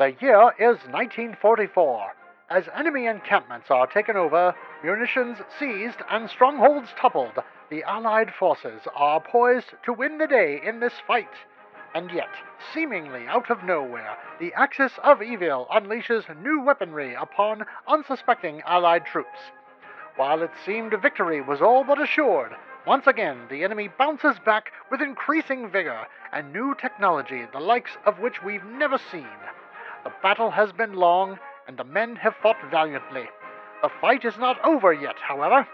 The year is 1944. As enemy encampments are taken over, munitions seized, and strongholds toppled, the Allied forces are poised to win the day in this fight. And yet, seemingly out of nowhere, the Axis of Evil unleashes new weaponry upon unsuspecting Allied troops. While it seemed victory was all but assured, once again the enemy bounces back with increasing vigor and new technology, the likes of which we've never seen. The battle has been long, and the men have fought valiantly. The fight is not over yet, however.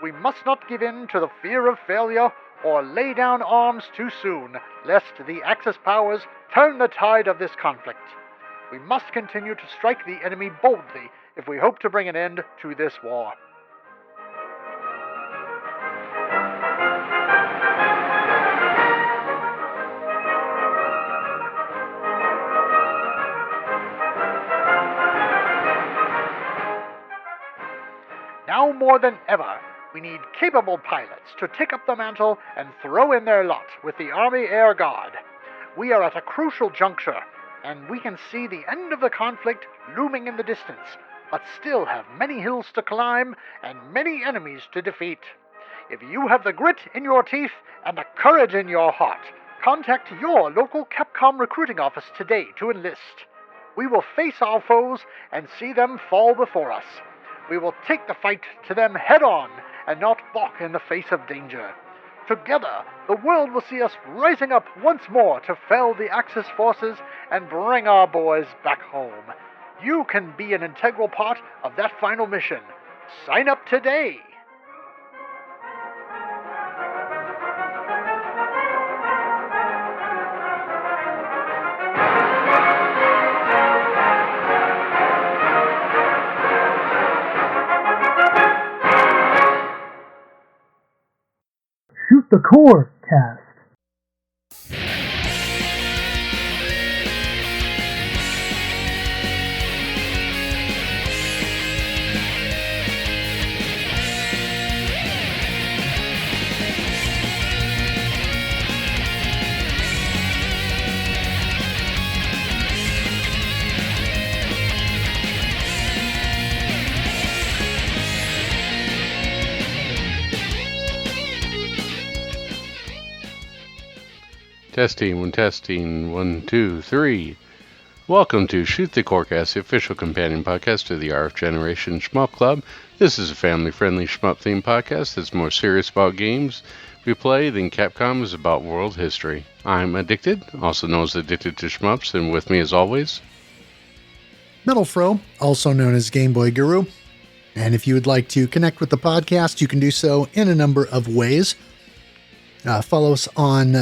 We must not give in to the fear of failure or lay down arms too soon, lest the Axis powers turn the tide of this conflict. We must continue to strike the enemy boldly if we hope to bring an end to this war. Now more than ever, we need capable pilots to take up the mantle and throw in their lot with the Army Air Guard. We are at a crucial juncture, and we can see the end of the conflict looming in the distance, but still have many hills to climb and many enemies to defeat. If you have the grit in your teeth and the courage in your heart, contact your local Capcom recruiting office today to enlist. We will face our foes and see them fall before us. We will take the fight to them head-on and not balk in the face of danger. Together, the world will see us rising up once more to fell the Axis forces and bring our boys back home. You can be an integral part of that final mission. Sign up today! Shoot the Core Cast. Testing, 1, 2, 3. Welcome to Shoot the Corecast, the official companion podcast to the RF Generation Shmup Club. This is a family-friendly shmup-themed podcast that's more serious about games we play than Capcom is about world history. I'm Addicted, also known as Addicted to Shmups, and with me as always, MetalFRO, also known as Game Boy Guru. And if you would like to connect with the podcast, you can do so in a number of ways. Follow us on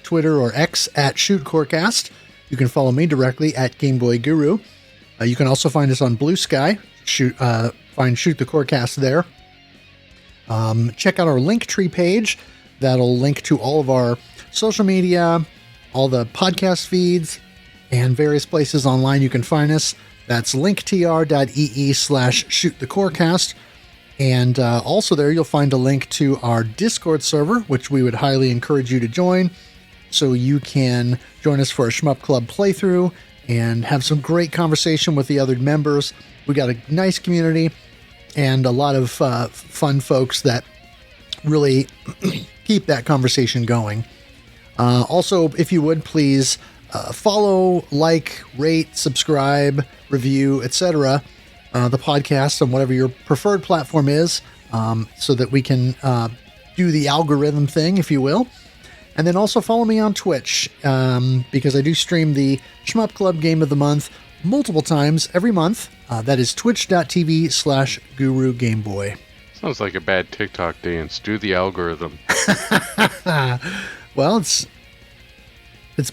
Twitter or X at ShootCorecast. You can follow me directly at Game Boy Guru. You can also find us on Blue Sky. Find Shoot the Corecast there. Check out our Linktree page. That'll link to all of our social media, all the podcast feeds, and various places online you can find us. That's linktr.ee/shootthecorecast. And also there you'll find a link to our Discord server, which we would highly encourage you to join, so you can join us for a Shmup Club playthrough and have some great conversation with the other members. We got a nice community and a lot of fun folks that really keep that conversation going. Also, if you would, please follow, like, rate, subscribe, review, etc., the podcast on whatever your preferred platform is, so that we can do the algorithm thing, if you will. And then also follow me on Twitch, because I do stream the Shmup Club Game of the Month multiple times every month. That is twitch.tv/Guru Game Boy. sounds like a bad TikTok dance. Do the algorithm. Well, it's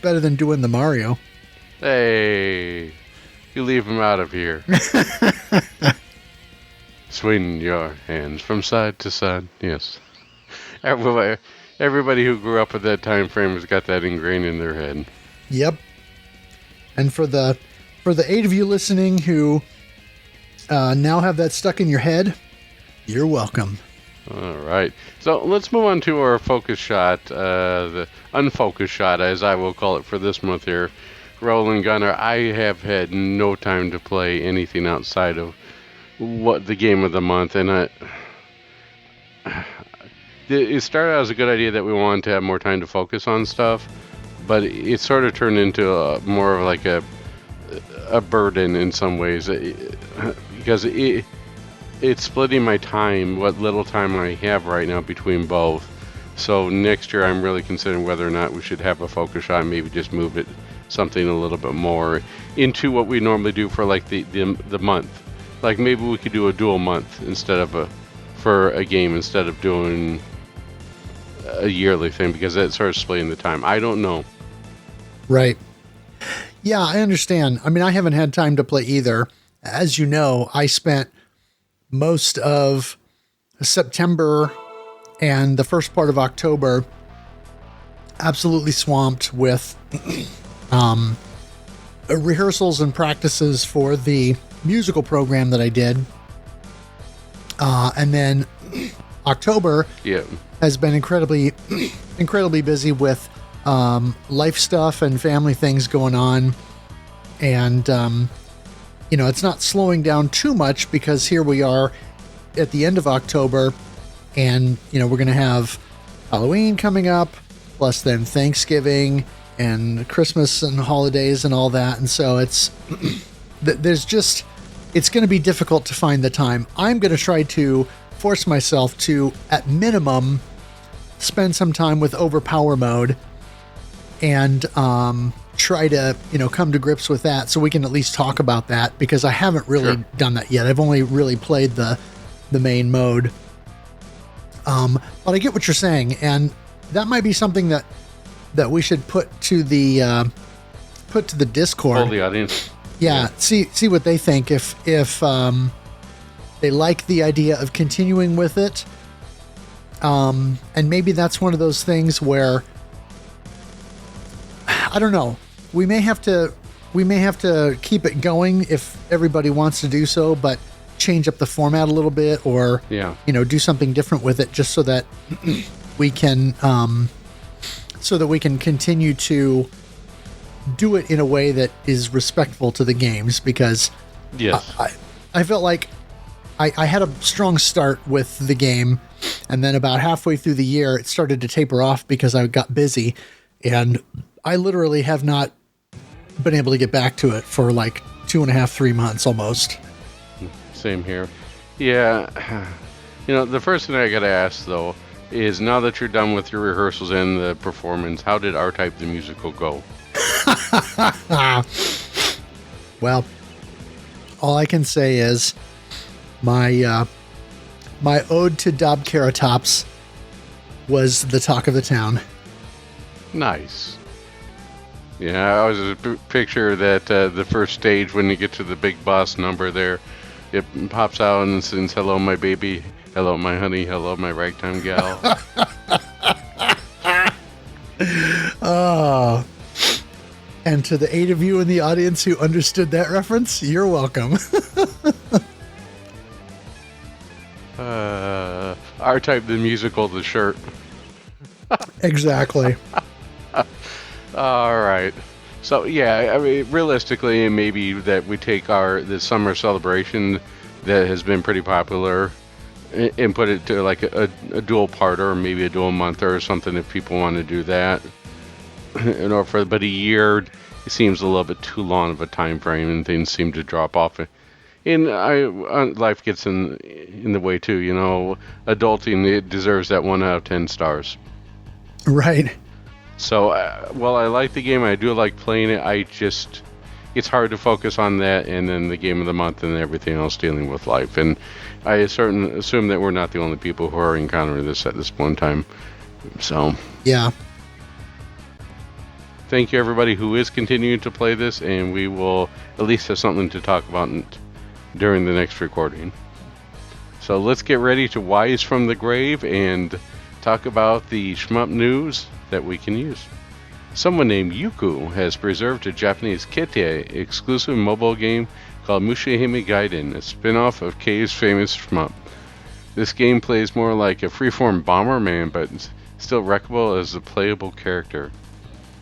better than doing the Mario. Hey, you leave him out of here. Swing your hands from side to side. Yes. Everybody who grew up with that time frame has got that ingrained in their head. Yep. And for the 8 of you listening who now have that stuck in your head, you're welcome. All right. So let's move on to our focus shot, the unfocused shot, as I will call it for this month here. Roland Gunner, I have had no time to play anything outside of what the game of the month, and it started out as a good idea that we wanted to have more time to focus on stuff, but it sort of turned into more of like a burden in some ways, because it's splitting my time, what little time I have right now, between both. So next year I'm really considering whether or not we should have a focus on, maybe just move it something a little bit more into what we normally do for like the month. Like maybe we could do a dual month instead of for a game instead of doing a yearly thing, because that sort of splitting the time. I don't know. Right. Yeah, I understand. I mean, I haven't had time to play either. As you know, I spent most of September and the first part of October absolutely swamped with rehearsals and practices for the musical program that I did. And then October has been incredibly busy with life stuff and family things going on. And, it's not slowing down too much, because here we are at the end of October, and, we're going to have Halloween coming up, plus then Thanksgiving and Christmas and holidays and all that. And so it's going to be difficult to find the time. I'm going to try to force myself to, at minimum, spend some time with Overpower mode and try to, come to grips with that, so we can at least talk about that, because I haven't really done that yet. I've only really played the main mode. But I get what you're saying, and that might be something that we should put to the Discord. Hold the audience. Yeah, see what they think, if they like the idea of continuing with it. And maybe that's one of those things where, I don't know, we may have to keep it going if everybody wants to do so, but change up the format a little bit, or do something different with it, just so that we can continue to do it in a way that is respectful to the games, because I felt like I had a strong start with the game, and then about halfway through the year it started to taper off because I got busy, and I literally have not been able to get back to it for like 2.5, 3 months almost. Same here. Yeah. The first thing I gotta ask though is, now that you're done with your rehearsals and the performance, how did R-Type the musical go? Well, all I can say is my ode to Dobkeratops was the talk of the town. Nice. Yeah, I always picture that the first stage, when you get to the big boss number there, it pops out and sings, "Hello, my baby. Hello, my honey. Hello, my ragtime gal." Oh. And to the 8 of you in the audience who understood that reference, you're welcome. R-Type the musical, the shirt. Exactly. All right. So, yeah, I mean, realistically, maybe that we take the summer celebration that has been pretty popular and put it to like a dual parter, or maybe a dual month or something, if people want to do that. But a year, it seems a little bit too long of a time frame, and things seem to drop off. And life gets in the way too, Adulting, it deserves that 1 out of 10 stars. Right. So, while I like the game, I do like playing it, it's hard to focus on that and then the game of the month and everything else dealing with life. And I assume that we're not the only people who are encountering this at this point in time. So, yeah. Thank you, everybody who is continuing to play this, and we will at least have something to talk about during the next recording. So let's get ready to Wise from the Grave and talk about the shmup news that we can use. Someone named Yuku has preserved a Japanese Kete exclusive mobile game called Mushihime Gaiden, a spin-off of Kei's famous shmup. This game plays more like a freeform Bomberman, but still wreckable as a playable character.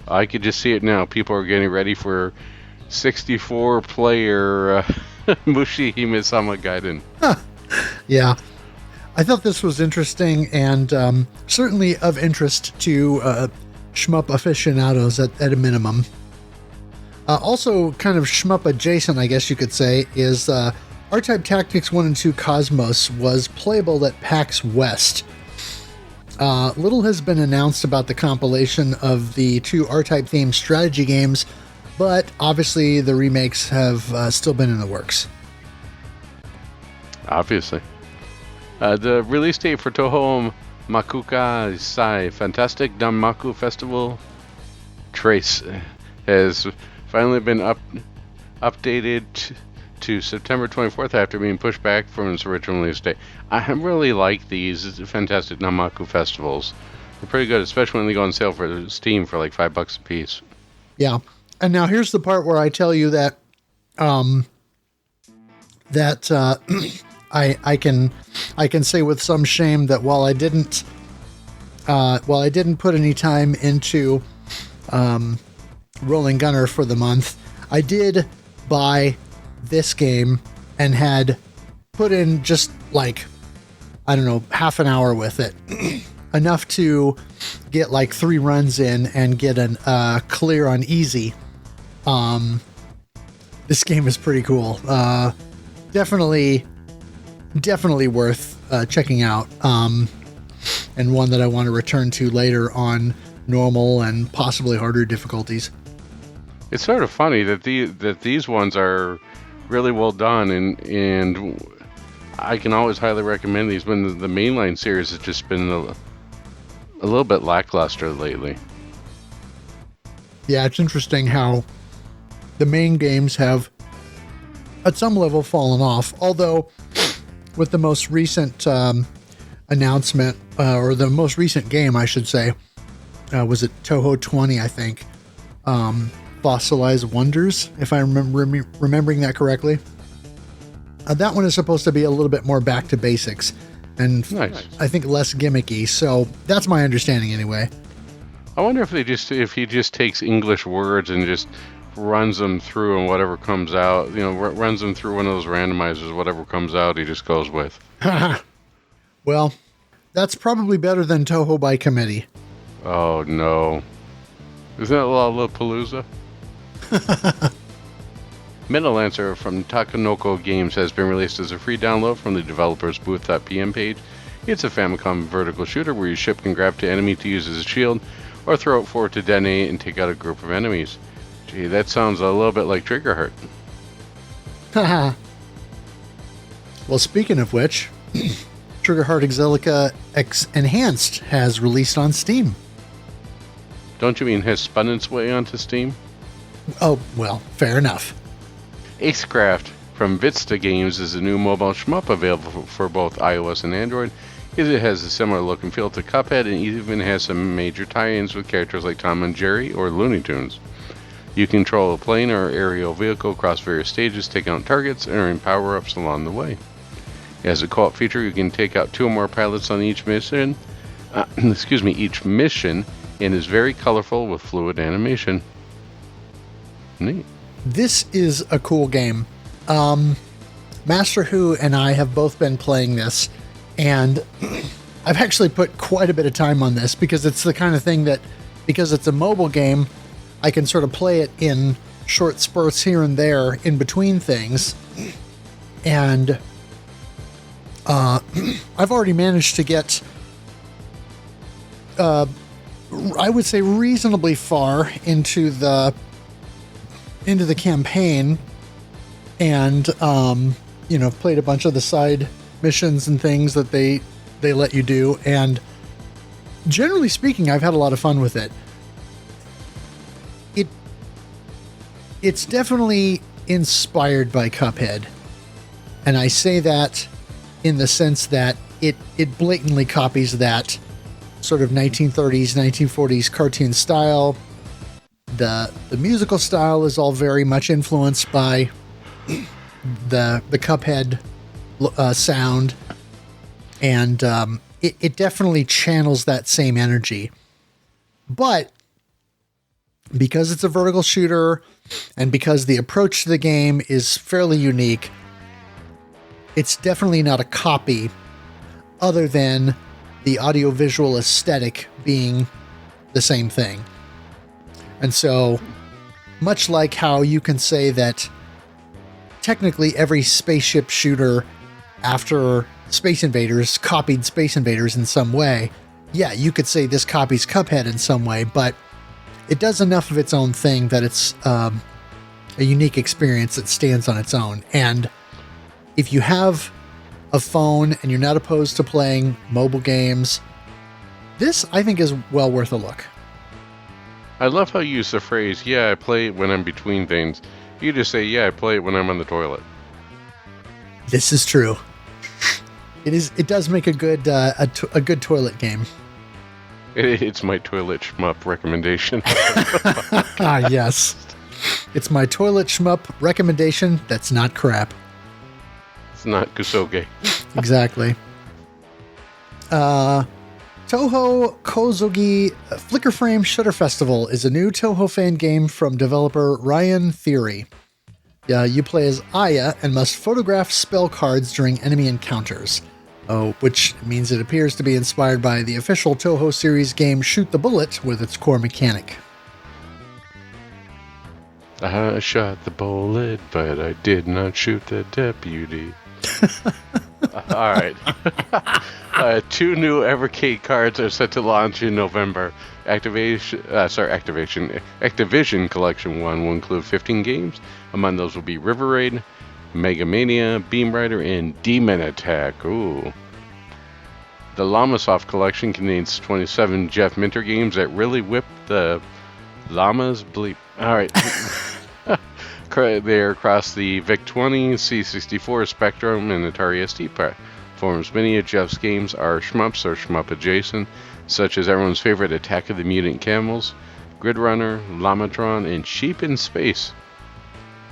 I could just see it now. People are getting ready for 64-player Mushihime Sama Gaiden. Yeah. I thought this was interesting and certainly of interest to shmup aficionados at a minimum. Also, kind of shmup adjacent, I guess you could say, is R-Type Tactics 1 and 2 Cosmos was playable at PAX West. Little has been announced about the compilation of the two R-Type themed strategy games, but obviously the remakes have still been in the works. Obviously. The release date for Toho Makuka Sai Fantastic Danmaku Festival Trace has finally been updated to September 24th after being pushed back from its original release date. I really like these Fantastic Danmaku festivals. They're pretty good, especially when they go on sale for Steam for like $5 a piece. Yeah. And now here's the part where I tell you that I can say with some shame that while I didn't put any time into Rolling Gunner for the month, I did buy this game and had put in just like, I don't know, half an hour with it. Enough to get like 3 runs in and get an clear on easy. This game is pretty cool. Definitely worth checking out. And one that I want to return to later on normal and possibly harder difficulties. It's sort of funny that these ones are really well done, and I can always highly recommend these. When the mainline series has just been a little bit lackluster lately. Yeah, it's interesting how the main games have, at some level, fallen off. Although, with the most recent announcement, or the most recent game, I should say, was it Toho 20, I think, Fossilized Wonders, if I'm remembering that correctly. That one is supposed to be a little bit more back to basics, and nice. I think less gimmicky, so that's my understanding anyway. I wonder if he just takes English words and just runs them through, and whatever comes out, runs them through one of those randomizers, whatever comes out, he just goes with. Well, that's probably better than Toho by committee. Oh, no. Isn't that Lollapalooza? Metal Lancer from Takanoko Games has been released as a free download from the developer's booth.pm page. It's a Famicom vertical shooter where your ship can grab to enemy to use as a shield, or throw it forward to detonate and take out a group of enemies. Gee, that sounds a little bit like Triggerheart. Haha. Well, speaking of which, Triggerheart Exilica X Enhanced has released on Steam. Don't you mean has spun its way onto Steam? Oh, well, fair enough. Acecraft from Vista Games is a new mobile shmup available for both iOS and Android. It has a similar look and feel to Cuphead, and even has some major tie-ins with characters like Tom and Jerry or Looney Tunes. You control a plane or aerial vehicle across various stages, taking out targets and earning power-ups along the way. As a co-op feature, you can take out 2 or more pilots on each mission. Each mission, and is very colorful with fluid animation. Neat. This is a cool game. Master Who and I have both been playing this, and I've actually put quite a bit of time on this because it's the kind of thing that, because it's a mobile game, I can sort of play it in short spurts here and there in between things. And I've already managed to get, I would say, reasonably far into the campaign, and played a bunch of the side missions and things that they let you do, and generally speaking, I've had a lot of fun with it. It's definitely inspired by Cuphead, and I say that in the sense that it blatantly copies that sort of 1930s, 1940s cartoon style. The musical style is all very much influenced by the Cuphead sound, and it definitely channels that same energy. But because it's a vertical shooter and because the approach to the game is fairly unique, it's definitely not a copy other than the audiovisual aesthetic being the same thing. And so, much like how you can say that technically every spaceship shooter after Space Invaders copied Space Invaders in some way, yeah, you could say this copies Cuphead in some way, but it does enough of its own thing that it's a unique experience that stands on its own. And if you have a phone and you're not opposed to playing mobile games, this, I think, is well worth a look. I love how you use the phrase, yeah, I play it when I'm between things. You just say, yeah, I play it when I'm on the toilet. This is true. It does make a good good toilet game. It's my toilet shmup recommendation. Ah, yes. It's my toilet shmup recommendation that's not crap. It's not Kusoge. Exactly. Toho Kozogi Flicker Frame Shutter Festival is a new Toho fan game from developer Ryan Theory. You play as Aya and must photograph spell cards during enemy encounters. Which means it appears to be inspired by the official Toho series game Shoot the Bullet with its core mechanic. I shot the bullet, but I did not shoot the deputy. All right. 2 new Evercade cards are set to launch in November. Activision Collection 1 will include 15 games. Among those will be River Raid, Mega Mania, Beam Rider, and Demon Attack. Ooh. The Llamasoft collection contains 27 Jeff Minter games that really whip the llamas bleep. All right. They're across the VIC-20, C64, Spectrum, and Atari ST platforms. Many of Jeff's games are shmups or shmup adjacent, such as everyone's favorite Attack of the Mutant Camels, Grid Runner, Llamatron, and Sheep in Space.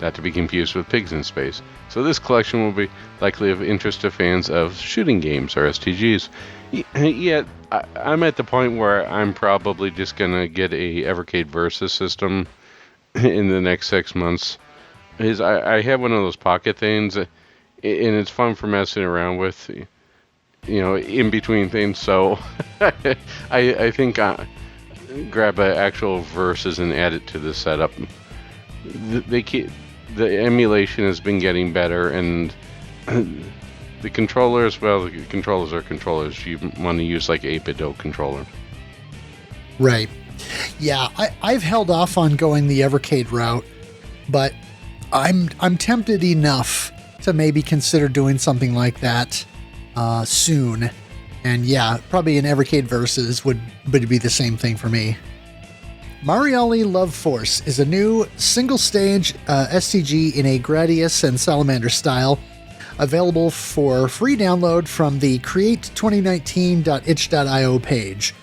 Not to be confused with Pigs in Space. So this collection will be likely of interest to fans of shooting games or STGs. Yet, I'm at the point where I'm probably just going to get a Evercade Versus system in the next 6 months. I have one of those pocket things, and it's fun for messing around with, in between things. So I think I grab an actual Versus and add it to the setup. The emulation has been getting better, and the controllers, well, the controllers are controllers. You want to use like a 8-bit controller. Right. Yeah, I've held off on going the Evercade route, but I'm tempted enough to maybe consider doing something like that soon. And yeah, probably an Evercade Versus would be the same thing for me. Mariali Love Force is a new single-stage STG in a Gradius and Salamander style, available for free download from the create2019.itch.io page.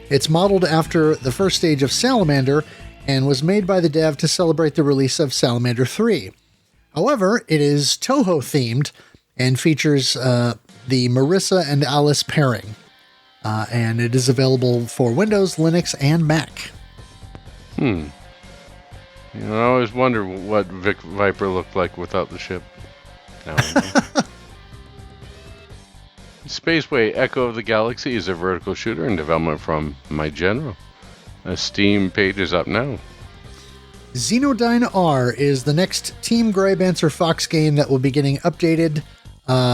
It's modeled after the first stage of Salamander and was made by the dev to celebrate the release of Salamander 3. However, it is Toho-themed and features the Marissa and Alice pairing. And it is available for Windows, Linux, and Mac. I always wonder what Vic Viper looked like without the ship. Spaceway Echo of the Galaxy is a vertical shooter in development from My General. A Steam page is up now. Xenodyne R is the next Team Greybancer Fox game that will be getting updated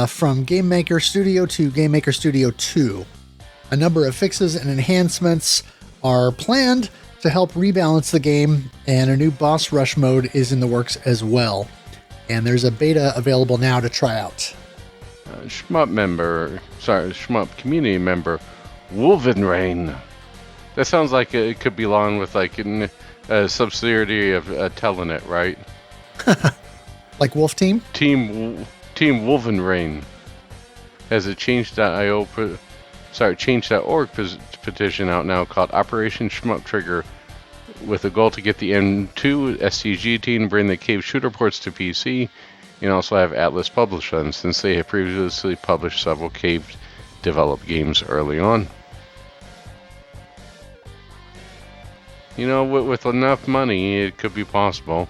from Game Maker Studio to Game Maker Studio 2. A number of fixes and enhancements are planned to help rebalance the game, and a new boss rush mode is in the works as well. And there's a beta available now to try out. Shmup community member, Wolvenrain. That sounds like it could belong with like a subsidiary of Telenet, right? Like Wolf Team? Team Wolvenrain has a change.org petition out now called Operation Shmup Trigger, with a goal to get the M2 STG team to bring the Cave shooter ports to PC, and also have Atlas publish them, since they have previously published several Cave developed games early on. with enough money, it could be possible.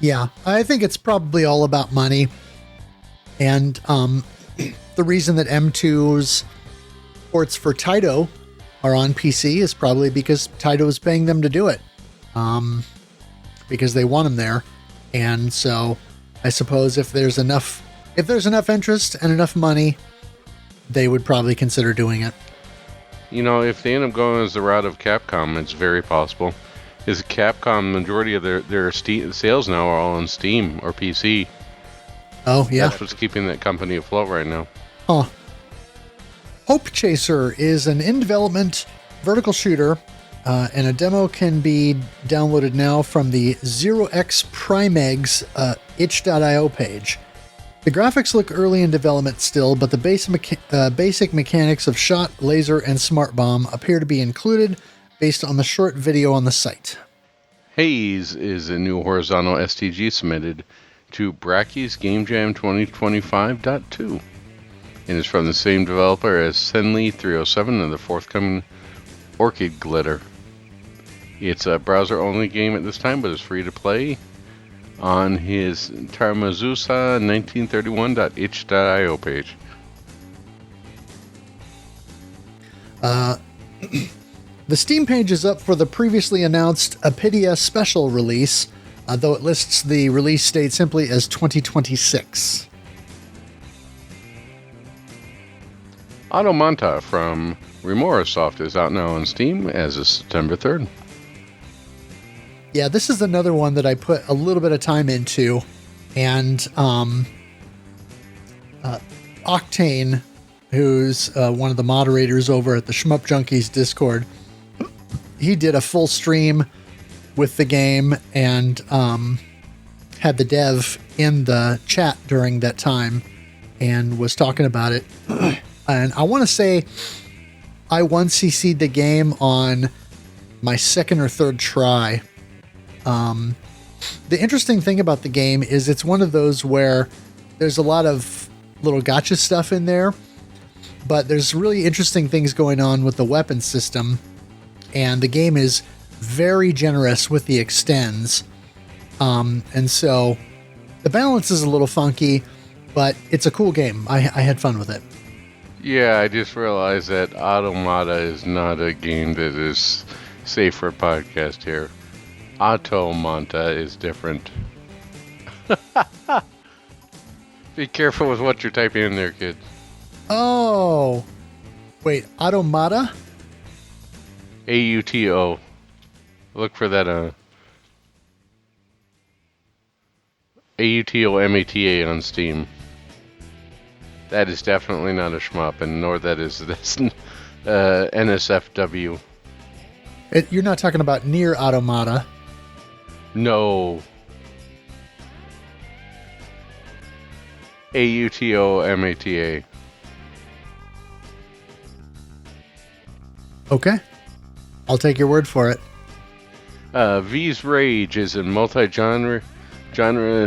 Yeah, I think it's probably all about money. And the reason that M2's ports for Taito are on PC is probably because Taito is paying them to do it. Because they want them there. And so I suppose if there's enough interest and enough money, they would probably consider doing it. If they end up going as the route of Capcom, it's very possible. Is Capcom, majority of their sales now are all on Steam or PC. Oh, yeah. That's what's keeping that company afloat right now. Huh. Hope Chaser is an in-development vertical shooter, and a demo can be downloaded now from the 0x Primeg's itch.io page. The graphics look early in development still, but the basic mechanics of shot, laser, and smart bomb appear to be included based on the short video on the site. Haze is a new horizontal STG submitted to Bracky's Game Jam 2025.2 and is from the same developer as Senli 307 and the forthcoming Orchid Glitter. It's a browser-only game at this time, but is free to play on his Tarmazusa1931.itch.io page. The Steam page is up for the previously announced Apidia Special release, though it lists the release date simply as 2026. Automata from Remora is out now on Steam as of September 3rd. Yeah, this is another one that I put a little bit of time into, and Octane, who's one of the moderators over at the Shmup Junkies Discord, he did a full stream with the game and had the dev in the chat during that time and was talking about it. And I want to say I 1cc'd the game on my second or third try. The interesting thing about the game is it's one of those where there's a lot of little gotcha stuff in there, but there's really interesting things going on with the weapon system, and the game is very generous with the extends. And so the balance is a little funky, but it's a cool game. I had fun with it. Yeah, I just realized that Automata is not a game that is safe for a podcast here. Automata is different. Be careful with what you're typing in there, kid. Oh, wait, Automata? AUTO. Look for that AUTOMATA on Steam. That is definitely not a shmup, and nor that is this NSFW. You're not talking about Near Automata. No. AUTOMATA. Okay. I'll take your word for it. V's Rage is a multi-genre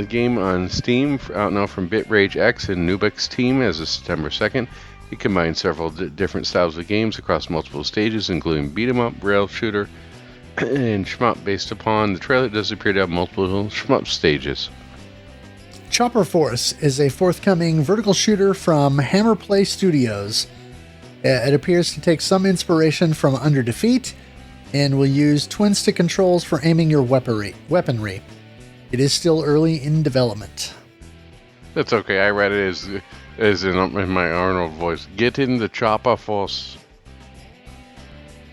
game on Steam, out now from BitRage X and Nubek's team as of September 2nd. It combines several different styles of games across multiple stages, including beat-em-up, rail shooter, and shmup. Based upon the trailer, it does appear to have multiple shmup stages. Chopper Force is a forthcoming vertical shooter from Hammerplay Studios. It appears to take some inspiration from Under Defeat and will use twin-stick controls for aiming your weaponry. It is still early in development. That's okay. I read it as in my Arnold voice. Get in the Chopper Force.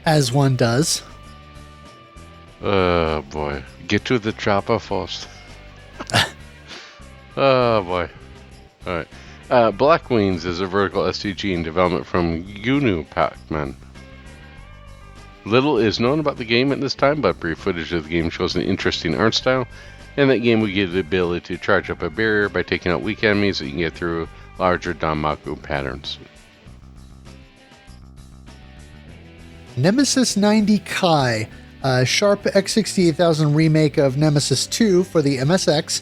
As one does. Oh, boy. Get to the Chopper Force. Oh, boy. All right. Black Wings is a vertical STG in development from Gnu Pacman. Little is known about the game at this time, but brief footage of the game shows an interesting art style, and that game will give the ability to charge up a barrier by taking out weak enemies that you can get through larger Danmaku patterns. Nemesis 90 Kai, a Sharp X68000 remake of Nemesis 2 for the MSX,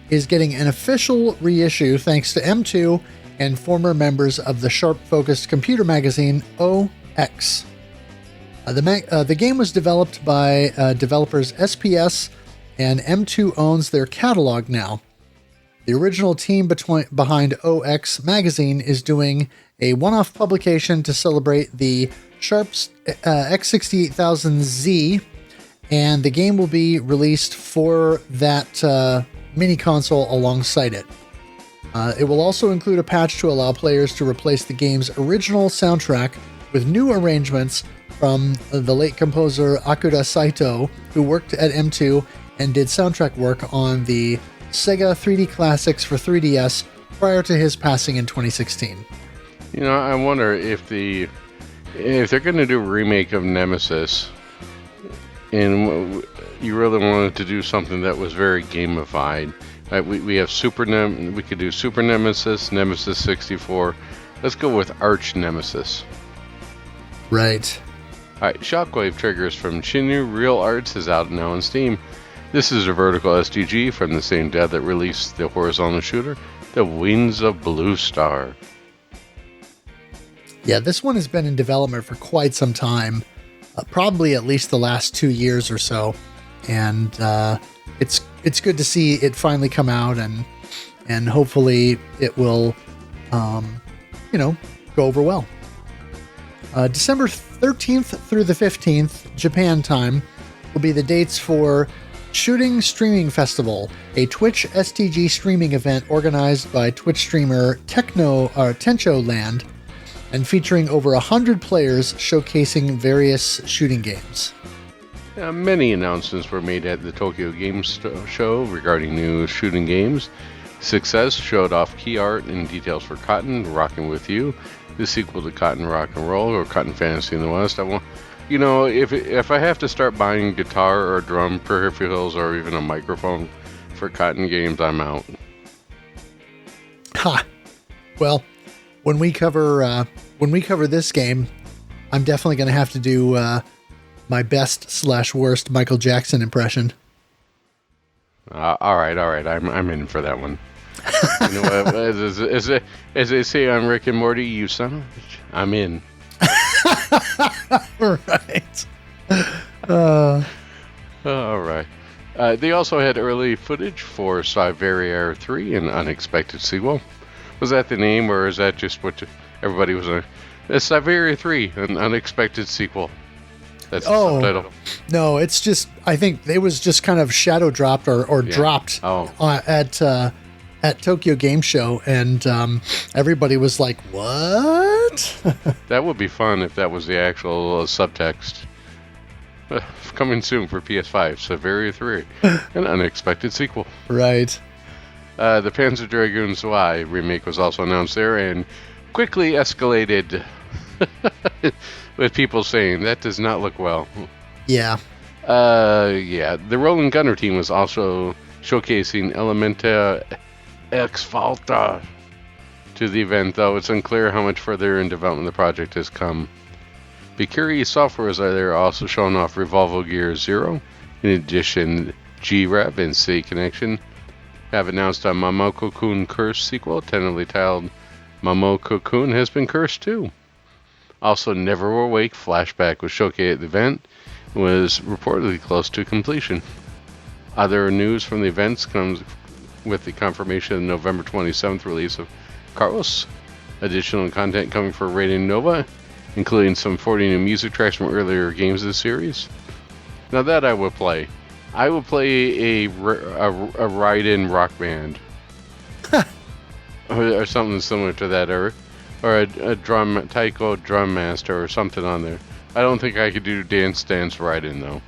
is getting an official reissue thanks to M2 and former members of the Sharp-focused computer magazine OX. The game was developed by developers SPS, and M2 owns their catalog now. The original team behind OX Magazine is doing a one-off publication to celebrate the Sharp's X68000Z, and the game will be released for that mini console alongside it. It will also include a patch to allow players to replace the game's original soundtrack with new arrangements from the late composer Akuda Saito, who worked at M2 and did soundtrack work on the Sega 3D Classics for 3DS prior to his passing in 2016. You know, I wonder if they're going to do a remake of Nemesis, and you really wanted to do something that was very gamified. Right, we have we could do Super Nemesis, Nemesis 64. Let's go with Arch Nemesis. Right. All right, Shockwave Triggers from Shinu Real Arts is out now on Steam. This is a vertical STG from the same dev that released the horizontal shooter, The Wings of Blue Star. Yeah, this one has been in development for quite some time, probably at least the last 2 years or so, and it's good to see it finally come out, and hopefully it will, go over well. December 13th through the 15th, Japan time, will be the dates for Shooting Streaming Festival, a Twitch STG streaming event organized by Twitch streamer Tencho Land, and featuring over 100 players showcasing various shooting games. Many announcements were made at the Tokyo Game Show regarding new shooting games. Success showed off key art and details for Cotton, Rockin' With You, the sequel to Cotton Rock and Roll or Cotton Fantasy in the West. If I have to start buying guitar or drum peripherals or even a microphone for Cotton games, I'm out. Ha! Well, when we cover this game, I'm definitely going to have to do my best/worst Michael Jackson impression. All right. I'm in for that one. You know what? As they say on Rick and Morty, you son of a bitch, I'm in. Right. All right. They also had early footage for Siberia 3, an unexpected sequel. Was that the name, or is that just what everybody was on? It's Siberia 3, an unexpected sequel. That's the subtitle. No, it's just, I think it was just kind of shadow dropped or dropped at Tokyo Game Show, and everybody was like, what? That would be fun if that was the actual subtext. Coming soon for PS5, Siberia 3, an unexpected sequel. Right. The Panzer Dragoon Y remake was also announced there and quickly escalated with people saying that does not look well. Yeah. The Rolling Gunner team was also showcasing Elementa X Falta to the event, though it's unclear how much further in development the project has come. Bikuri Software is there also showing off Revolvo Gear Zero. In addition, G-Rev and City Connection have announced a Momoko-kun Curse sequel, tentatively titled Momoko-kun Has Been Cursed Too. Also, Never Awake Flashback was showcased at the event and was reportedly close to completion. Other news from the events comes with the confirmation of the November 27th release of Carlos. Additional content coming for Radio Nova, including some 40 new music tracks from earlier games of the series. Now that I would play. I would play a ride-in rock band. or something similar to that, or a drum taiko drum master or something on there. I don't think I could do Dance ride-in though.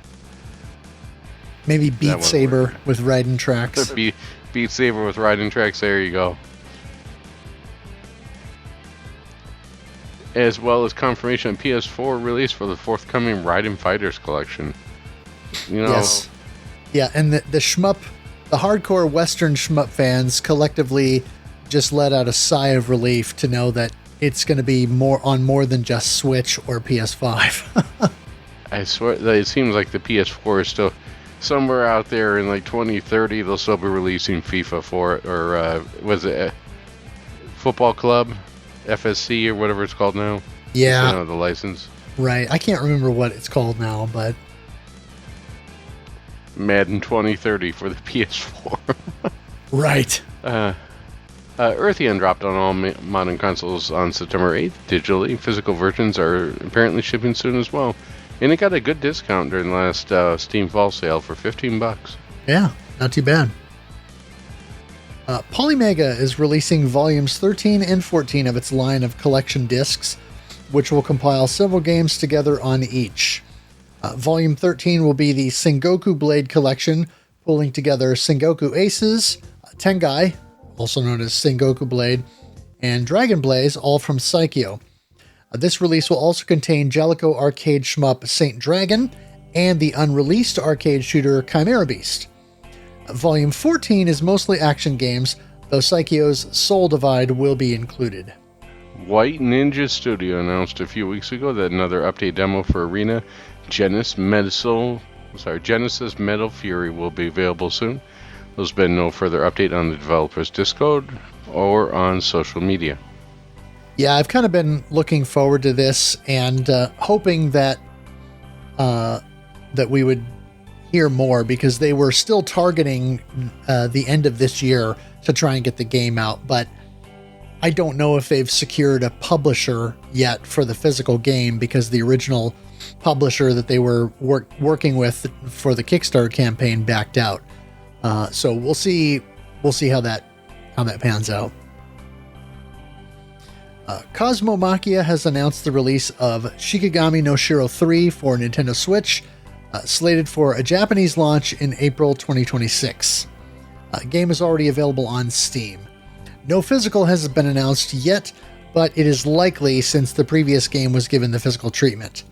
Maybe Beat Saber with ride-in tracks. Beat Saber with ride-in tracks, there you go. As well as confirmation of PS4 release for the forthcoming Raiden Fighters collection. You know, yes. Yeah, and the hardcore Western shmup fans collectively just let out a sigh of relief to know that it's going to be more than just Switch or PS5. I swear that it seems like the PS4 is still somewhere out there in like 2030. They'll still be releasing FIFA for it, or was it Football Club, FSC or whatever it's called now? Yeah, the license. Right. I can't remember what it's called now, but... Madden 2030 for the PS4. Right. Earthian dropped on all modern consoles on September 8th digitally. Physical versions are apparently shipping soon as well. And it got a good discount during the last Steam Fall sale for $15. Yeah, not too bad. Polymega is releasing volumes 13 and 14 of its line of collection discs, which will compile several games together on each. Volume 13 will be the Sengoku Blade collection, pulling together Sengoku Aces, Tengai, also known as Sengoku Blade, and Dragon Blaze, all from Saikyo. This release will also contain Jellico arcade shmup Saint Dragon and the unreleased arcade shooter Chimera Beast. Volume 14 is mostly action games, though Saikyo's Soul Divide will be included. White Ninja Studio announced a few weeks ago that another update demo for Arena Genesis Metal Fury will be available soon. There's been no further update on the developer's Discord or on social media. Yeah, I've kind of been looking forward to this and hoping that that we would hear more, because they were still targeting the end of this year to try and get the game out, but I don't know if they've secured a publisher yet for the physical game, because the original publisher that they were working with for the Kickstarter campaign backed out. So we'll see how that pans out. Cosmomachia has announced the release of Shikigami no Shiro 3 for Nintendo Switch, slated for a Japanese launch in April 2026. The game is already available on Steam. No physical has been announced yet, but it is likely since the previous game was given the physical treatment.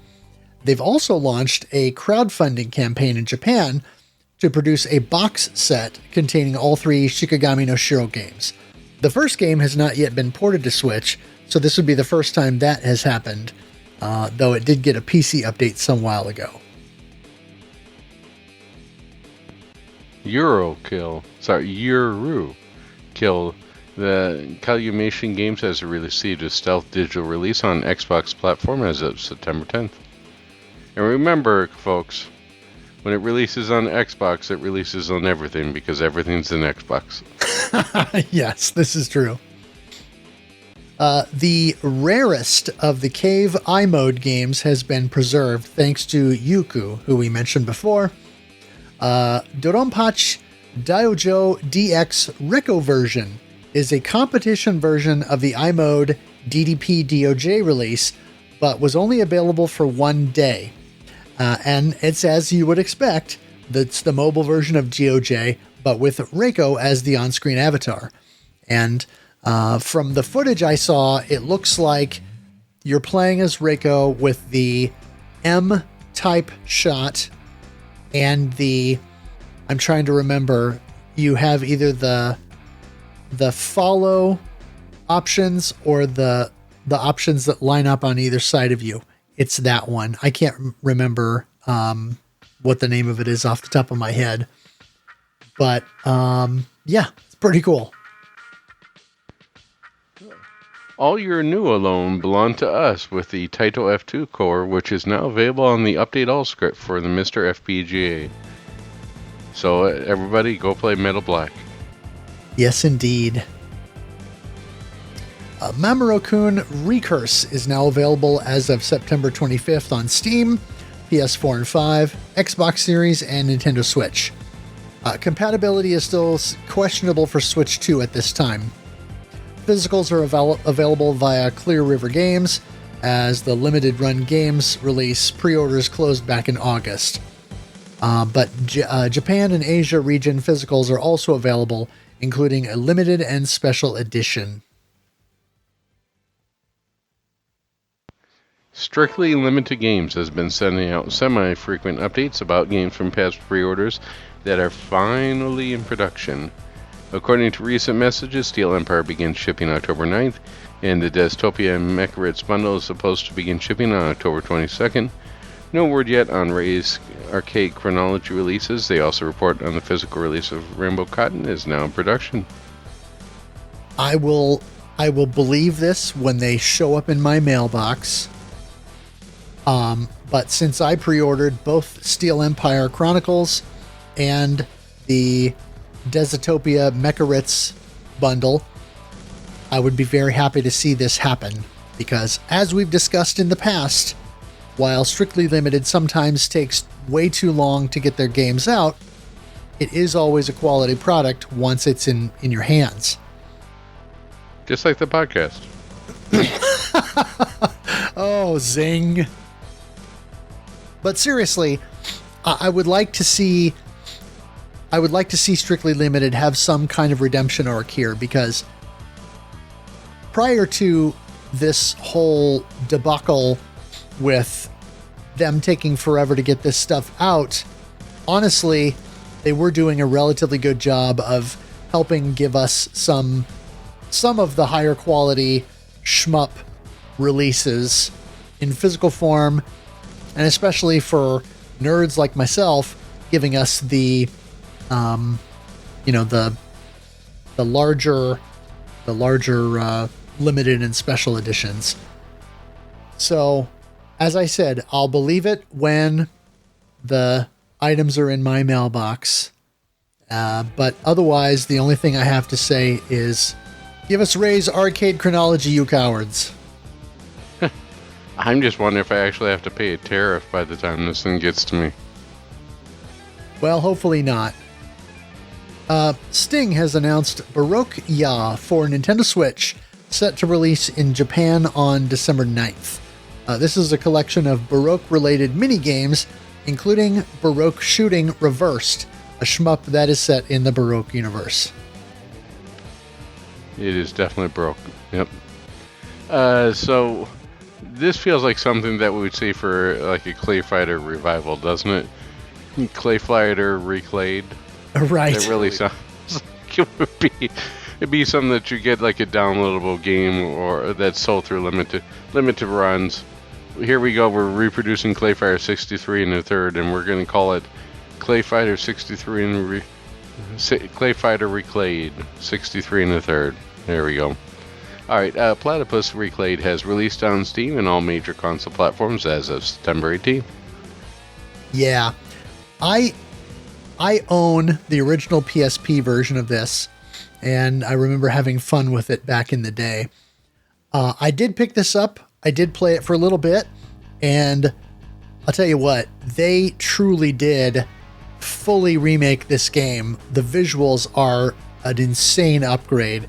They've also launched a crowdfunding campaign in Japan to produce a box set containing all 3 Shikigami no Shiro games. The first game has not yet been ported to Switch, so this would be the first time that has happened, though it did get a PC update some while ago. Yuru Kill. The Calumation Games has received a stealth digital release on Xbox platform as of September 10th. And remember, folks, when it releases on Xbox, it releases on everything, because everything's an Xbox. Yes, this is true. The rarest of the Cave iMode games has been preserved thanks to Yuku, who we mentioned before. Doronpachi Daiojo DX Reko version is a competition version of the iMode DDP DOJ release, but was only available for 1 day. And it's as you would expect, that's the mobile version of DOJ, but with Reiko as the on-screen avatar. And from the footage I saw, it looks like you're playing as Reiko with the M-type shot and I'm trying to remember, you have either the follow options or the options that line up on either side of you. It's that one. I can't remember what the name of it is off the top of my head. But yeah, it's pretty cool. All Your New Alone belong to us with the Taito F2 core, which is now available on the Update All script for the Mr. FPGA. So everybody go play Metal Black. Yes, indeed. Mamoru-kun Recurse is now available as of September 25th on Steam, PS4 and 5, Xbox Series, and Nintendo Switch. Compatibility is still questionable for Switch 2 at this time. Physicals are available via Clear River Games, as the limited run games release pre-orders closed back in August. But Japan and Asia region physicals are also available, including a limited and special edition. Strictly Limited Games has been sending out semi-frequent updates about games from past pre-orders that are finally in production. According to recent messages, Steel Empire begins shipping October 9th, and the Dystopia and Mechanics bundle is supposed to begin shipping on October 22nd. No word yet on Ray's Arcade Chronology releases. They also report on the physical release of Rainbow Cotton is now in production. I will believe this when they show up in my mailbox. But since I pre-ordered both Steel Empire Chronicles and the Desitopia Mecharitz bundle, I would be very happy to see this happen, because as we've discussed in the past, while Strictly Limited sometimes takes way too long to get their games out, it is always a quality product once it's in your hands. Just like the podcast. Oh, zing. But seriously, I would like to see Strictly Limited have some kind of redemption arc here, because prior to this whole debacle with them taking forever to get this stuff out, honestly, they were doing a relatively good job of helping give us some of the higher quality shmup releases in physical form, and especially for nerds like myself, giving us the larger limited and special editions. So, as I said, I'll believe it when the items are in my mailbox. But otherwise, the only thing I have to say is, give us Ray's Arcade Chronology, you cowards. I'm just wondering if I actually have to pay a tariff by the time this thing gets to me. Well, hopefully not. Sting has announced Baroque Ya for Nintendo Switch, set to release in Japan on December 9th. This is a collection of Baroque-related mini-games, including Baroque Shooting Reversed, a shmup that is set in the Baroque universe. It is definitely Baroque. Yep. So this feels like something that we would see for like a Clay Fighter revival, doesn't it? Clay Fighter Reclayed. Right. It really sounds like it'd be something that you get like a downloadable game, or that's sold through limited runs. Here we go. We're reproducing Clay Fighter 63 and a third, and we're going to call it Clay Fighter 63 and Clay Fighter Reclayed 63 and a third. There we go. All right. Platypus Reclayed has released on Steam and all major console platforms as of September 18th. Yeah, I own the original PSP version of this, and I remember having fun with it back in the day. I did pick this up. I did play it for a little bit, and I'll tell you what, they truly did fully remake this game. The visuals are an insane upgrade.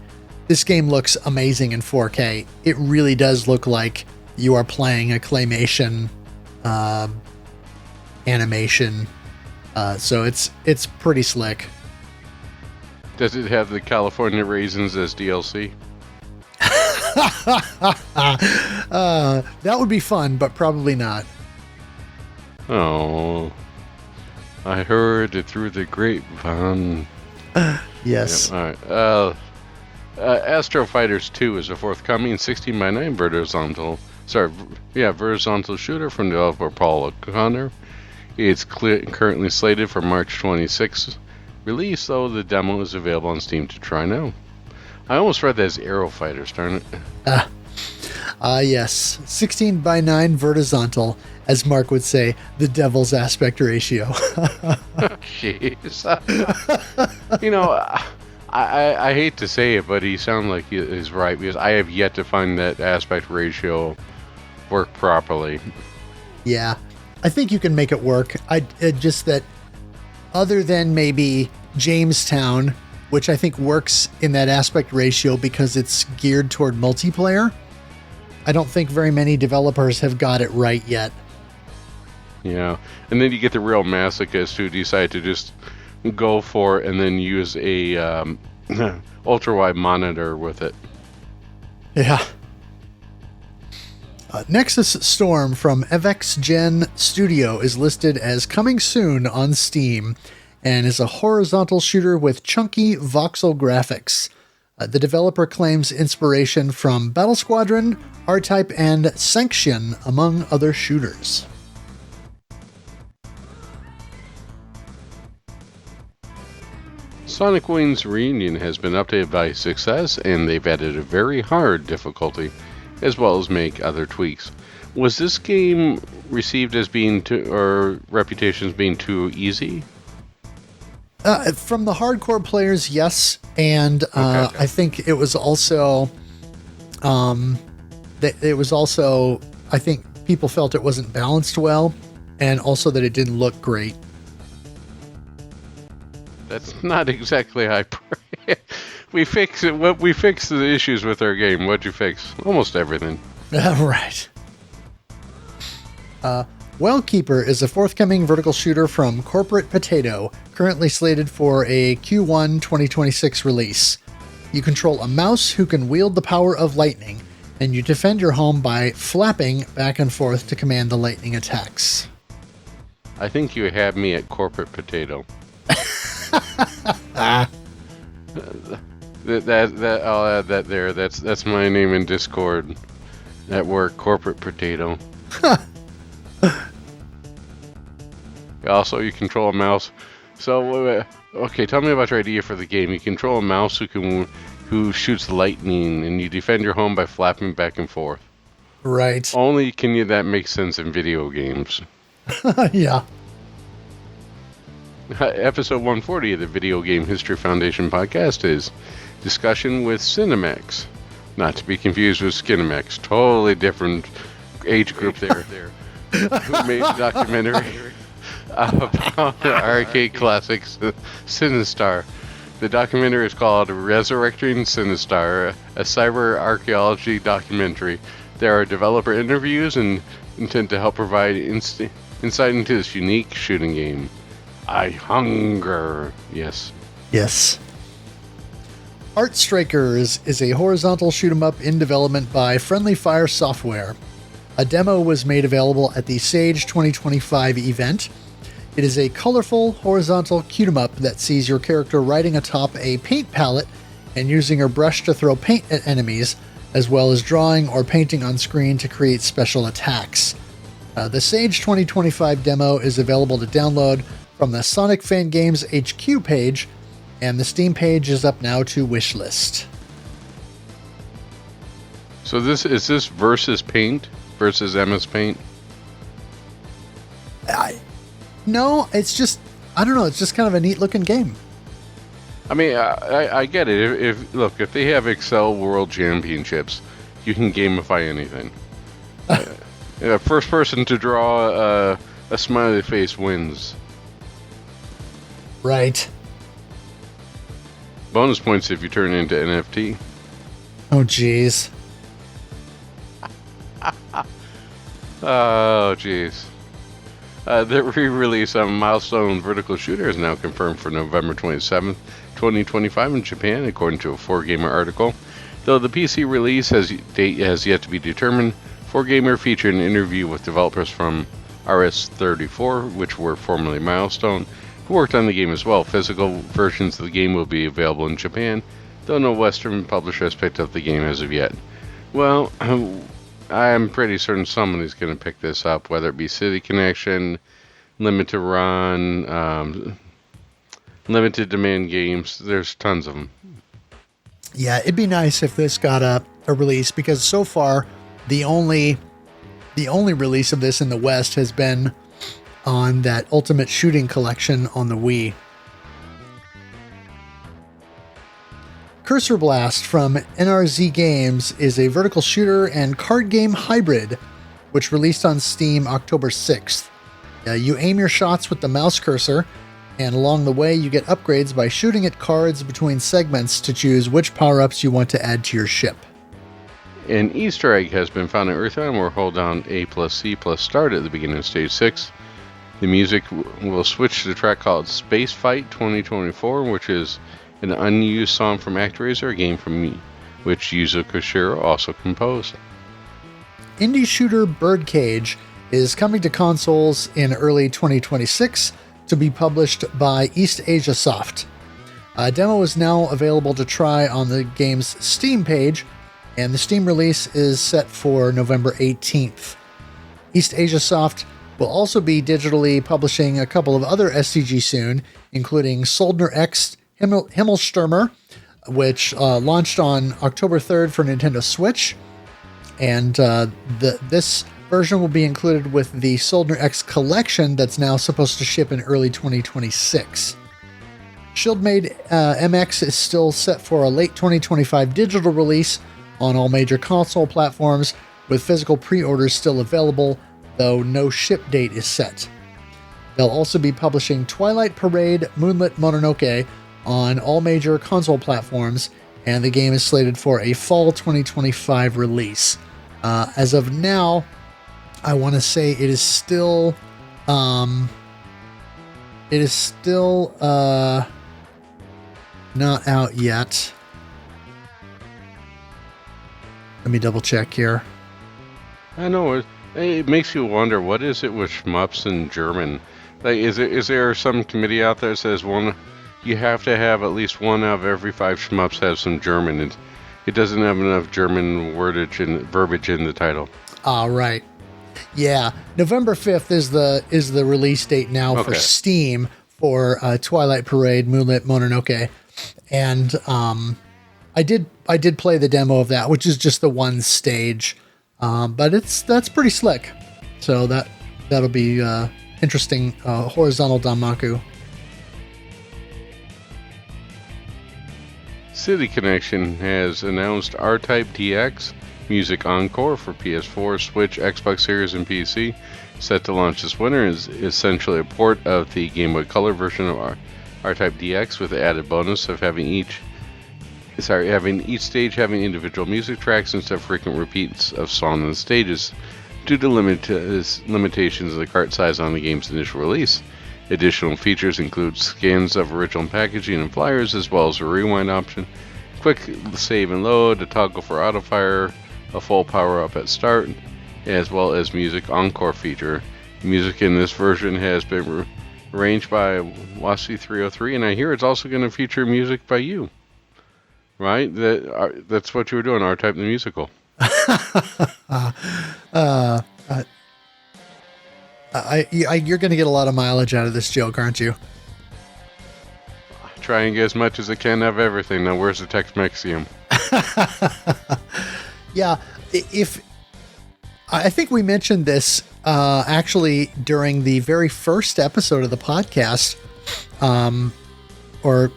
This game looks amazing in 4K. It really does look like you are playing a claymation animation. So it's pretty slick. Does it have the California Raisins as DLC? That would be fun, but probably not. Oh, I heard it through the grapevine. Yes. Yeah, all right. Astro Fighters 2 is a forthcoming 16:9 vertical shooter from developer Paul O'Connor. It's currently slated for March 26th release, though the demo is available on Steam to try now. I almost read that as Aero Fighters, darn it. Yes. 16:9 vertical, as Mark would say, the devil's aspect ratio. Jeez. You know, I hate to say it, but he sounds like he is right, because I have yet to find that aspect ratio work properly. Yeah. I think you can make it work. Just that other than maybe Jamestown, which I think works in that aspect ratio because it's geared toward multiplayer, I don't think very many developers have got it right yet. Yeah. And then you get the real masochists who decide to just go for it and then use a ultra-wide monitor with it. Yeah. Nexus Storm from FX Gen Studio is listed as coming soon on Steam and is a horizontal shooter with chunky voxel graphics. The developer claims inspiration from Battle Squadron, R-Type, and Sanction, among other shooters. Sonic Wings Reunion has been updated by Success, and they've added a very hard difficulty, as well as make other tweaks. Was this game received as being or reputation as being too easy? From the hardcore players, yes, and I think it was also, I think people felt it wasn't balanced well, and also that it didn't look great. That's not exactly high praise. We fixed the issues with our game. What'd you fix? Almost everything. Right. Wellkeeper is a forthcoming vertical shooter from Corporate Potato, currently slated for a Q1 2026 release. You control a mouse who can wield the power of lightning, and you defend your home by flapping back and forth to command the lightning attacks. I think you had me at Corporate Potato. Ah. That I'll add that there. That's my name in Discord at work, Corporate Potato. Also, you control a mouse. So, okay, tell me about your idea for the game. You control a mouse who shoots lightning, and you defend your home by flapping back and forth. Right. Only can that make sense in video games. Yeah. Episode 140 of the Video Game History Foundation podcast is discussion with Cinemax. Not to be confused with Skinemax. Totally different age group there. Who made a documentary about the arcade classics, Sinistar. The documentary is called Resurrecting Sinistar, a cyber archaeology documentary. There are developer interviews and intend to help provide insight into this unique shooting game. I hunger. Yes. Yes. Art Strikers is a horizontal shoot-'em-up in development by Friendly Fire Software. A demo was made available at the Sage 2025 event. It is a colorful, horizontal shoot-'em-up that sees your character riding atop a paint palette and using her brush to throw paint at enemies, as well as drawing or painting on screen to create special attacks. The Sage 2025 demo is available to download from the Sonic Fan Games HQ page, and the Steam page is up now to wishlist. So is this versus Paint versus MS Paint? No, it's just, I don't know, it's just kind of a neat looking game. I mean, I get it. If they have Excel World Championships, you can gamify anything. First person to draw a smiley face wins. Right. Bonus points if you turn it into NFT. Oh, jeez. Oh, jeez. The re-release of Milestone Vertical Shooter is now confirmed for November 27th, 2025 in Japan, according to a 4Gamer article. Though the PC release date has yet to be determined, 4Gamer featured an interview with developers from RS34, which were formerly Milestone, who worked on the game as well. Physical versions of the game will be available in Japan, though no Western publisher has picked up the game as of yet. Well, I'm pretty certain somebody's going to pick this up, whether it be City Connection, Limited Run, Limited Demand Games. There's tons of them. Yeah, it'd be nice if this got a release, because so far the only release of this in the West has been on that Ultimate Shooting Collection on the Wii. Cursor Blast from NRZ Games is a vertical shooter and card game hybrid, which released on Steam October 6th. You aim your shots with the mouse cursor, and along the way you get upgrades by shooting at cards between segments to choose which power-ups you want to add to your ship. An Easter egg has been found in Earthbound where hold down A+C+ start at the beginning of Stage 6. The music will switch to the track called Space Fight 2024, which is an unused song from ActRaiser, a game from me, which Yuzo Koshiro also composed. Indie shooter Birdcage is coming to consoles in early 2026 to be published by East Asia Soft. A demo is now available to try on the game's Steam page, and the Steam release is set for November 18th. East Asia Soft will also be digitally publishing a couple of other SCG soon, including Soldner X Himmelstürmer, which launched on October 3rd for Nintendo Switch. And this version will be included with the Soldner X collection that's now supposed to ship in early 2026. Shieldmaid MX is still set for a late 2025 digital release on all major console platforms, with physical pre-orders still available, though no ship date is set. They'll also be publishing Twilight Parade Moonlit Mononoke on all major console platforms, and the game is slated for a fall 2025 release. As of now, I want to say it is still not out yet. Let me double check here. I know it makes you wonder, what is it with shmups in German? Like, is there some committee out there that says you have to have at least one out of every 5 shmups have some German? It doesn't have enough German wordage and verbiage in the title. Right. Yeah, November 5th is the release date now for Steam for Twilight Parade Moonlit Mononoke, and I did play the demo of that, which is just the one stage, but that's pretty slick. So that'll be interesting. Horizontal Danmaku. City Connection has announced R-Type DX Music Encore for PS4, Switch, Xbox Series, and PC. Set to launch this winter, is essentially a port of the Game Boy Color version of R-Type DX, with the added bonus of having each stage having individual music tracks instead of frequent repeats of songs and stages, due to limitations of the cart size on the game's initial release. Additional features include scans of original packaging and flyers, as well as a rewind option, quick save and load, a toggle for auto fire, a full power up at start, as well as music encore feature. Music in this version has been arranged by Wasi303, and I hear it's also going to feature music by you. Right? That's what you were doing, R-Type the Musical. You're going to get a lot of mileage out of this joke, aren't you? Try and get as much as I can of everything. Now, where's the Tex-Mexium? Yeah, I think we mentioned this actually during the very first episode of the podcast, or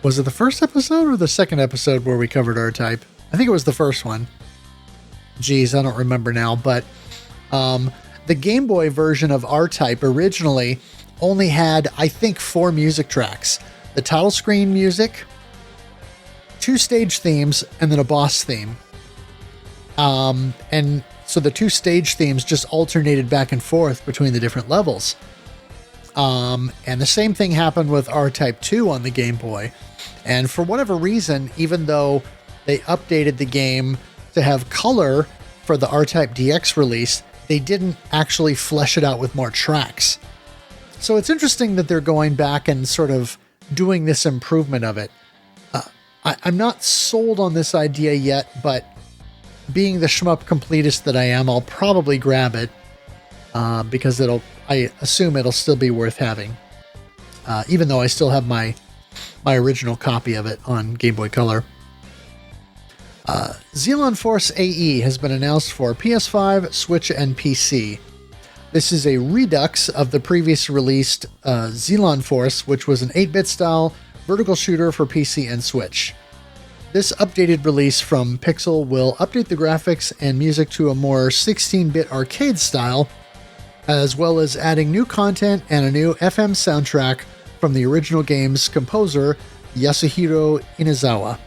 was it the first episode or the second episode where we covered R-Type? I think it was the first one. Geez, I don't remember now, but the Game Boy version of R-Type originally only had, I think, 4 music tracks. The title screen music, 2 stage themes, and then a boss theme. And so the 2 stage themes just alternated back and forth between the different levels. And the same thing happened with R-Type 2 on the Game Boy. And for whatever reason, even though they updated the game to have color for the R-Type DX release, they didn't actually flesh it out with more tracks. So it's interesting that they're going back and sort of doing this improvement of it. I'm not sold on this idea yet, but being the shmup completist that I am, I'll probably grab it because I assume it'll still be worth having, even though I still have my original copy of it on Game Boy Color. Xenon Force AE has been announced for PS5, Switch, and PC. This is a redux of the previously released Xenon Force, which was an 8-bit style vertical shooter for PC and Switch. This updated release from Pixel will update the graphics and music to a more 16-bit arcade style, as well as adding new content and a new FM soundtrack from the original game's composer, Yasuhiro Inazawa.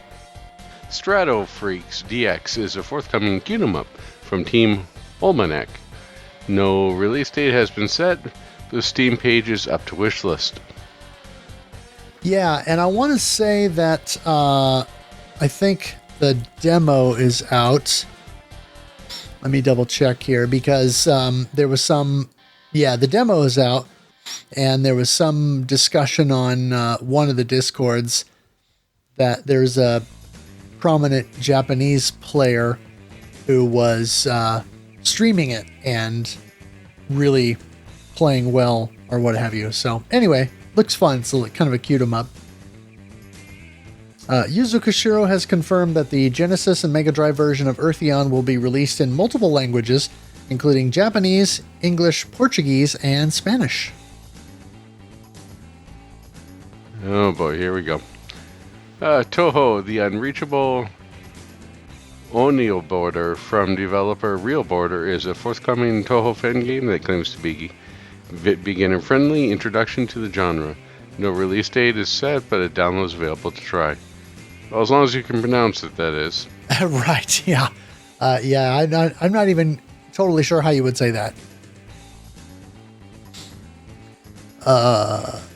Strato Freaks DX is a forthcoming Q-em-up from Team Almanac. No release date has been set. The Steam page is up to wish list. Yeah, and I want to say that I think the demo is out. Let me double check here because there was some... Yeah, the demo is out, and there was some discussion on one of the Discords that there's a prominent Japanese player who was streaming it and really playing well or what have you. So anyway, looks fun. It's kind of a cute 'em up. Yuzo Koshiro has confirmed that the Genesis and Mega Drive version of Eartheon will be released in multiple languages, including Japanese, English, Portuguese, and Spanish. Oh boy, here we go. Toho, the unreachable Onio Border from developer Real Border is a forthcoming Toho fan game that claims to be beginner-friendly introduction to the genre. No release date is set, but a download is available to try. Well, as long as you can pronounce it, that is. Right, yeah. I'm not even totally sure how you would say that.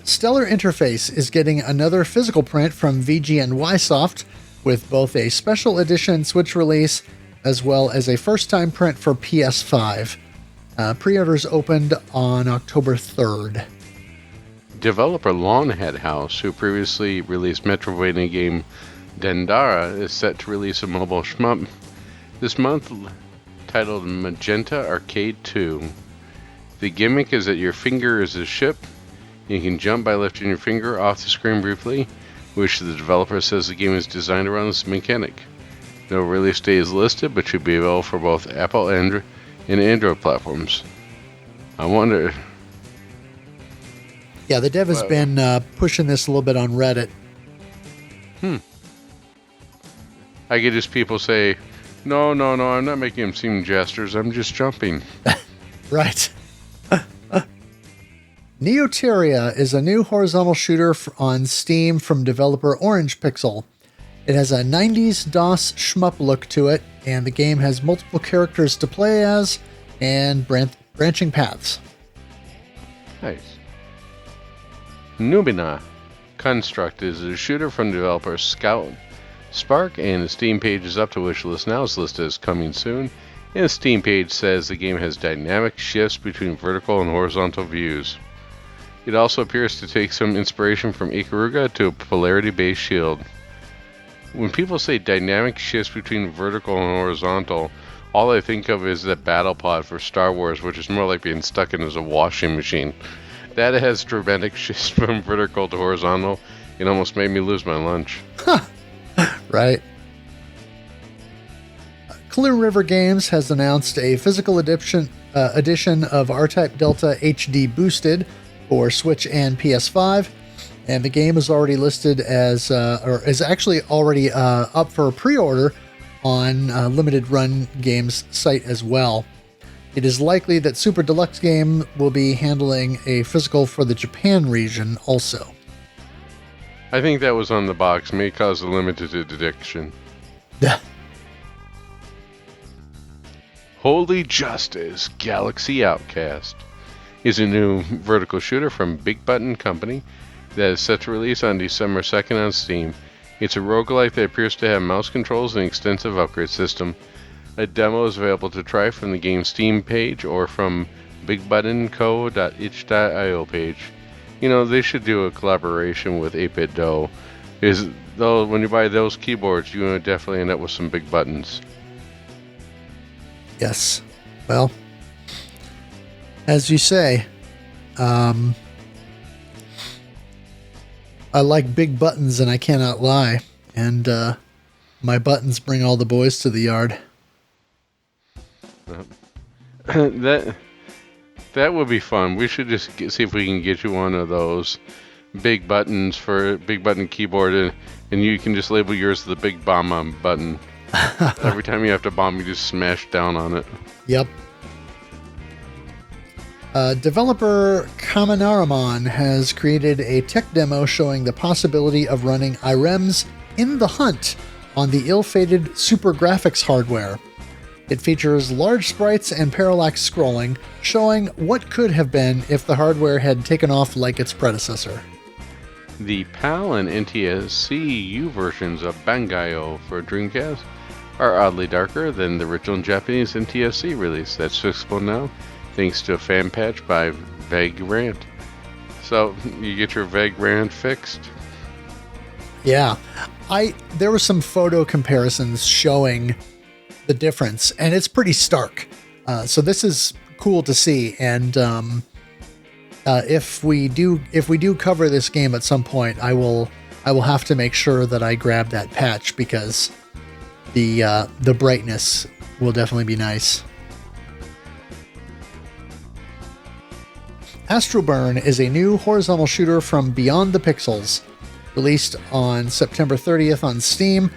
Stellar Interface is getting another physical print from VG&Y Soft, with both a special edition Switch release as well as a first-time print for PS5. Pre-orders opened on October 3rd. Developer Lawnhead House, who previously released Metroidvania game Dendara, is set to release a mobile shmup this month titled Magenta Arcade 2. The gimmick is that your finger is a ship. You can jump by lifting your finger off the screen briefly, which the developer says the game is designed around this mechanic. No release date is listed, but should be available for both Apple and Android platforms. I wonder... Yeah, the dev has been pushing this a little bit on Reddit. I get just people say, no, I'm not making them seem gestures, I'm just jumping. Right. Neoteria is a new horizontal shooter on Steam from developer Orange Pixel. It has a 90s DOS shmup look to it, and the game has multiple characters to play as and branching paths. Nice. Nubina Construct is a shooter from developer Scout Spark, and the Steam page is up to wish list now. It's listed as coming soon, and the Steam page says the game has dynamic shifts between vertical and horizontal views. It also appears to take some inspiration from Ikaruga to a polarity-based shield. When people say dynamic shifts between vertical and horizontal, all I think of is that battle pod for Star Wars, which is more like being stuck in as a washing machine. That has dramatic shifts from vertical to horizontal. It almost made me lose my lunch. Right. Clear River Games has announced a physical edition of R-Type Delta HD Boosted for Switch and PS5, and the game is already listed as, or is actually already up for pre-order on Limited Run Games site as well. It is likely that Super Deluxe Game will be handling a physical for the Japan region also. I think that was on the box. May cause a limited addiction. Holy Justice Galaxy Outcast is a new vertical shooter from Big Button Company that is set to release on December 2nd on Steam. It's a roguelike that appears to have mouse controls and an extensive upgrade system. A demo is available to try from the game's Steam page or from bigbuttonco.itch.io page. You know, they should do a collaboration with 8-Bit Dough. Though when you buy those keyboards, you definitely end up with some big buttons. Yes. Well, as you say, I like big buttons and I cannot lie. And my buttons bring all the boys to the yard. That would be fun. We should just see if we can get you one of those big buttons for big button keyboard, and you can just label yours the big bomb button. Every time you have to bomb, you just smash down on it. Yep. Developer Kamanaramon has created a tech demo showing the possibility of running IREMs in the Hunt on the ill-fated Super Graphics hardware. It features large sprites and parallax scrolling, showing what could have been if the hardware had taken off like its predecessor. The PAL and NTSC-U versions of Bangai-O for Dreamcast are oddly darker than the original Japanese NTSC release. That's fixable now, thanks to a fan patch by Vagrant. So, you get your Vagrant fixed? Yeah. There were some photo comparisons showing the difference, and it's pretty stark. So this is cool to see, and if we do cover this game at some point, I will I will have to make sure that I grab that patch because the brightness will definitely be nice. Astroburn is a new horizontal shooter from Beyond the Pixels. Released on September 30th on Steam,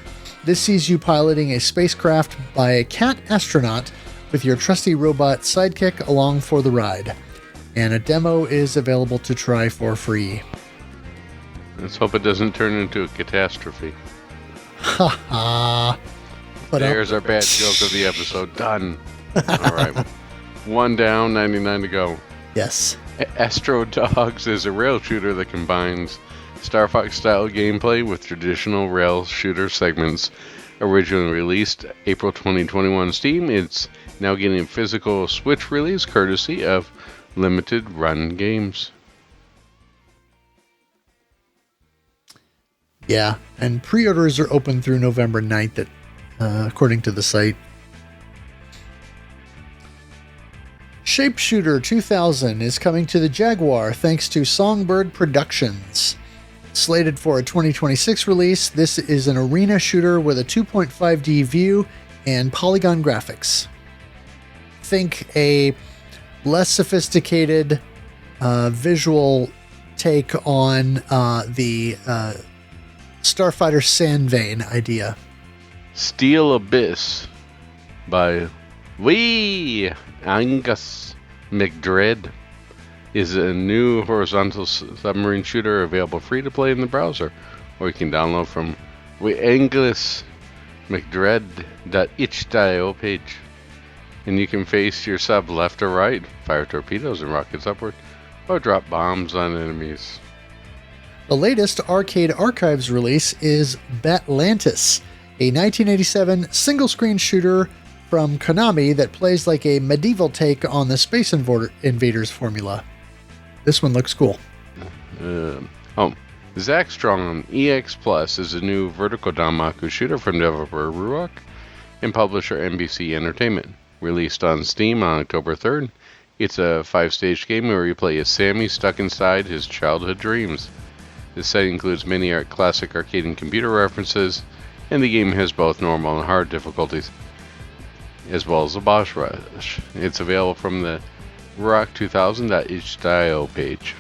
this sees you piloting a spacecraft by a cat astronaut with your trusty robot sidekick along for the ride. And a demo is available to try for free. Let's hope it doesn't turn into a catastrophe. Ha ha. There's our bad joke of the episode. Done. All right. 1 down, 99 to go. Yes. Astro Dogs is a rail shooter that combines Star Fox-style gameplay with traditional rail shooter segments. Originally released April 2021 Steam, it's now getting a physical Switch release courtesy of Limited Run Games. Yeah, and pre-orders are open through November 9th, according to the site. Shapeshooter 2000 is coming to the Jaguar thanks to Songbird Productions. Slated for a 2026 release, this is an arena shooter with a 2.5D view and polygon graphics. Think a less sophisticated visual take on the Starfighter Sandvane idea. Steel Abyss by Angus McDread is a new horizontal submarine shooter available free to play in the browser, or you can download from angusmcdread.itch.io page. And you can face your sub left or right, fire torpedoes and rockets upward, or drop bombs on enemies. The latest Arcade Archives release is Batlantis, a 1987 single-screen shooter from Konami that plays like a medieval take on the Space Invaders formula. This one looks cool. Zack Strong EX Plus is a new vertical Danmaku shooter from developer Ruok and publisher NBC Entertainment. Released on Steam on October 3rd, it's a 5-stage game where you play as Sammy stuck inside his childhood dreams. This set includes many classic arcade and computer references, and the game has both normal and hard difficulties, as well as a boss rush. It's available from the rock2000.itch.io page.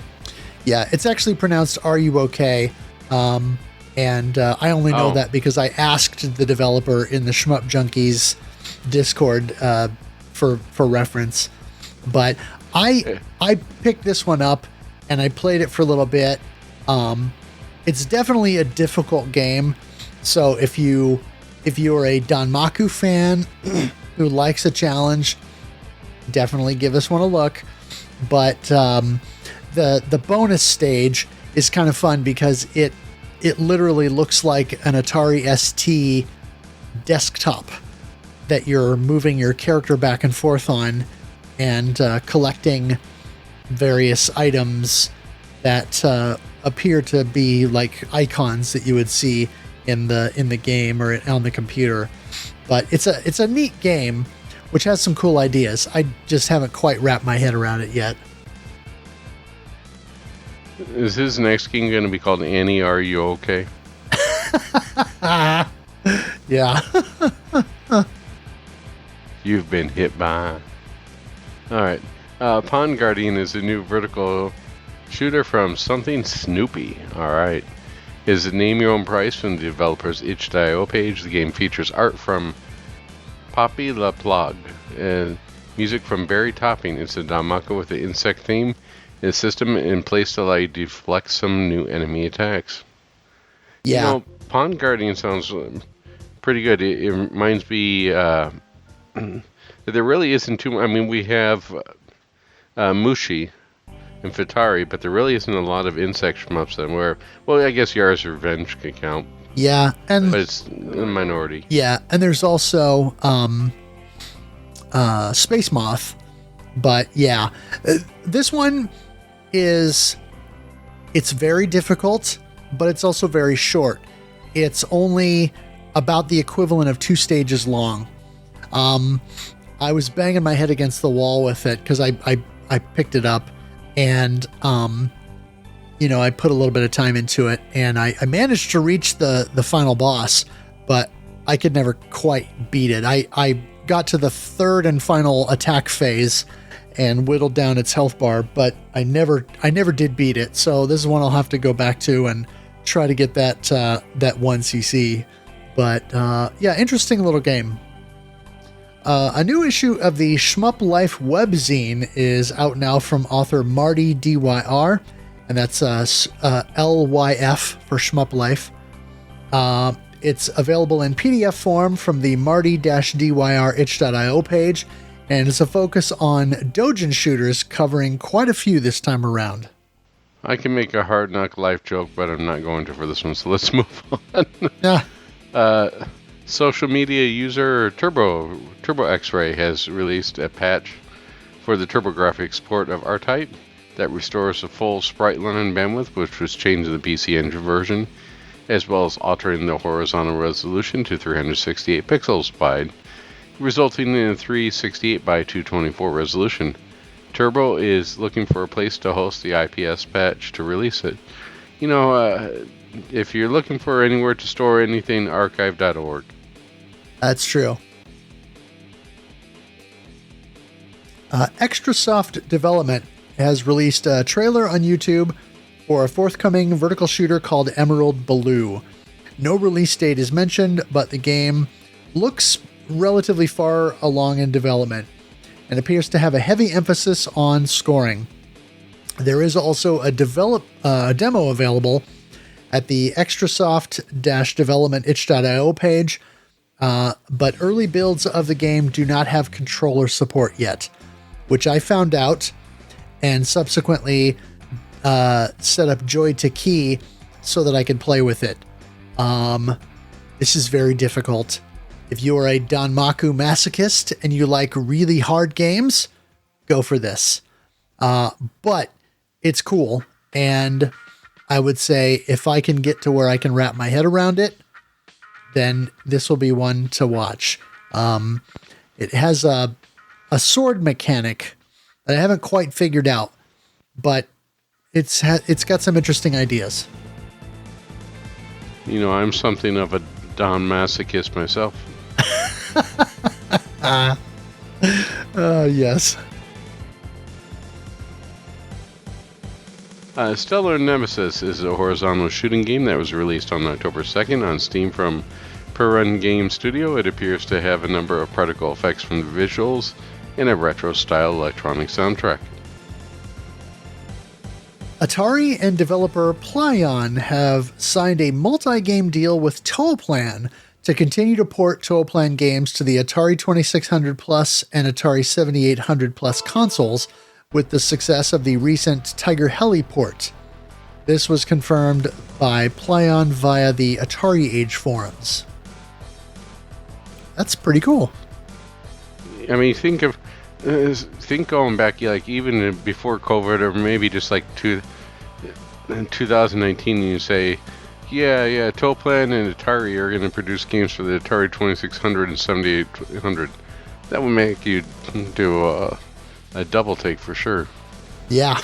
Yeah, it's actually pronounced RUOK, and I only know that because I asked the developer in the Shmup Junkies Discord for reference. But I picked this one up and I played it for a little bit. It's definitely a difficult game, so if you're a Danmaku fan who likes a challenge, definitely give this one a look. But the bonus stage is kind of fun because it literally looks like an Atari ST desktop that you're moving your character back and forth on and collecting various items that appear to be like icons that you would see in the game or on the computer. But it's a neat game which has some cool ideas. I just haven't quite wrapped my head around it yet. Is his next game going to be called Annie, Are You Okay? Yeah. You've been hit by. Alright. Pond Guardian is a new vertical shooter from Something Snoopy. Alright. Is Name Your Own Price from the developer's itch.io page. The game features art from Poppy La Plug and music from Barry Topping. It's a Danmaku with an insect theme. A system in place to allow you to deflect some new enemy attacks. Yeah. You know, Pond Guardian sounds pretty good. It reminds me that there really isn't too much. I mean, we have Mushi and Fitari, but there really isn't a lot of insect shmups that where, well, I guess Yara's Revenge can count. Yeah, but it's a minority. Yeah, and there's also Space Moth. But yeah, this one it's very difficult, but it's also very short. It's only about the equivalent of 2 stages long. I was banging my head against the wall with it because I picked it up, and I put a little bit of time into it, and I managed to reach the final boss, but I could never quite beat it. I got to the third and final attack phase and whittled down its health bar, but I never did beat it. So this is one I'll have to go back to and try to get that 1cc. But yeah, interesting little game. A new issue of the Shmup Life webzine is out now from author Marty DYR, and that's LYF for Shmup Life. It's available in PDF form from the Marty-DYR itch.io page, and it's a focus on doujin shooters, covering quite a few this time around. I can make a hard knock life joke, but I'm not going to for this one, so let's move on. Yeah. Social media user Turbo X-Ray has released a patch for the TurboGrafx port of R-Type that restores the full sprite line bandwidth, which was changed in the PC Engine version, as well as altering the horizontal resolution to 368 pixels wide, resulting in a 368 by 224 resolution. Turbo is looking for a place to host the IPS patch to release it. If you're looking for anywhere to store anything, archive.org. That's true. Extrasoft Development has released a trailer on YouTube for a forthcoming vertical shooter called Emerald Blue. No release date is mentioned, but the game looks relatively far along in development and appears to have a heavy emphasis on scoring. There is also a demo available at the Extrasoft-development itch.io page, but early builds of the game do not have controller support yet, which I found out and subsequently set up Joy to Key so that I could play with it. This is very difficult. If you are a Danmaku masochist and you like really hard games, go for this. But it's cool, and I would say if I can get to where I can wrap my head around it, then this will be one to watch. It has a sword mechanic that I haven't quite figured out, but it's got some interesting ideas. I'm something of a Don masochist myself. Yes. Stellar Nemesis is a horizontal shooting game that was released on October 2nd on Steam from Per Run Game Studio. It appears to have a number of particle effects from the visuals and a retro-style electronic soundtrack. Atari and developer Plyon have signed a multi-game deal with Toaplan to continue to port Toaplan games to the Atari 2600 Plus and Atari 7800 Plus consoles with the success of the recent Tiger Heli port. This was confirmed by Plyon via the Atari Age forums. That's pretty cool. I mean, think going back, like even before COVID, or maybe just like in 2019, you say, yeah, Toaplan and Atari are going to produce games for the Atari 2600 and 7800. That would make you do a double take for sure. Yeah.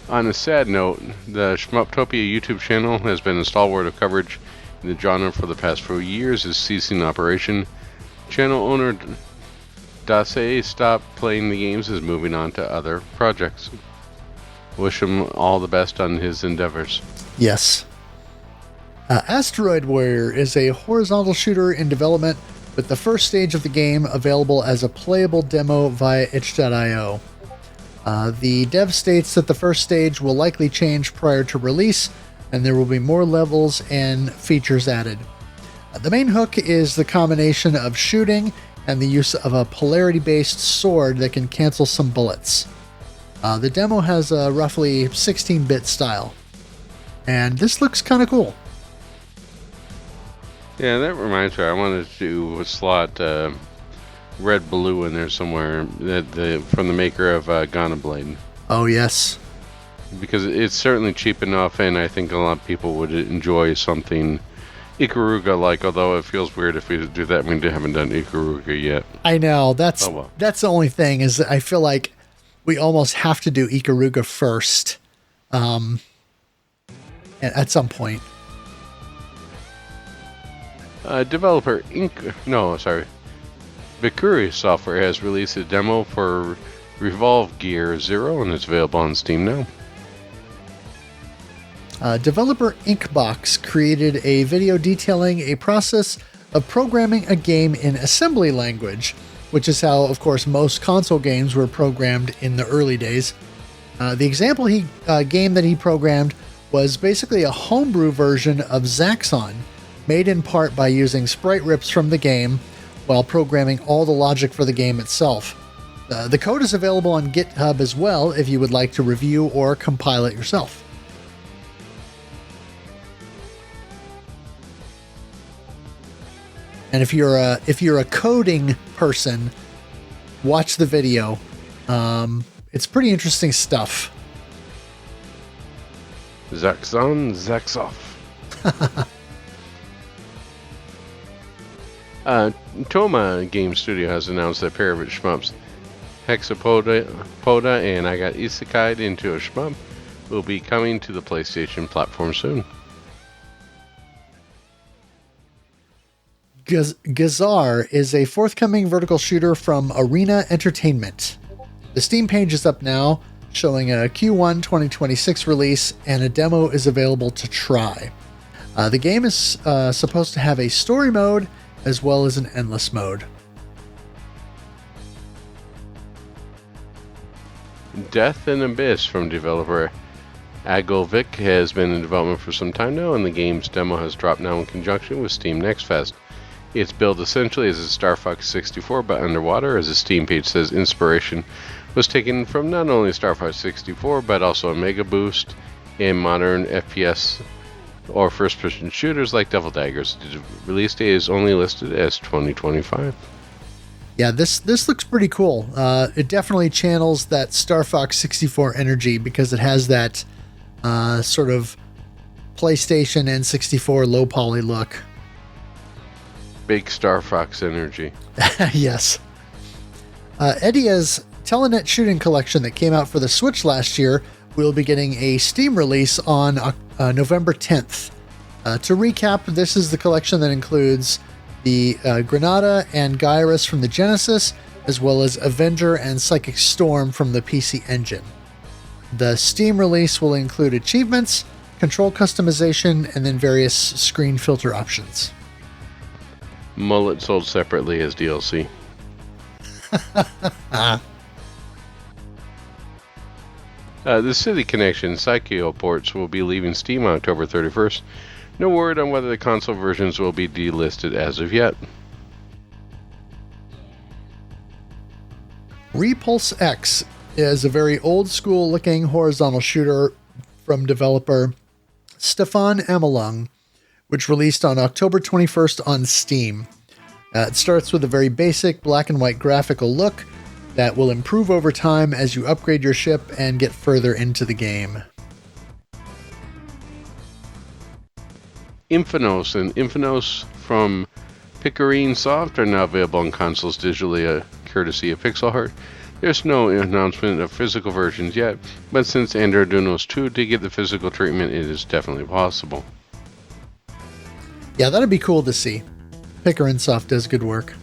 On a sad note, the Shmuptopia YouTube channel has been a stalwart of coverage in the genre for the past few years, is ceasing operation. Channel owner Dase stopped playing the games, is moving on to other projects. Wish him all the best on his endeavors. Yes. Asteroid Warrior is a horizontal shooter in development, with the first stage of the game available as a playable demo via itch.io. The dev states that the first stage will likely change prior to release, and there will be more levels and features added. The main hook is the combination of shooting and the use of a polarity-based sword that can cancel some bullets. The demo has a roughly 16-bit style, and this looks kind of cool. Yeah, that reminds me, I wanted to slot Red Blue in there somewhere, from the maker of Gana Blade. Oh, yes. Because it's certainly cheap enough, and I think a lot of people would enjoy something Ikaruga-like, although it feels weird if we do that when we haven't done Ikaruga yet. I know, that's the only thing, is that I feel like we almost have to do Ikaruga first at some point. Developer Bikuri Software has released a demo for Revolve Gear Zero, and it's available on Steam now. Developer Inkbox created a video detailing a process of programming a game in assembly language, which is how, of course, most console games were programmed in the early days. The example game that he programmed was basically a homebrew version of Zaxxon, made in part by using sprite rips from the game while programming all the logic for the game itself. The code is available on GitHub as well if you would like to review or compile it yourself. And if you're a coding person, watch the video. It's pretty interesting stuff. Zaxxon, Zaxoff. Toma Game Studio has announced that a pair of its shmups, Hexapoda and I Got Isekai'd into a shmup, will be coming to the PlayStation platform soon. Gazar is a forthcoming vertical shooter from Arena Entertainment. The Steam page is up now, showing a Q1 2026 release, and a demo is available to try. The game is supposed to have a story mode as well as an endless mode. Death and Abyss from developer Agovic has been in development for some time now, and the game's demo has dropped now in conjunction with Steam Next Fest. It's billed essentially as a Star Fox 64 but underwater, as the Steam page says inspiration was taken from not only Star Fox 64 but also a Mega Boost and modern FPS or first-person shooters like Devil Daggers. The release date is only listed as 2025. Yeah, this looks pretty cool. It definitely channels that Star Fox 64 energy because it has that sort of PlayStation N64 low poly look. Big Star Fox energy. Yes. Edia's Telenet shooting collection that came out for the Switch last year will be getting a Steam release on November 10th. To recap, this is the collection that includes the Granada and Gyrus from the Genesis, as well as Avenger and Psychic Storm from the PC Engine. The Steam release will include achievements, control customization, and then various screen filter options. Mullet sold separately as DLC. The City Connection Psycho ports will be leaving Steam on October 31st. No word on whether the console versions will be delisted as of yet. Repulse X is a very old-school looking horizontal shooter from developer Stefan Amelung, which released on October 21st on Steam. It starts with a very basic black and white graphical look that will improve over time as you upgrade your ship and get further into the game. Infinos and Infinos from Pickering Soft are now available on consoles digitally, courtesy of Pixel Heart. There's no announcement of physical versions yet, but since Androidunos 2 did get the physical treatment, it is definitely possible. Yeah, that'd be cool to see. Pickering Soft does good work.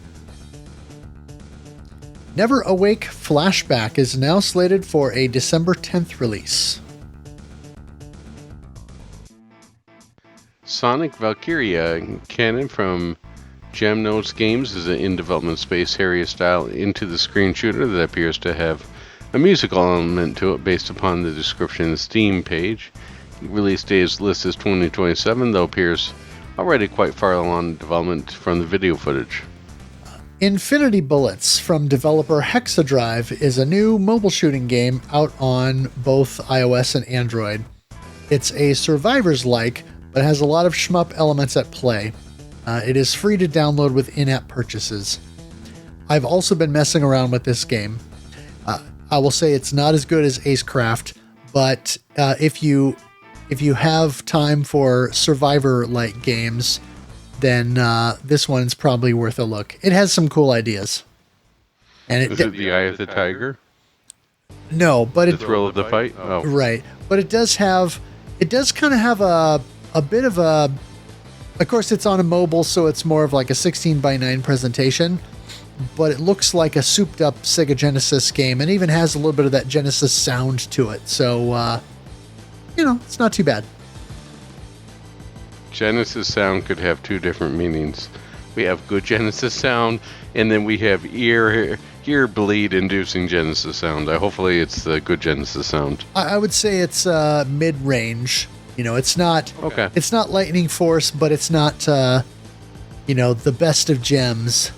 Never Awake Flashback is now slated for a December 10th release. Sonic Valkyria Canon from Gem Notes Games is an in-development Space Harrier-style into-the-screen shooter that appears to have a musical element to it based upon the description in the Steam page. Release date is listed as 2027, though appears already quite far along development from the video footage. Infinity Bullets from developer Hexadrive is a new mobile shooting game out on both iOS and Android. It's a survivors-like, but has a lot of shmup elements at play. It is free to download with in-app purchases. I've also been messing around with this game. I will say it's not as good as Acecraft, but if you have time for survivor-like games, then this one's probably worth a look. It has some cool ideas. And is it the Eye of the Tiger? No, but The thrill of the fight? Oh. Right. But it does kind of have a bit of a, of course it's on a mobile, so it's more of like a 16:9 presentation, but it looks like a souped up Sega Genesis game and even has a little bit of that Genesis sound to it. So, it's not too bad. Genesis sound could have two different meanings. We have good Genesis sound, and then we have ear bleed inducing Genesis sound. Hopefully it's the good Genesis sound. I would say it's mid-range. It's not Okay. It's not lightning force, but it's not the best of gems.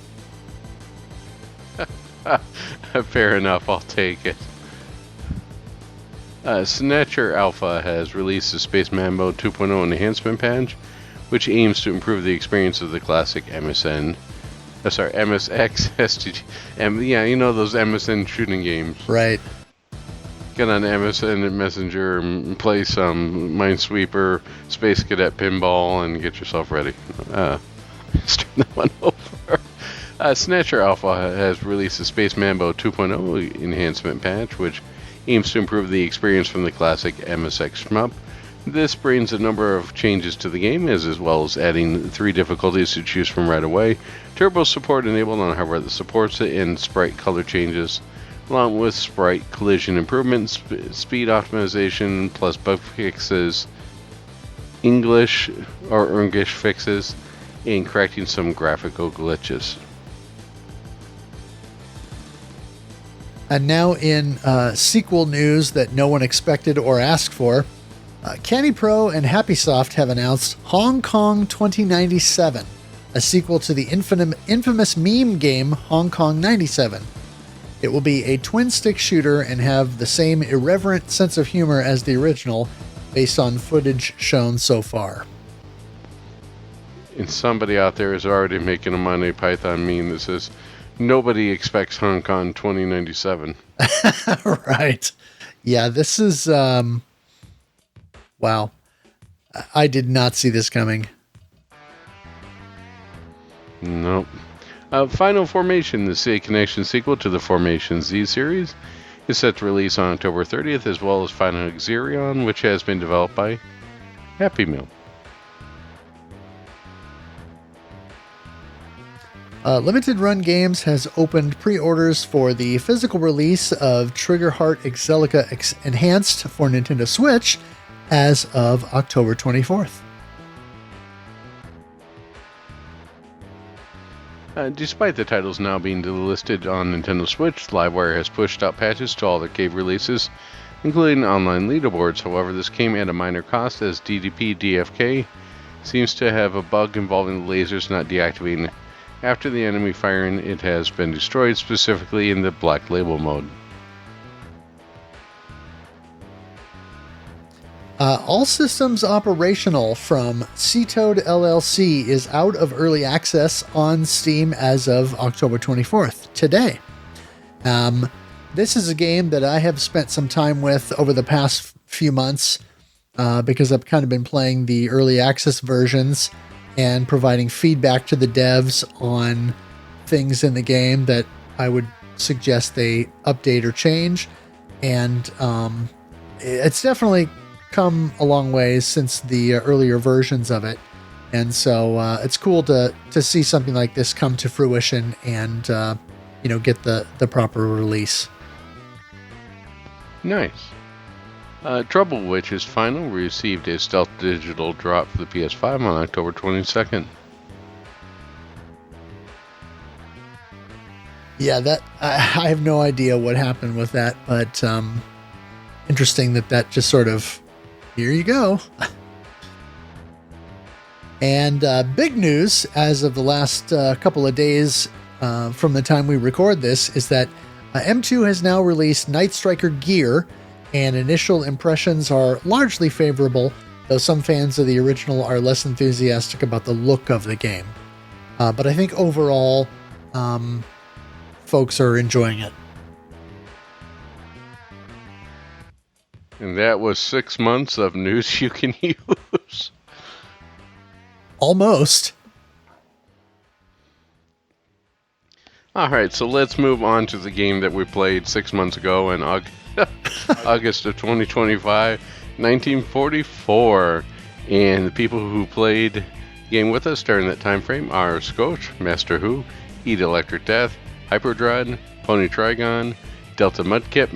Fair enough, I'll take it. Snatcher Alpha has released the Spaceman Mode 2.0 enhancement patch, which aims to improve the experience of the classic MSX STG. Those MSN shooting games. Right. Get on MSN Messenger and play some Minesweeper, Space Cadet Pinball, and get yourself ready. Let's turn that one over. Snatcher Alpha has released the Space Mambo 2.0 enhancement patch, which aims to improve the experience from the classic MSX shmup. This brings a number of changes to the game, as well as adding 3 difficulties to choose from right away, turbo support enabled on hardware that supports it, and sprite color changes, along with sprite collision improvements, speed optimization, plus bug fixes, English fixes, and correcting some graphical glitches. And now in sequel news that no one expected or asked for, CandyPro and Happysoft have announced Hong Kong 2097, a sequel to the infamous meme game Hong Kong 97. It will be a twin-stick shooter and have the same irreverent sense of humor as the original, based on footage shown so far. And somebody out there is already making a Monty Python meme that says, "Nobody expects Hong Kong 2097. Right. Yeah, this is... wow. I did not see this coming. Nope. Final Formation, the Sega Connection sequel to the Formation Z series, is set to release on October 30th, as well as Final Xerion, which has been developed by Happy Meal. Limited Run Games has opened pre-orders for the physical release of Triggerheart Exelica Enhanced for Nintendo Switch as of October 24th. Despite the titles now being delisted on Nintendo Switch, Livewire has pushed out patches to all their cave releases, including online leaderboards. However, this came at a minor cost, as DDP DFK seems to have a bug involving the lasers not deactivating after the enemy firing. It has been destroyed, specifically in the Black Label mode. All Systems Operational from Seatoad LLC is out of early access on Steam as of October 24th, today. This is a game that I have spent some time with over the past few months because I've kind of been playing the early access versions and providing feedback to the devs on things in the game that I would suggest they update or change. And it's definitely come a long ways since the earlier versions of it. And so it's cool to see something like this come to fruition and, get the proper release. Nice. Trouble Witch's Final received a stealth digital drop for the PS5 on October 22nd. Yeah, that I have no idea what happened with that, but interesting that just sort of, here you go. And big news as of the last couple of days from the time we record this is that M2 has now released Night Striker Gear, and initial impressions are largely favorable, though some fans of the original are less enthusiastic about the look of the game. But I think overall, folks are enjoying it. And that was 6 months of news you can use. Almost. Alright, so let's move on to the game that we played 6 months ago and August of 2025, 1944. And the people who played the game with us during that time frame are Scourge, Master Who, Eat Electric Death, Hyperdread, Pony Trigon, Delta Mudkip,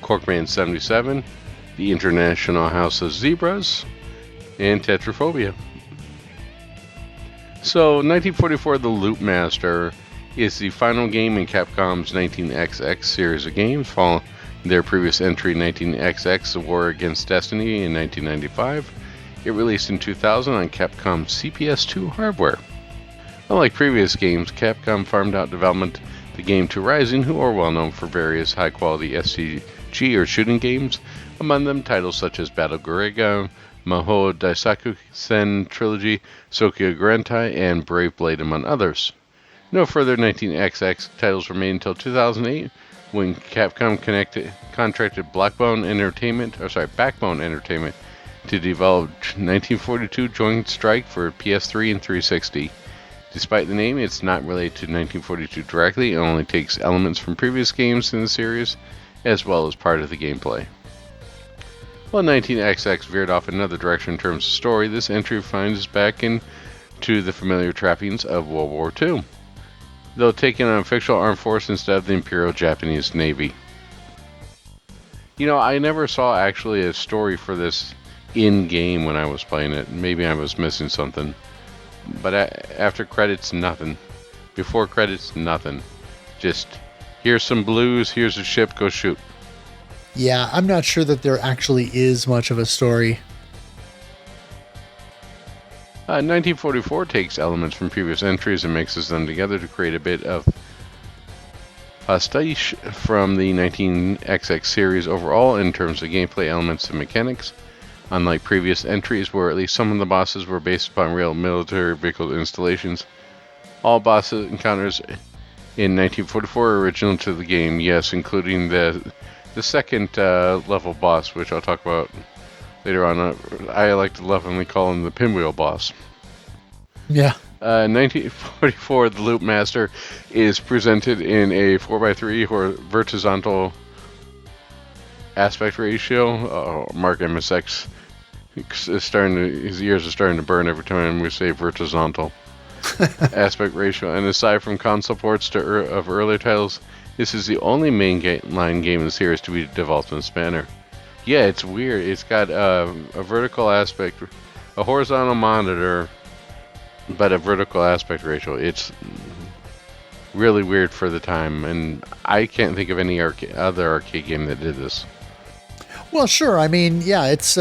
Corkman 77, the International House of Zebras, and Tetraphobia. So, 1944 The Loop Master is the final game in Capcom's 19XX series of games, following their previous entry, 19XX, The War Against Destiny, in 1995. It released in 2000 on Capcom CPS2 hardware. Unlike previous games, Capcom farmed out development of the game to Rising, who are well known for various high-quality SCG or shooting games, among them titles such as Battle Gurega, Mahou Daisaku Sen Trilogy, Sokyo Gurentai, and Brave Blade, among others. No further 19XX titles were made until 2008, when Capcom contracted Backbone Entertainment to develop 1942 Joint Strike for PS3 and 360. Despite the name, it's not related to 1942 directly. It only takes elements from previous games in the series, as well as part of the gameplay. While 19XX veered off another direction in terms of story, this entry finds us back into the familiar trappings of World War II, though taking on a fictional armed force instead of the Imperial Japanese Navy. You know, I never saw actually a story for this in-game when I was playing it. Maybe I was missing something. But after credits, nothing. Before credits, nothing. Just, here's some blues, here's a ship, go shoot. Yeah, I'm not sure that there actually is much of a story. 1944 takes elements from previous entries and mixes them together to create a bit of pastiche from the 19XX series overall in terms of gameplay elements and mechanics. Unlike previous entries where at least some of the bosses were based upon real military vehicle installations, all boss encounters in 1944 are original to the game, yes, including the second level boss, which I'll talk about later on. I like to lovingly call him the Pinwheel boss. Yeah. 1944, the Loop Master is presented in a 4x3 or vertical aspect ratio. Mark MSX his ears are starting to burn every time we say vertical aspect ratio. And aside from console ports of earlier titles, this is the only mainline game in the series to be developed in this manner. Yeah, it's weird. It's got a vertical aspect, a horizontal monitor, but a vertical aspect ratio. It's really weird for the time, and I can't think of any other arcade game that did this. Well, sure. I mean, yeah, it's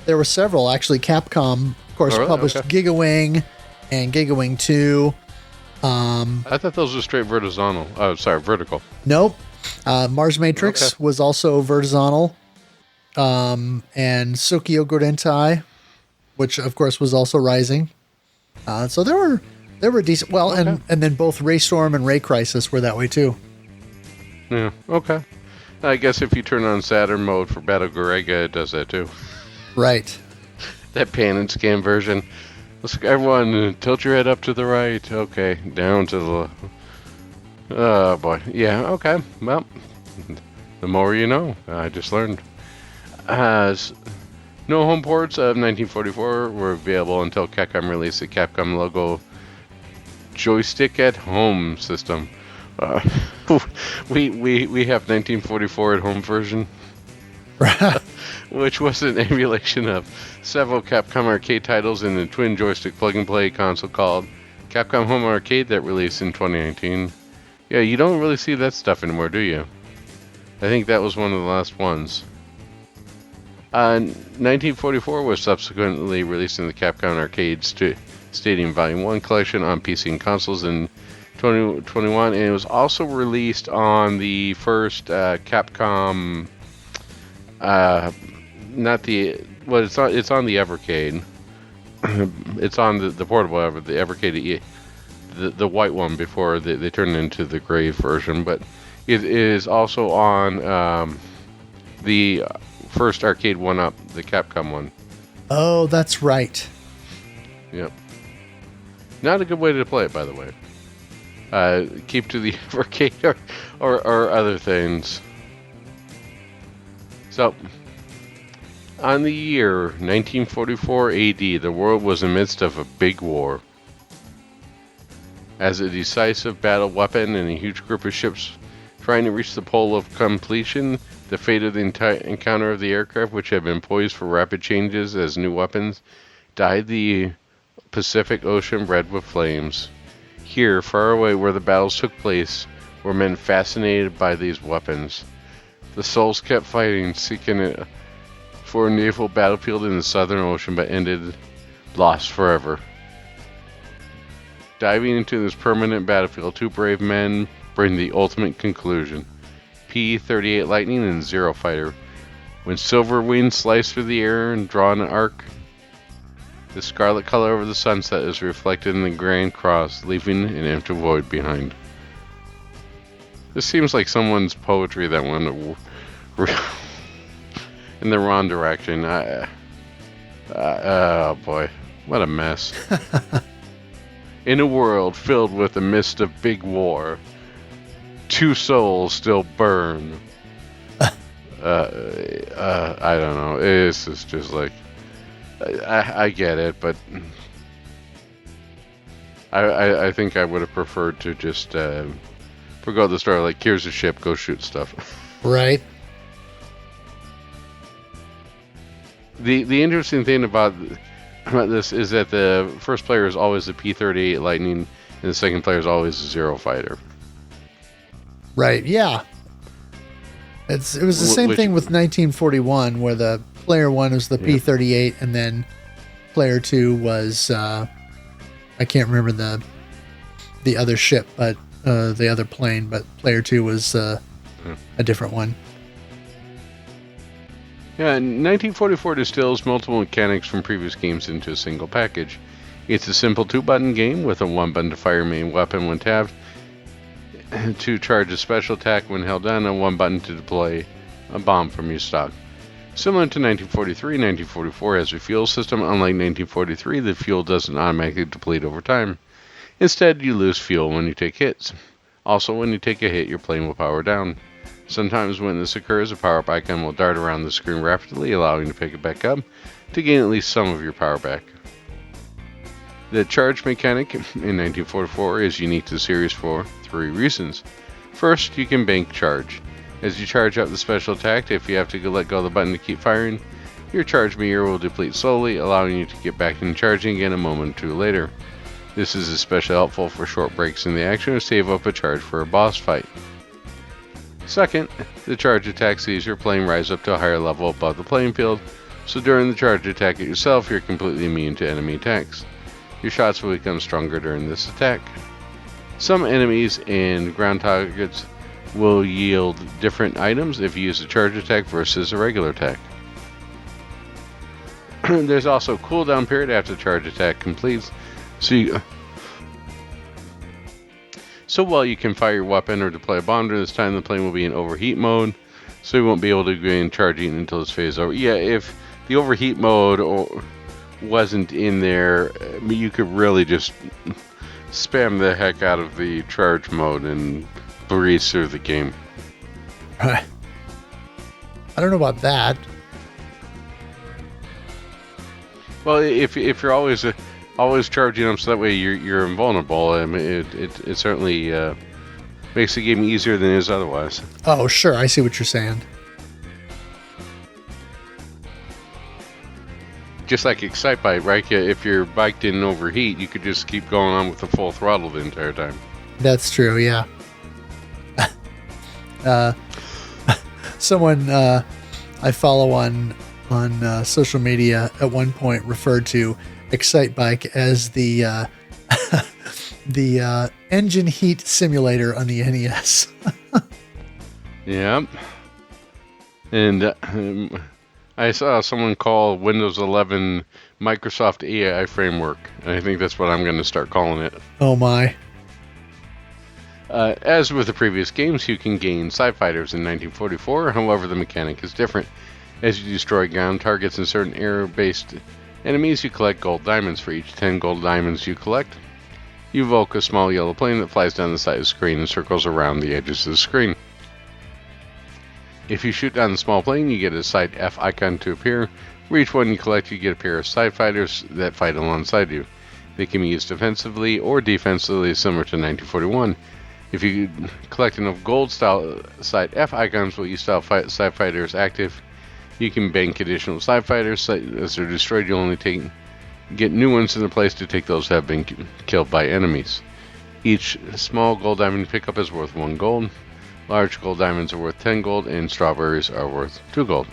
there were several actually. Capcom, of course, published okay. Gigawing and Gigawing 2. I thought those were straight vertical. Oh, sorry, vertical. Nope. Mars Matrix was also vertical. And Sokyo Gurentai, which of course was also Rising. So there were decent. Well, okay. and then both Raystorm and Ray Crisis were that way too. Yeah. Okay. I guess if you turn on Saturn mode for Battle Gurega, it does that too. Right. That pan and scan version. Let's everyone tilt your head up to the right. Okay, down to the. Oh boy. Yeah. Okay. Well, the more you know. I just learned. No home ports of 1944 were available until Capcom released the Capcom logo joystick at home system. We have 1944 at home version, which was an emulation of several Capcom arcade titles in the twin joystick plug-and-play console called Capcom Home Arcade that released in 2019. Yeah, you don't really see that stuff anymore, do you? I think that was one of the last ones. 1944 was subsequently released in the Capcom Arcade Stadium Volume 1 collection on PC and consoles in 2021, and it was also released on the first Capcom. It's on the Evercade. It's on the portable the Evercade, the white one before they turned it into the gray version, but it is also on the first arcade 1-up, the Capcom one. Oh, that's right. Yep. Not a good way to play it, by the way. Keep to the arcade or other things. So, on the year 1944 AD, the world was in the midst of a big war. As a decisive battle weapon and a huge group of ships trying to reach the pole of completion, the fate of the encounter of the aircraft, which had been poised for rapid changes as new weapons, dyed the Pacific Ocean red with flames. Here, far away where the battles took place, were men fascinated by these weapons. The souls kept fighting, seeking it for a naval battlefield in the Southern Ocean, but ended lost forever. Diving into this permanent battlefield, two brave men bring the ultimate conclusion. P-38 Lightning and Zero Fighter. When silver wings slice through the air and draw an arc, the scarlet color over the sunset is reflected in the Grand Cross, leaving an empty void behind. This seems like someone's poetry that went in the wrong direction. Oh boy, what a mess. In a world filled with the mist of big war, two souls still burn. I don't know. It's just like, I get it, but I think I would have preferred to just forgo the story. Like, here's a ship, go shoot stuff. Right. The interesting thing about this is that the first player is always the P-38 Lightning, and the second player is always the Zero Fighter. Right. Yeah. It was the same thing with 1941, where the player one was the P-38, and then player two was I can't remember the other ship, but the other plane, but player two was a different one. Yeah, 1944 distills multiple mechanics from previous games into a single package. It's a simple 2-button game with a 1-button to fire main weapon when tapped, to charge a special attack when held down, and 1 button to deploy a bomb from your stock. Similar to 1943, 1944 has a fuel system. Unlike 1943, the fuel doesn't automatically deplete over time. Instead, you lose fuel when you take hits. Also, when you take a hit, your plane will power down. Sometimes when this occurs, a power-up icon will dart around the screen rapidly, allowing you to pick it back up to gain at least some of your power back. The charge mechanic in 1944 is unique to the series for 3 reasons. First, you can bank charge. As you charge up the special attack, if you have to let go of the button to keep firing, your charge meter will deplete slowly, allowing you to get back in charging again a moment or two later. This is especially helpful for short breaks in the action or save up a charge for a boss fight. Second, the charge attack sees your plane rise up to a higher level above the playing field, so during the charge attack at yourself, you're completely immune to enemy attacks. Your shots will become stronger during this attack. Some enemies and ground targets will yield different items if you use a charge attack versus a regular attack. There's also a cooldown period after the charge attack completes, so while you can fire your weapon or deploy a bomb during this time, the plane will be in overheat mode, so you won't be able to begin charging until this phase is over. Yeah, if the overheat mode wasn't in there, you could really just spam the heck out of the charge mode and breeze through the game. I don't know about that. Well, if you're always charging them, so that way you're invulnerable. I mean, it certainly makes the game easier than it is otherwise. Oh, sure, I see what you're saying. Just like Excitebike, right? If your bike didn't overheat, you could just keep going on with the full throttle the entire time. That's true, yeah. Someone I follow on social media at one point referred to Excitebike as the the engine heat simulator on the NES. Yep. And I saw someone call Windows 11 Microsoft AI framework, and I think that's what I'm going to start calling it. Oh my. As with the previous games, you can gain Side Fighters in 1944, however the mechanic is different. As you destroy ground targets and certain air-based enemies, you collect gold diamonds. For each 10 gold diamonds you collect, you evoke a small yellow plane that flies down the side of the screen and circles around the edges of the screen. If you shoot down the small plane, you get a side F icon to appear. For each one you collect, you get a pair of side fighters that fight alongside you. They can be used defensively or defensively, similar to 1941. If you collect enough gold-style side F icons while you style side fighters active, you can bank additional side fighters. As they're destroyed, you'll only get new ones in their place to take those that have been killed by enemies. Each small gold diamond pickup is worth 1 gold. Large gold diamonds are worth 10 gold, and strawberries are worth 2 gold.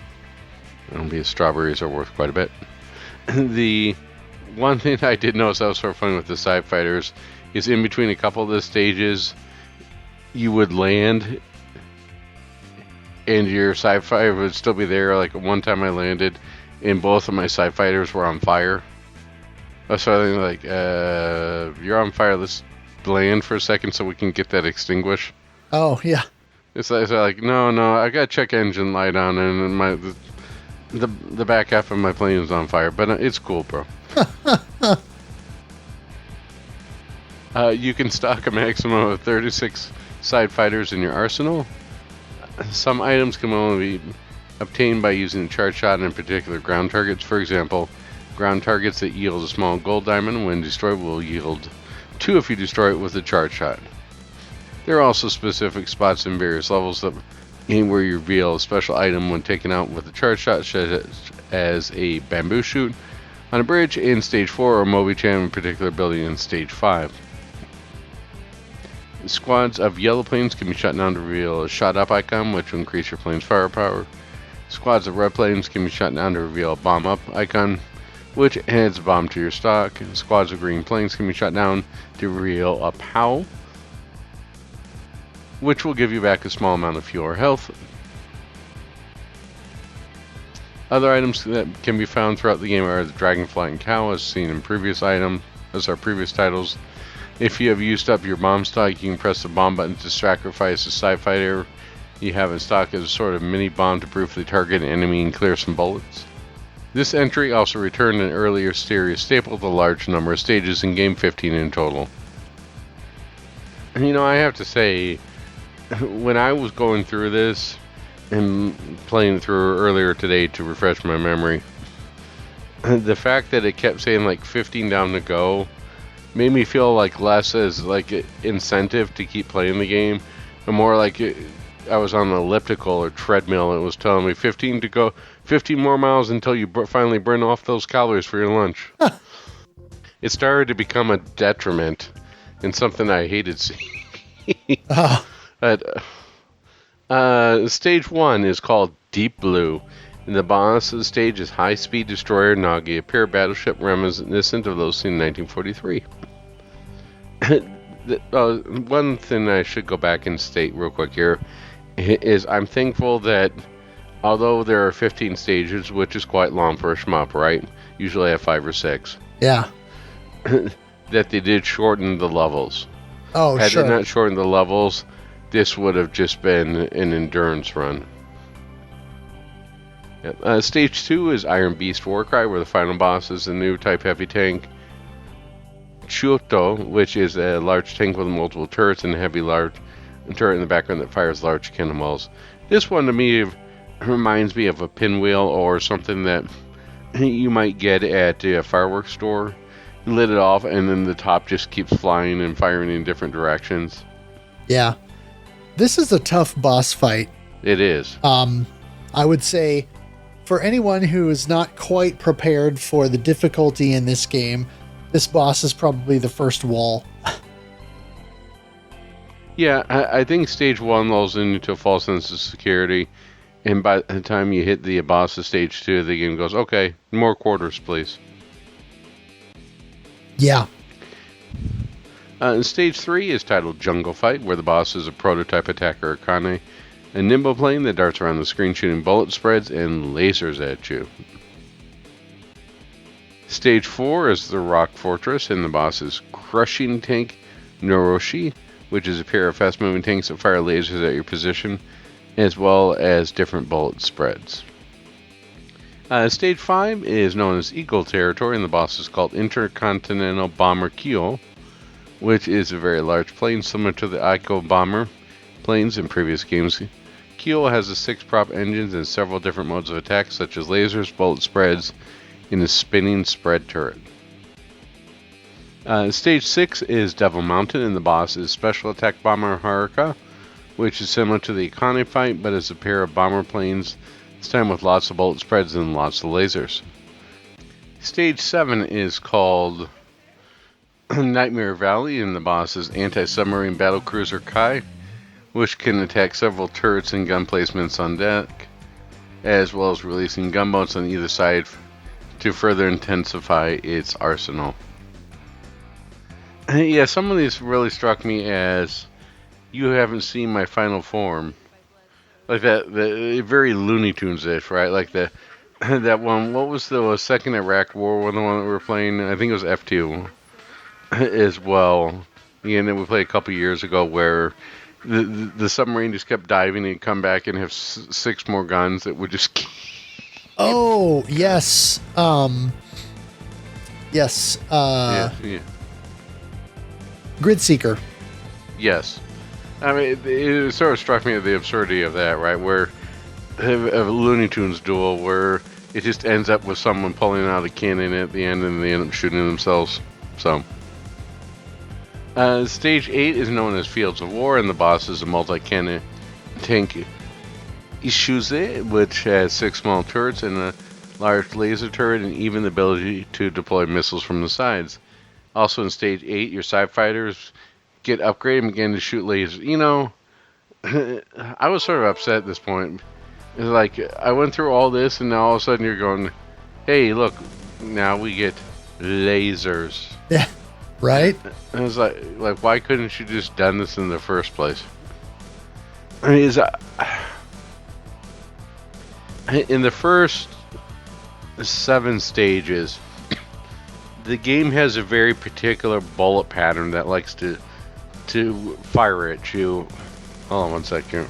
Strawberries are worth quite a bit. The one thing I did notice that was sort of funny with the side fighters is in between a couple of the stages, you would land and your side fighter would still be there. Like one time I landed and both of my side fighters were on fire. I was sort of like, you're on fire, let's land for a second so we can get that extinguished. Oh, yeah. It's like, no, I gotta check engine light on, and the back half of my plane is on fire, but it's cool, bro. You can stock a maximum of 36 side fighters in your arsenal. Some items can only be obtained by using a charge shot in particular ground targets. For example, ground targets that yield a small gold diamond when destroyed will yield 2 if you destroy it with a charge shot. There are also specific spots in various levels where you reveal a special item when taken out with a charge shot, such as a bamboo shoot on a bridge in Stage 4 or Mobi-Chan in particular building in Stage 5. Squads of yellow planes can be shot down to reveal a shot up icon, which will increase your plane's firepower. Squads of red planes can be shot down to reveal a bomb up icon, which adds a bomb to your stock. Squads of green planes can be shot down to reveal a POW, which will give you back a small amount of fuel or health. Other items that can be found throughout the game are the Dragonfly and Cow, as seen in previous titles. If you have used up your bomb stock, you can press the bomb button to sacrifice a side fighter you have in stock as a sort of mini bomb to briefly target an enemy and clear some bullets. This entry also returned an earlier series staple with a large number of stages in game 15 in total. You know, I have to say, when I was going through this and playing through earlier today to refresh my memory, the fact that it kept saying like 15 down to go made me feel like less as like incentive to keep playing the game, and more like I was on an elliptical or treadmill and it was telling me 15 to go, 15 more miles until you finally burn off those calories for your lunch. It started to become a detriment and something I hated seeing. Stage 1 is called Deep Blue, and the boss of the stage is High Speed Destroyer Nagi, a pure battleship reminiscent of those seen in 1943. One thing I should go back and state real quick here is I'm thankful that although there are 15 stages, which is quite long for a shmup, right? Usually I have 5 or 6. Yeah. That they did shorten the levels. Oh, Had sure. they not shortened the levels, this would have just been an endurance run. Yep. Stage 2 is Iron Beast Warcry, where the final boss is a new type heavy tank, Chuto, which is a large tank with multiple turrets and a heavy large turret in the background that fires large cannonballs. This one to me reminds me of a pinwheel or something that you might get at a fireworks store. You lit it off and then the top just keeps flying and firing in different directions. Yeah. This is a tough boss fight. It is. I would say for anyone who is not quite prepared for the difficulty in this game, this boss is probably the first wall. Yeah, I think stage 1 lulls into a false sense of security, and by the time you hit the boss of stage 2, the game goes, okay, more quarters, please. Yeah. Stage 3 is titled Jungle Fight, where the boss is a prototype attacker Akane, a nimble plane that darts around the screen shooting bullet spreads and lasers at you. Stage 4 is the Rock Fortress, and the boss is Crushing Tank Noroshi, which is a pair of fast-moving tanks that fire lasers at your position, as well as different bullet spreads. Stage 5 is known as Eagle Territory, and the boss is called Intercontinental Bomber Kyo, which is a very large plane similar to the Ico bomber planes in previous games. Keel has a 6-prop engines and several different modes of attack, such as lasers, bullet spreads, and a spinning spread turret. Stage 6 is Devil Mountain, and the boss is Special Attack Bomber Haruka, which is similar to the Akane fight, but is a pair of bomber planes, this time with lots of bullet spreads and lots of lasers. Stage 7 is called Nightmare Valley, and the boss is Anti-Submarine Battlecruiser Kai, which can attack several turrets and gun placements on deck, as well as releasing gunboats on either side to further intensify its arsenal. Yeah, some of these really struck me as you haven't seen my final form. Like that, the very Looney Tunes-ish, right? Like that one, what was the second Iraq War one, the one that we were playing? I think it was F2 as well. And then we played a couple years ago where the submarine just kept diving and come back and have 6 more guns that would just keep... Oh, yes. Yes. Yeah. Grid Seeker. Yes. I mean, it sort of struck me at the absurdity of that, right? Where a Looney Tunes duel where it just ends up with someone pulling out a cannon at the end and they end up shooting themselves. So, Stage 8 is known as Fields of War, and the boss is a multi-cannon tank Ishuze, which has 6 small turrets and a large laser turret, and even the ability to deploy missiles from the sides. Also in Stage 8, your side fighters get upgraded and begin to shoot lasers. You know, I was sort of upset at this point. It's like, I went through all this, and now all of a sudden you're going, hey, look, now we get lasers. Yeah, right? And it's like, why couldn't you just done this in the first place? I mean, in the first 7 stages, the game has a very particular bullet pattern that likes to fire at you. Hold on one second.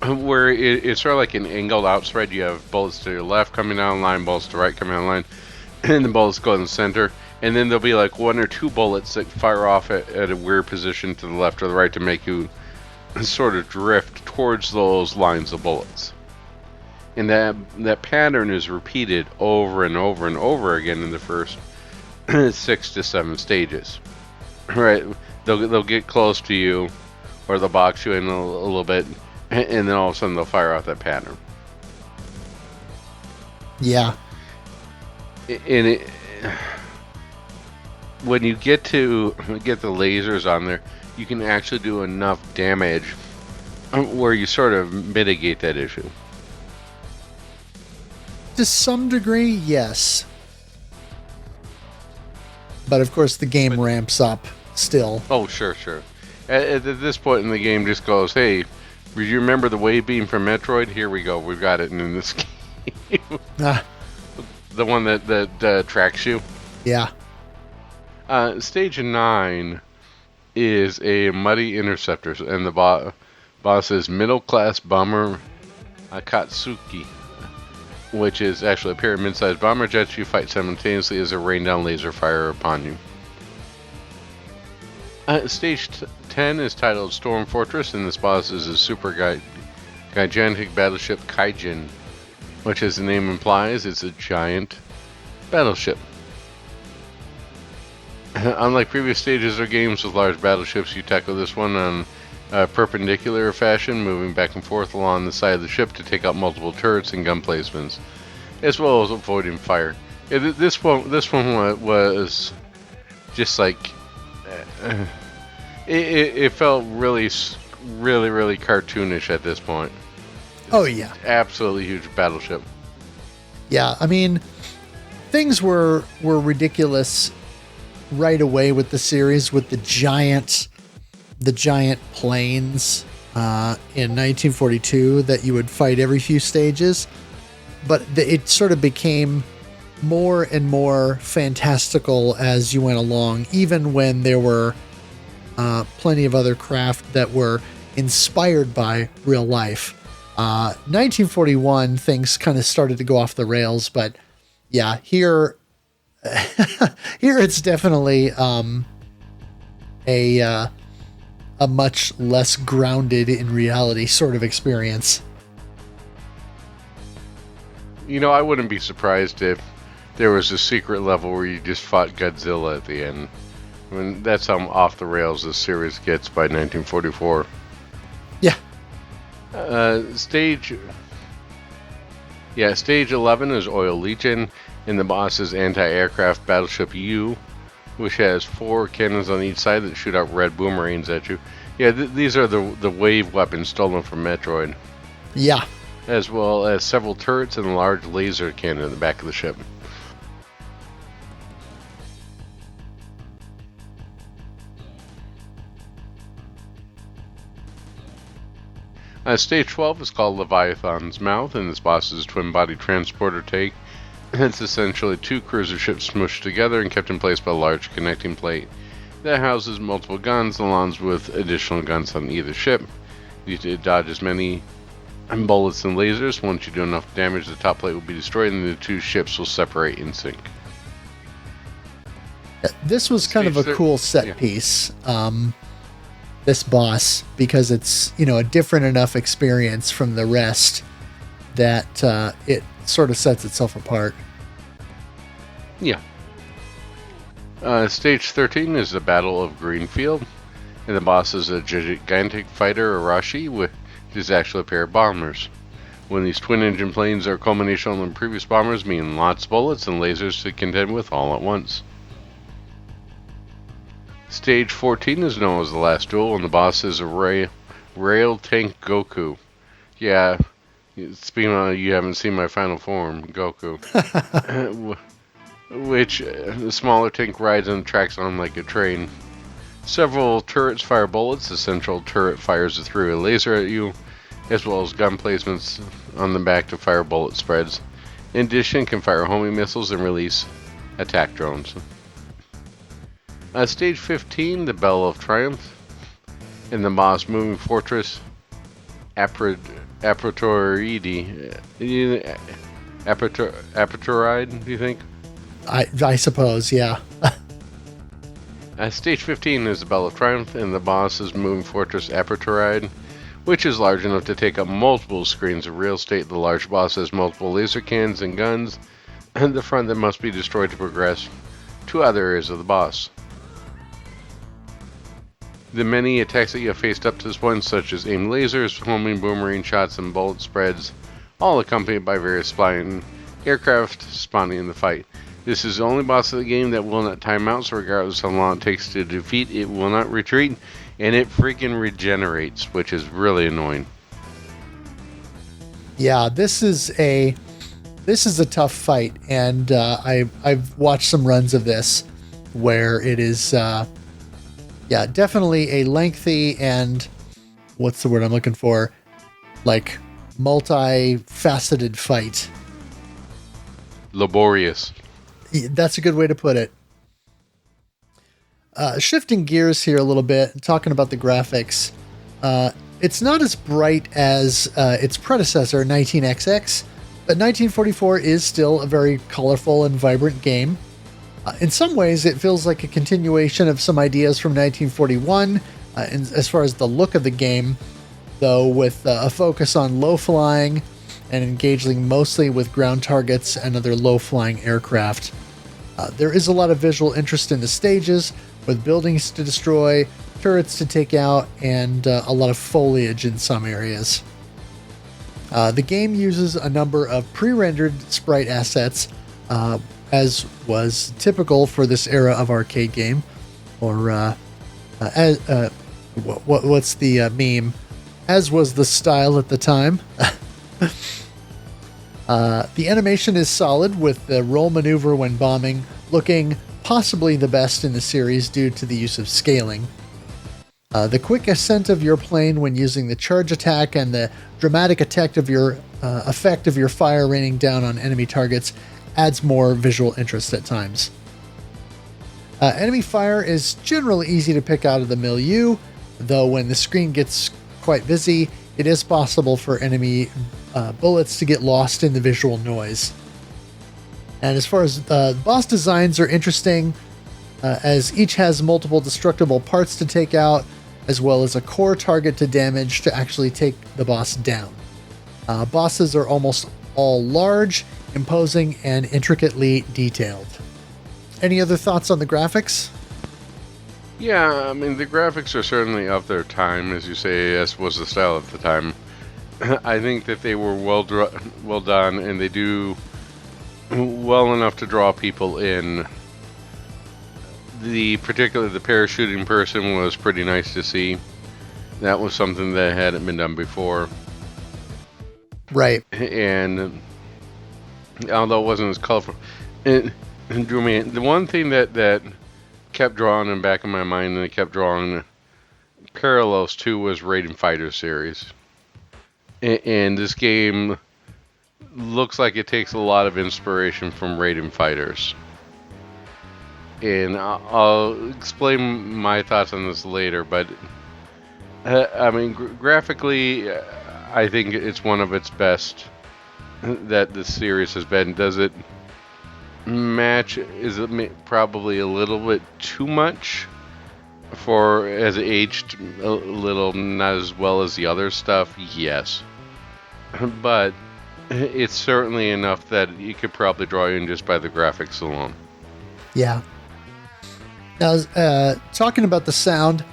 Where it's sort of like an angled out spread. You have bullets to your left coming down the line, bullets to the right coming down the line, and the bullets go in the center. And then there'll be like 1 or 2 bullets that fire off at a weird position to the left or the right to make you sort of drift towards those lines of bullets. And that pattern is repeated over and over and over again in the first 6 to 7 stages. Right? They'll get close to you, or they'll box you in a little bit, and then all of a sudden they'll fire off that pattern. Yeah. And when you get the lasers on there, you can actually do enough damage where you sort of mitigate that issue. To some degree, yes. But of course, the game ramps up still. Oh, sure. At this point in the game, just goes, hey, do you remember the wave beam from Metroid? Here we go. We've got it in this game. The one that tracks you. Yeah. Stage 9 is a Muddy Interceptor, and the boss is Middle Class Bomber Akatsuki, which is actually a pair of mid-sized bomber jets you fight simultaneously as they rain down laser fire upon you. Stage 10 is titled Storm Fortress, and this boss is a super gigantic battleship Kaijin, which, as the name implies, is a giant battleship. Unlike previous stages or games with large battleships, you tackle this one on a perpendicular fashion, moving back and forth along the side of the ship to take out multiple turrets and gun placements, as well as avoiding fire. This one was just like it felt really cartoonish at this point. Oh yeah, absolutely huge battleship. Yeah, I mean, things were ridiculous right away with the series, with the giant planes in 1942 that you would fight every few stages. But it sort of became more and more fantastical as you went along, even when there were plenty of other craft that were inspired by real life. 1941, things kind of started to go off the rails, but yeah, here it's definitely a much less grounded in reality sort of experience. I wouldn't be surprised if there was a secret level where you just fought Godzilla at the end. I mean, that's how off the rails this series gets by 1944. Yeah. Stage 11 is Oil Legion, and the boss is anti-aircraft battleship U, which has 4 cannons on each side that shoot out red boomerangs at you. Yeah, these are the wave weapons stolen from Metroid. Yeah. As well as several turrets and a large laser cannon in the back of the ship. Stage 12 is called Leviathan's Mouth, and this boss is a twin-body transporter tank. It's essentially 2 cruiser ships smushed together and kept in place by a large connecting plate that houses multiple guns, along with additional guns on either ship. You need to dodge as many bullets and lasers. Once you do enough damage, the top plate will be destroyed and the 2 ships will separate in sync. This was kind of a cool set piece, this boss, because it's, a different enough experience from the rest that it sort of sets itself apart. Yeah. Stage 13 is the Battle of Greenfield, and the boss is a gigantic fighter, Arashi, which is actually a pair of bombers. When these twin-engine planes are a culmination on the previous bombers, meaning lots of bullets and lasers to contend with all at once. Stage 14 is known as the Last Duel, and the boss is a rail tank Goku. Yeah, speaking of, you haven't seen my final form, Goku. Which the smaller tank rides and tracks on like a train. Several turrets fire bullets. The central turret fires through a laser at you, as well as gun placements on the back to fire bullet spreads. In addition, can fire homing missiles and release attack drones. Stage 15, the Bell of Triumph, and the boss moving fortress Aperturide, do you think? I suppose, yeah. Stage 15 is the Bell of Triumph, and the boss is moving fortress Aperturide, which is large enough to take up multiple screens of real estate. The large boss has multiple laser cannons and guns at the front that must be destroyed to progress to other areas of the boss. The many attacks that you have faced up to this point, such as aimed lasers, homing boomerang shots, and bullet spreads, all accompanied by various flying aircraft spawning in the fight. This is the only boss of the game that will not time out, so regardless of how long it takes to defeat, it will not retreat, and it freaking regenerates, which is really annoying. Yeah, this is a tough fight, and I've watched some runs of this where it is definitely a lengthy and, what's the word I'm looking for, like multi-faceted fight. Laborious. That's a good way to put it. Shifting gears here a little bit, talking about the graphics. It's not as bright as its predecessor, 19XX, but 1944 is still a very colorful and vibrant game. In some ways, it feels like a continuation of some ideas from 1941, as far as the look of the game, though with a focus on low flying and engaging mostly with ground targets and other low-flying aircraft. There is a lot of visual interest in the stages, with buildings to destroy, turrets to take out, and a lot of foliage in some areas. The game uses a number of pre-rendered sprite assets, as was typical for this era of arcade game, or what's the meme? As was the style at the time. The animation is solid, with the roll maneuver when bombing looking possibly the best in the series due to the use of scaling. The quick ascent of your plane when using the charge attack and the dramatic effect of your fire raining down on enemy targets adds more visual interest at times. Enemy fire is generally easy to pick out of the milieu, though when the screen gets quite busy, it is possible for enemy bullets to get lost in the visual noise. And as far as boss designs are interesting, as each has multiple destructible parts to take out, as well as a core target to damage to actually take the boss down. Bosses are almost all large, imposing, and intricately detailed. Any other thoughts on the graphics? Yeah, I mean, the graphics are certainly of their time, as you say, as was the style of the time. I think that they were well done, and they do well enough to draw people in. Particularly the parachuting person was pretty nice to see. That was something that hadn't been done before. Right. And although it wasn't as colorful, it drew me in. The one thing that kept drawing in the back of my mind, and it kept drawing parallels to, was Raiden Fighter series. And this game looks like it takes a lot of inspiration from Raiden Fighters. And I'll explain my thoughts on this later, but I mean, graphically, I think it's one of its best that the series has been. Does it match? Is it probably a little bit too much for, as it aged a little not as well as the other stuff? Yes, but it's certainly enough that you could probably draw in just by the graphics alone. Yeah. Now, talking about the sound,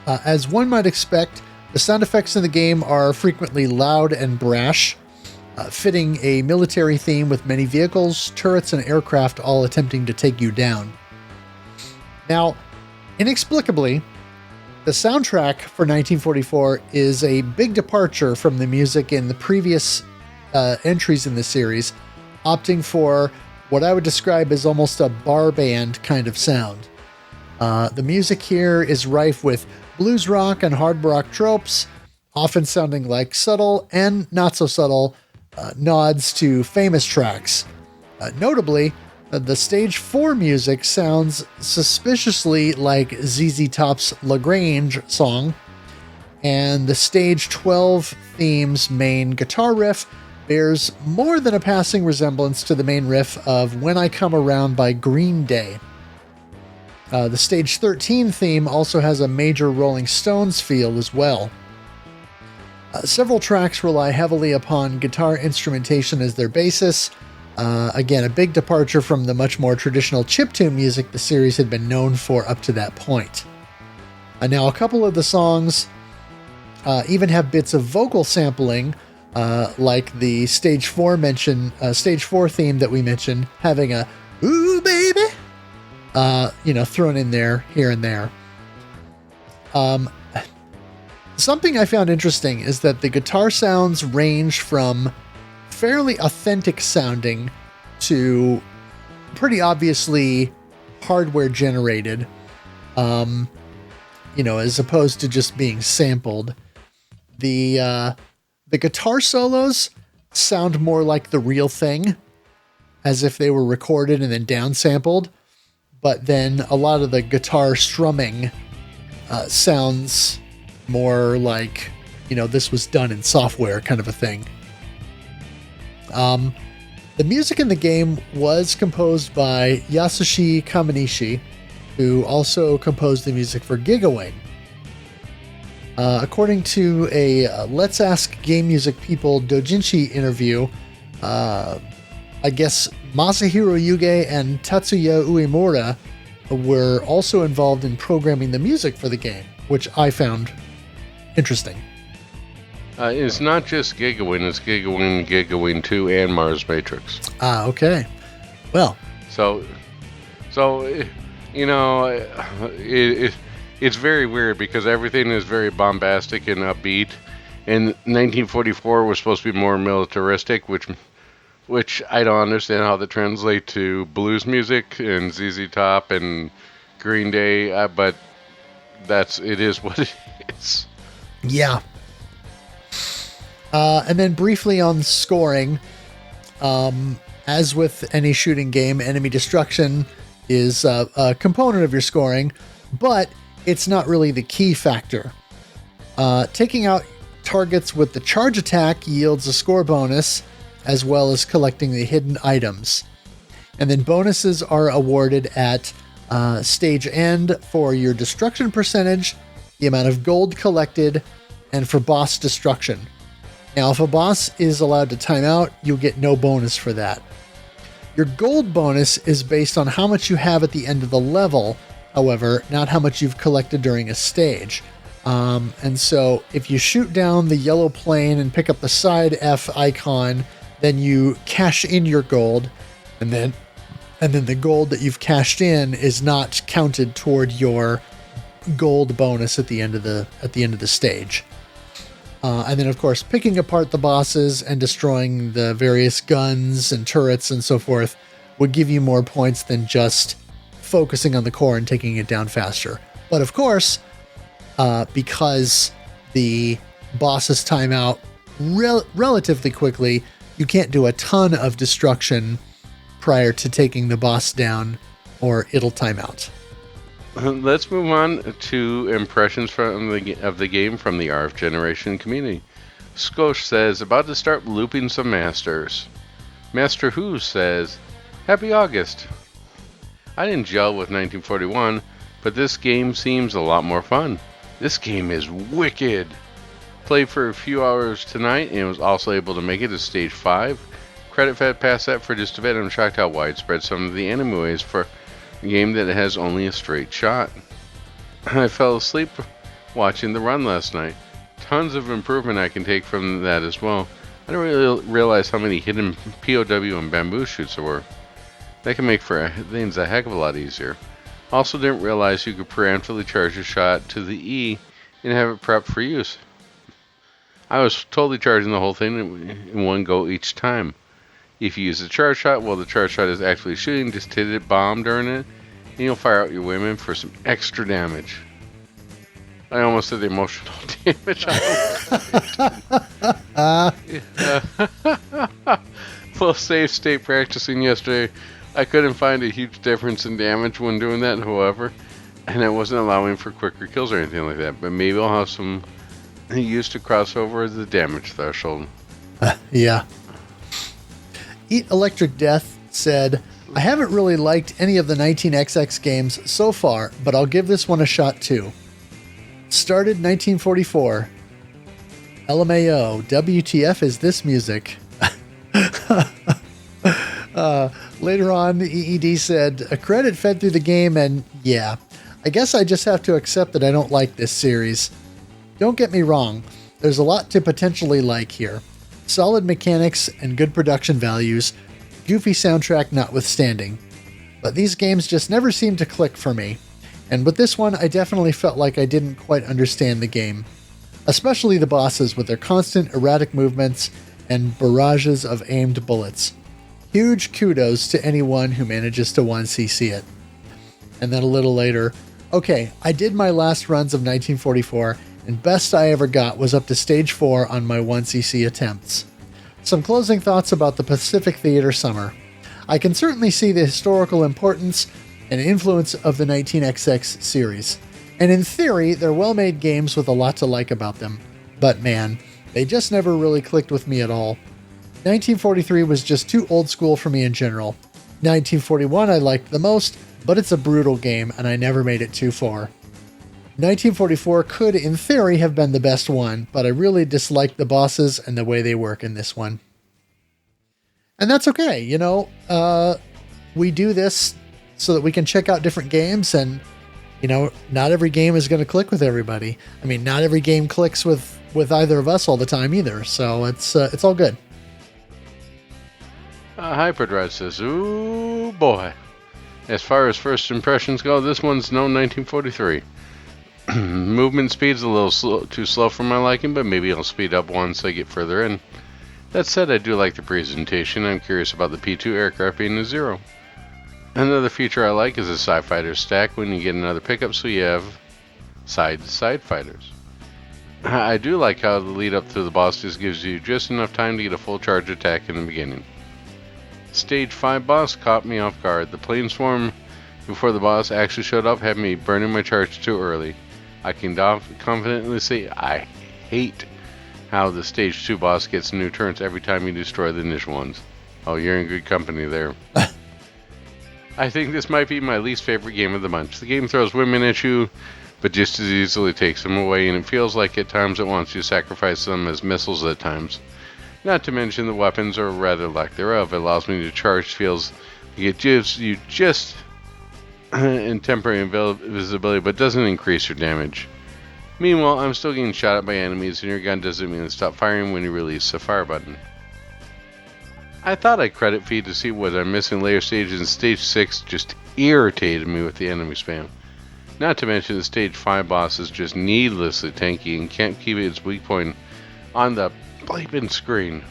as one might expect, the sound effects in the game are frequently loud and brash, fitting a military theme with many vehicles, turrets, and aircraft all attempting to take you down. Now, inexplicably, the soundtrack for 1944 is a big departure from the music in the previous entries in the series, opting for what I would describe as almost a bar band kind of sound. The music here is rife with blues rock and hard rock tropes, often sounding like subtle and not so subtle nods to famous tracks. Notably, the Stage 4 music sounds suspiciously like ZZ Top's La Grange song, and the Stage 12 theme's main guitar riff bears more than a passing resemblance to the main riff of When I Come Around by Green Day. The Stage 13 theme also has a major Rolling Stones feel as well. Several tracks rely heavily upon guitar instrumentation as their basis. Again, a big departure from the much more traditional chiptune music the series had been known for up to that point. Now, a couple of the songs even have bits of vocal sampling, like the Stage 4 theme that we mentioned, having a "Ooh, baby," thrown in there, here and there. Something I found interesting is that the guitar sounds range from fairly authentic sounding to pretty obviously hardware generated, as opposed to just being sampled. The guitar solos sound more like the real thing, as if they were recorded and then downsampled. But then a lot of the guitar strumming sounds more like, this was done in software kind of a thing. The music in the game was composed by Yasushi Kamenishi, who also composed the music for Gigawing. According to a Let's Ask Game Music People doujinshi interview, I guess Masahiro Yuge and Tatsuya Uemura were also involved in programming the music for the game, which I found interesting. It's not just Gigawing, it's Gigawing, Gigawing 2, and Mars Matrix. Okay. Well. So it's very weird because everything is very bombastic and upbeat. And 1944 was supposed to be more militaristic, which I don't understand how that translates to blues music and ZZ Top and Green Day, but it is what it is. Yeah. And then briefly on scoring, as with any shooting game, enemy destruction is a component of your scoring, but it's not really the key factor. Taking out targets with the charge attack yields a score bonus, as well as collecting the hidden items. And then bonuses are awarded at stage end for your destruction percentage, the amount of gold collected, and for boss destruction. Now, if a boss is allowed to time out, you'll get no bonus for that. Your gold bonus is based on how much you have at the end of the level, however, not how much you've collected during a stage. And so if you shoot down the yellow plane and pick up the side F icon, then you cash in your gold, and then the gold that you've cashed in is not counted toward your gold bonus at the end of the stage. And then, of course, picking apart the bosses and destroying the various guns and turrets and so forth would give you more points than just focusing on the core and taking it down faster. But of course, because the bosses time out relatively quickly, you can't do a ton of destruction prior to taking the boss down, or it'll time out. Let's move on to impressions of the game from the RF Generation community. Skosh says, about to start looping some masters. Master Who says, Happy August. I didn't gel with 1941, but this game seems a lot more fun. This game is wicked. Played for a few hours tonight and was also able to make it to stage 5. Credit fed past that for just a bit. I'm shocked how widespread some of the enemy ways for a game that has only a straight shot. I fell asleep watching the run last night. Tons of improvement I can take from that as well. I didn't really realize how many hidden POW and bamboo shoots there were. That can make things a heck of a lot easier. Also didn't realize you could preemptively charge a shot to the E and have it prepped for use. I was totally charging the whole thing in one go each time. If you use a charge shot while the charge shot is actually shooting, just hit it bomb during it, and you'll fire out your women for some extra damage. I almost did the emotional damage. Full save state practicing yesterday. I couldn't find a huge difference in damage when doing that, however, and it wasn't allowing for quicker kills or anything like that. But maybe I'll have some use to cross over the damage threshold. Yeah. Eat Electric Death said, I haven't really liked any of the 19XX games so far, but I'll give this one a shot too. Started 1944. LMAO, WTF is this music? Later on, EED said, a credit fed through the game and yeah, I guess I just have to accept that I don't like this series. Don't get me wrong, there's a lot to potentially like here. Solid mechanics and good production values, goofy soundtrack notwithstanding. But these games just never seem to click for me. And with this one, I definitely felt like I didn't quite understand the game. Especially the bosses with their constant erratic movements and barrages of aimed bullets. Huge kudos to anyone who manages to 1cc it. And then a little later, okay, I did my last runs of 1944, and best I ever got was up to stage 4 on my 1cc attempts. Some closing thoughts about the Pacific Theater Summer. I can certainly see the historical importance and influence of the 19XX series, and in theory, they're well-made games with a lot to like about them. But man, they just never really clicked with me at all. 1943 was just too old school for me in general. 1941 I liked the most, but it's a brutal game and I never made it too far. 1944 could, in theory, have been the best one, but I really disliked the bosses and the way they work in this one. And that's okay, you know, we do this so that we can check out different games, and, you know, not every game is going to click with everybody. I mean, not every game clicks with either of us all the time either, so it's all good. Hyperdrive says, ooh boy. As far as first impressions go, this one's no 1943. Movement speed's a little too slow for my liking, but maybe I'll speed up once I get further in. That said, I do like the presentation. I'm curious about the P2 aircraft being a 0. Another feature I like is a side fighter stack when you get another pickup, so you have side-to-side fighters. I do like how the lead up to the boss just gives you just enough time to get a full charge attack in the beginning. Stage 5 boss caught me off guard. The plane swarm before the boss actually showed up had me burning my charge too early. I can confidently say I hate how the stage 2 boss gets new turns every time you destroy the initial ones. Oh, you're in good company there. I think this might be my least favorite game of the bunch. The game throws women at you, but just as easily takes them away, and it feels like at times it wants you to sacrifice them as missiles at times. Not to mention the weapons, or rather lack thereof, it allows me to charge, feels like it gives you just in temporary invisibility, but doesn't increase your damage. Meanwhile, I'm still getting shot at by enemies, and your gun doesn't mean to stop firing when you release the fire button. I thought I'd credit feed to see what I'm missing later stages, and stage 6 just irritated me with the enemy spam. Not to mention the stage 5 boss is just needlessly tanky and can't keep its weak point on the bleeping screen.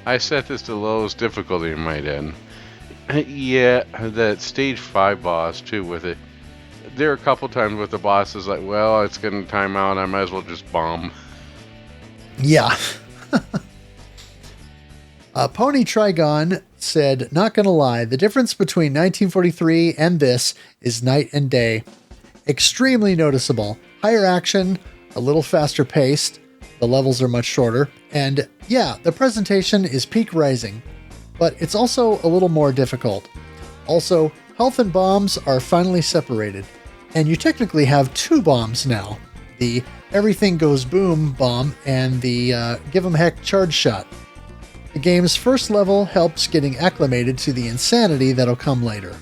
I set this to lowest difficulty in my add. Yeah, that stage 5 boss too with it. There are a couple times with the boss is like, well, it's getting time out, I might as well just bomb. Yeah. Pony Trigon said, not gonna lie, the difference between 1943 and this is night and day. Extremely noticeable. Higher action, a little faster paced, the levels are much shorter, and yeah, the presentation is peak Rising, but it's also a little more difficult. Also, health and bombs are finally separated, and you technically have 2 bombs now. The Everything Goes Boom bomb and the Give 'em Heck charge shot. The game's first level helps getting acclimated to the insanity that'll come later.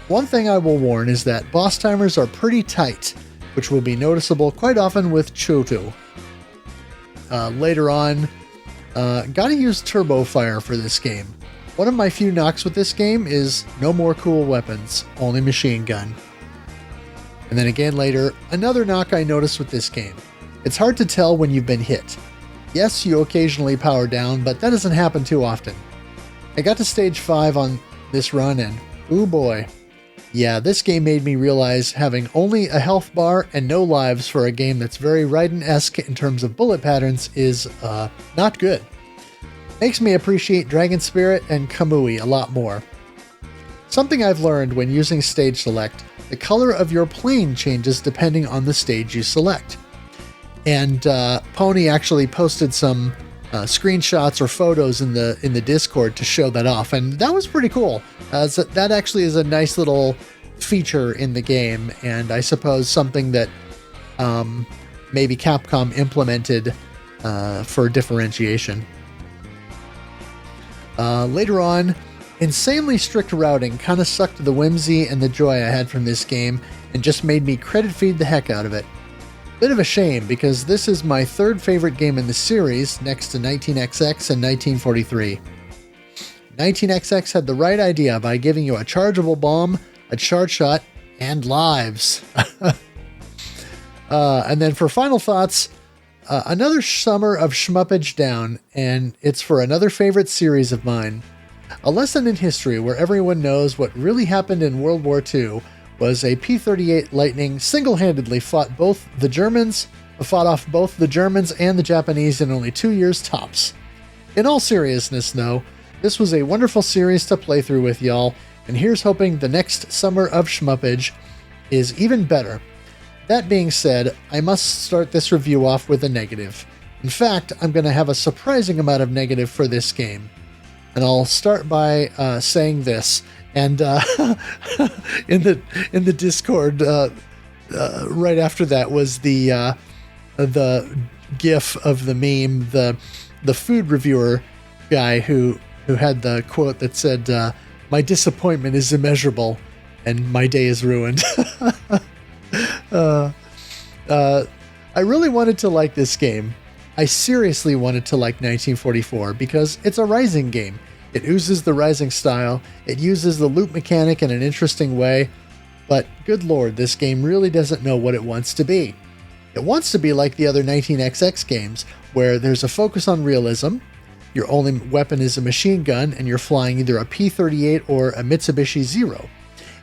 One thing I will warn is that boss timers are pretty tight, which will be noticeable quite often with Choto. Later on, gotta use Turbo Fire for this game. One of my few knocks with this game is no more cool weapons, only machine gun. And then again later, another knock I noticed with this game. It's hard to tell when you've been hit. Yes, you occasionally power down, but that doesn't happen too often. I got to stage 5 on this run and, ooh boy. Yeah, this game made me realize having only a health bar and no lives for a game that's very Raiden-esque in terms of bullet patterns is, not good. Makes me appreciate Dragon Spirit and Kamui a lot more. Something I've learned when using Stage Select, the color of your plane changes depending on the stage you select. And Pony actually posted some screenshots or photos in the Discord to show that off, and that was pretty cool. So that actually is a nice little feature in the game, and I suppose something that maybe Capcom implemented for differentiation. Later on, insanely strict routing kind of sucked the whimsy and the joy I had from this game and just made me credit feed the heck out of it. Bit of a shame, because this is my 3rd favorite game in the series, next to 19XX and 1943. 19XX had the right idea by giving you a chargeable bomb, a charge shot, and lives. And then for final thoughts, another summer of shmuppage down, and it's for another favorite series of mine. A lesson in history where everyone knows what really happened in World War II was a P-38 Lightning single-handedly fought off both the Germans and the Japanese in only 2 years tops. In all seriousness, though, this was a wonderful series to play through with y'all, and here's hoping the next summer of shmuppage is even better. That being said, I must start this review off with a negative. In fact, I'm going to have a surprising amount of negative for this game. And I'll start by saying this. And in the Discord, right after that was the GIF of the meme, the food reviewer guy who had the quote that said, "My disappointment is immeasurable, and my day is ruined." I really wanted to like this game. I seriously wanted to like 1944 because it's a Rising game. It oozes the Rising style, it uses the loop mechanic in an interesting way, but good lord, this game really doesn't know what it wants to be. It wants to be like the other 19XX games, where there's a focus on realism, your only weapon is a machine gun, and you're flying either a P-38 or a Mitsubishi Zero.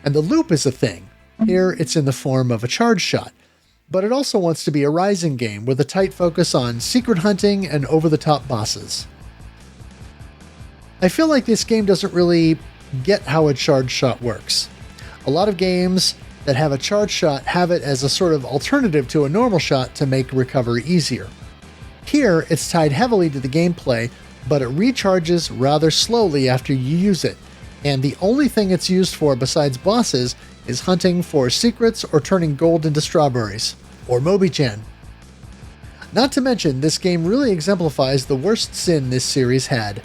And the loop is a thing. Here, it's in the form of a charge shot. But it also wants to be a Rising game with a tight focus on secret hunting and over-the-top bosses. I feel like this game doesn't really get how a charge shot works. A lot of games that have a charge shot have it as a sort of alternative to a normal shot to make recovery easier. Here, it's tied heavily to the gameplay, but it recharges rather slowly after you use it, and the only thing it's used for besides bosses is hunting for secrets or turning gold into strawberries, or Moby-chan. Not to mention, this game really exemplifies the worst sin this series had,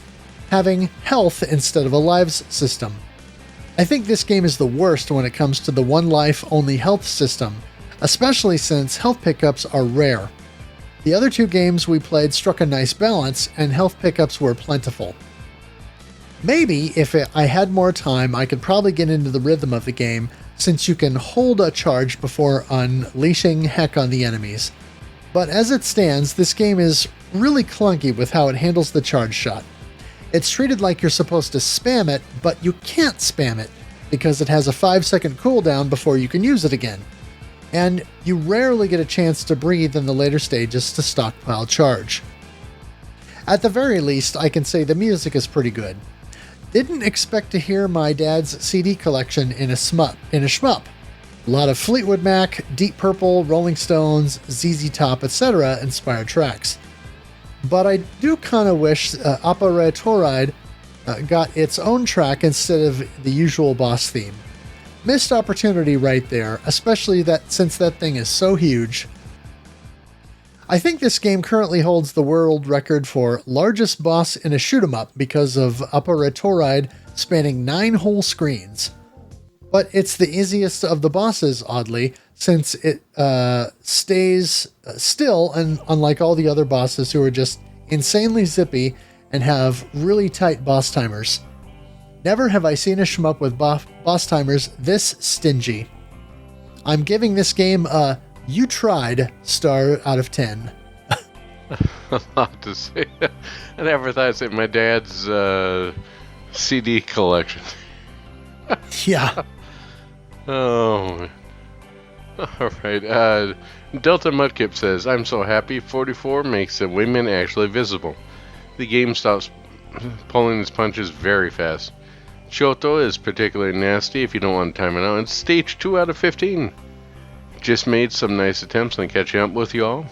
having health instead of a lives system. I think this game is the worst when it comes to the one life only health system, especially since health pickups are rare. The other two games we played struck a nice balance, and health pickups were plentiful. Maybe if I had more time, I could probably get into the rhythm of the game, since you can hold a charge before unleashing heck on the enemies. But as it stands, this game is really clunky with how it handles the charge shot. It's treated like you're supposed to spam it, but you can't spam it, because it has a 5-second cooldown before you can use it again. And you rarely get a chance to breathe in the later stages to stockpile charge. At the very least, I can say the music is pretty good. Didn't expect to hear my dad's CD collection in a shmup. A lot of Fleetwood Mac, Deep Purple, Rolling Stones, ZZ Top, etc. inspired tracks. But I do kind of wish Operatoride got its own track instead of the usual boss theme. Missed opportunity right there, especially since that thing is so huge. I think this game currently holds the world record for largest boss in a shoot-'em-up because of Operatoride spanning 9 whole screens. But it's the easiest of the bosses, oddly, since it stays still, and unlike all the other bosses who are just insanely zippy and have really tight boss timers. Never have I seen a shmup with boss timers this stingy. I'm giving this game a "you tried" star out of 10. A lot to say. I never thought I'd say my dad's CD collection. Yeah. Oh. Alright. Delta Mudkip says, I'm so happy 44 makes the wingman actually visible. The game stops pulling its punches very fast. Shoto is particularly nasty if you don't want to time it out. It's stage 2 out of 15. Just made some nice attempts on catching up with you all.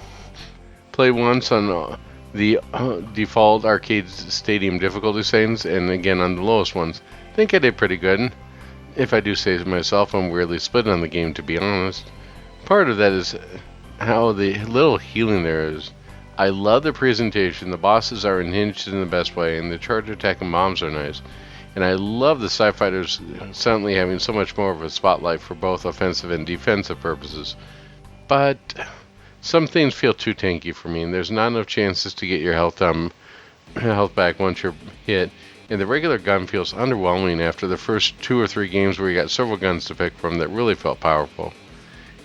Played once on the default arcade stadium difficulty settings, and again on the lowest ones. Think I did pretty good. If I do say so myself, I'm weirdly split on the game, to be honest. Part of that is how the little healing there is. I love the presentation. The bosses are unhinged in the best way, and the charge attack and bombs are nice. And I love the Sci Fighters suddenly having so much more of a spotlight for both offensive and defensive purposes. But some things feel too tanky for me, and there's not enough chances to get your health back once you're hit. And the regular gun feels underwhelming after the first 2 or 3 games where you got several guns to pick from that really felt powerful.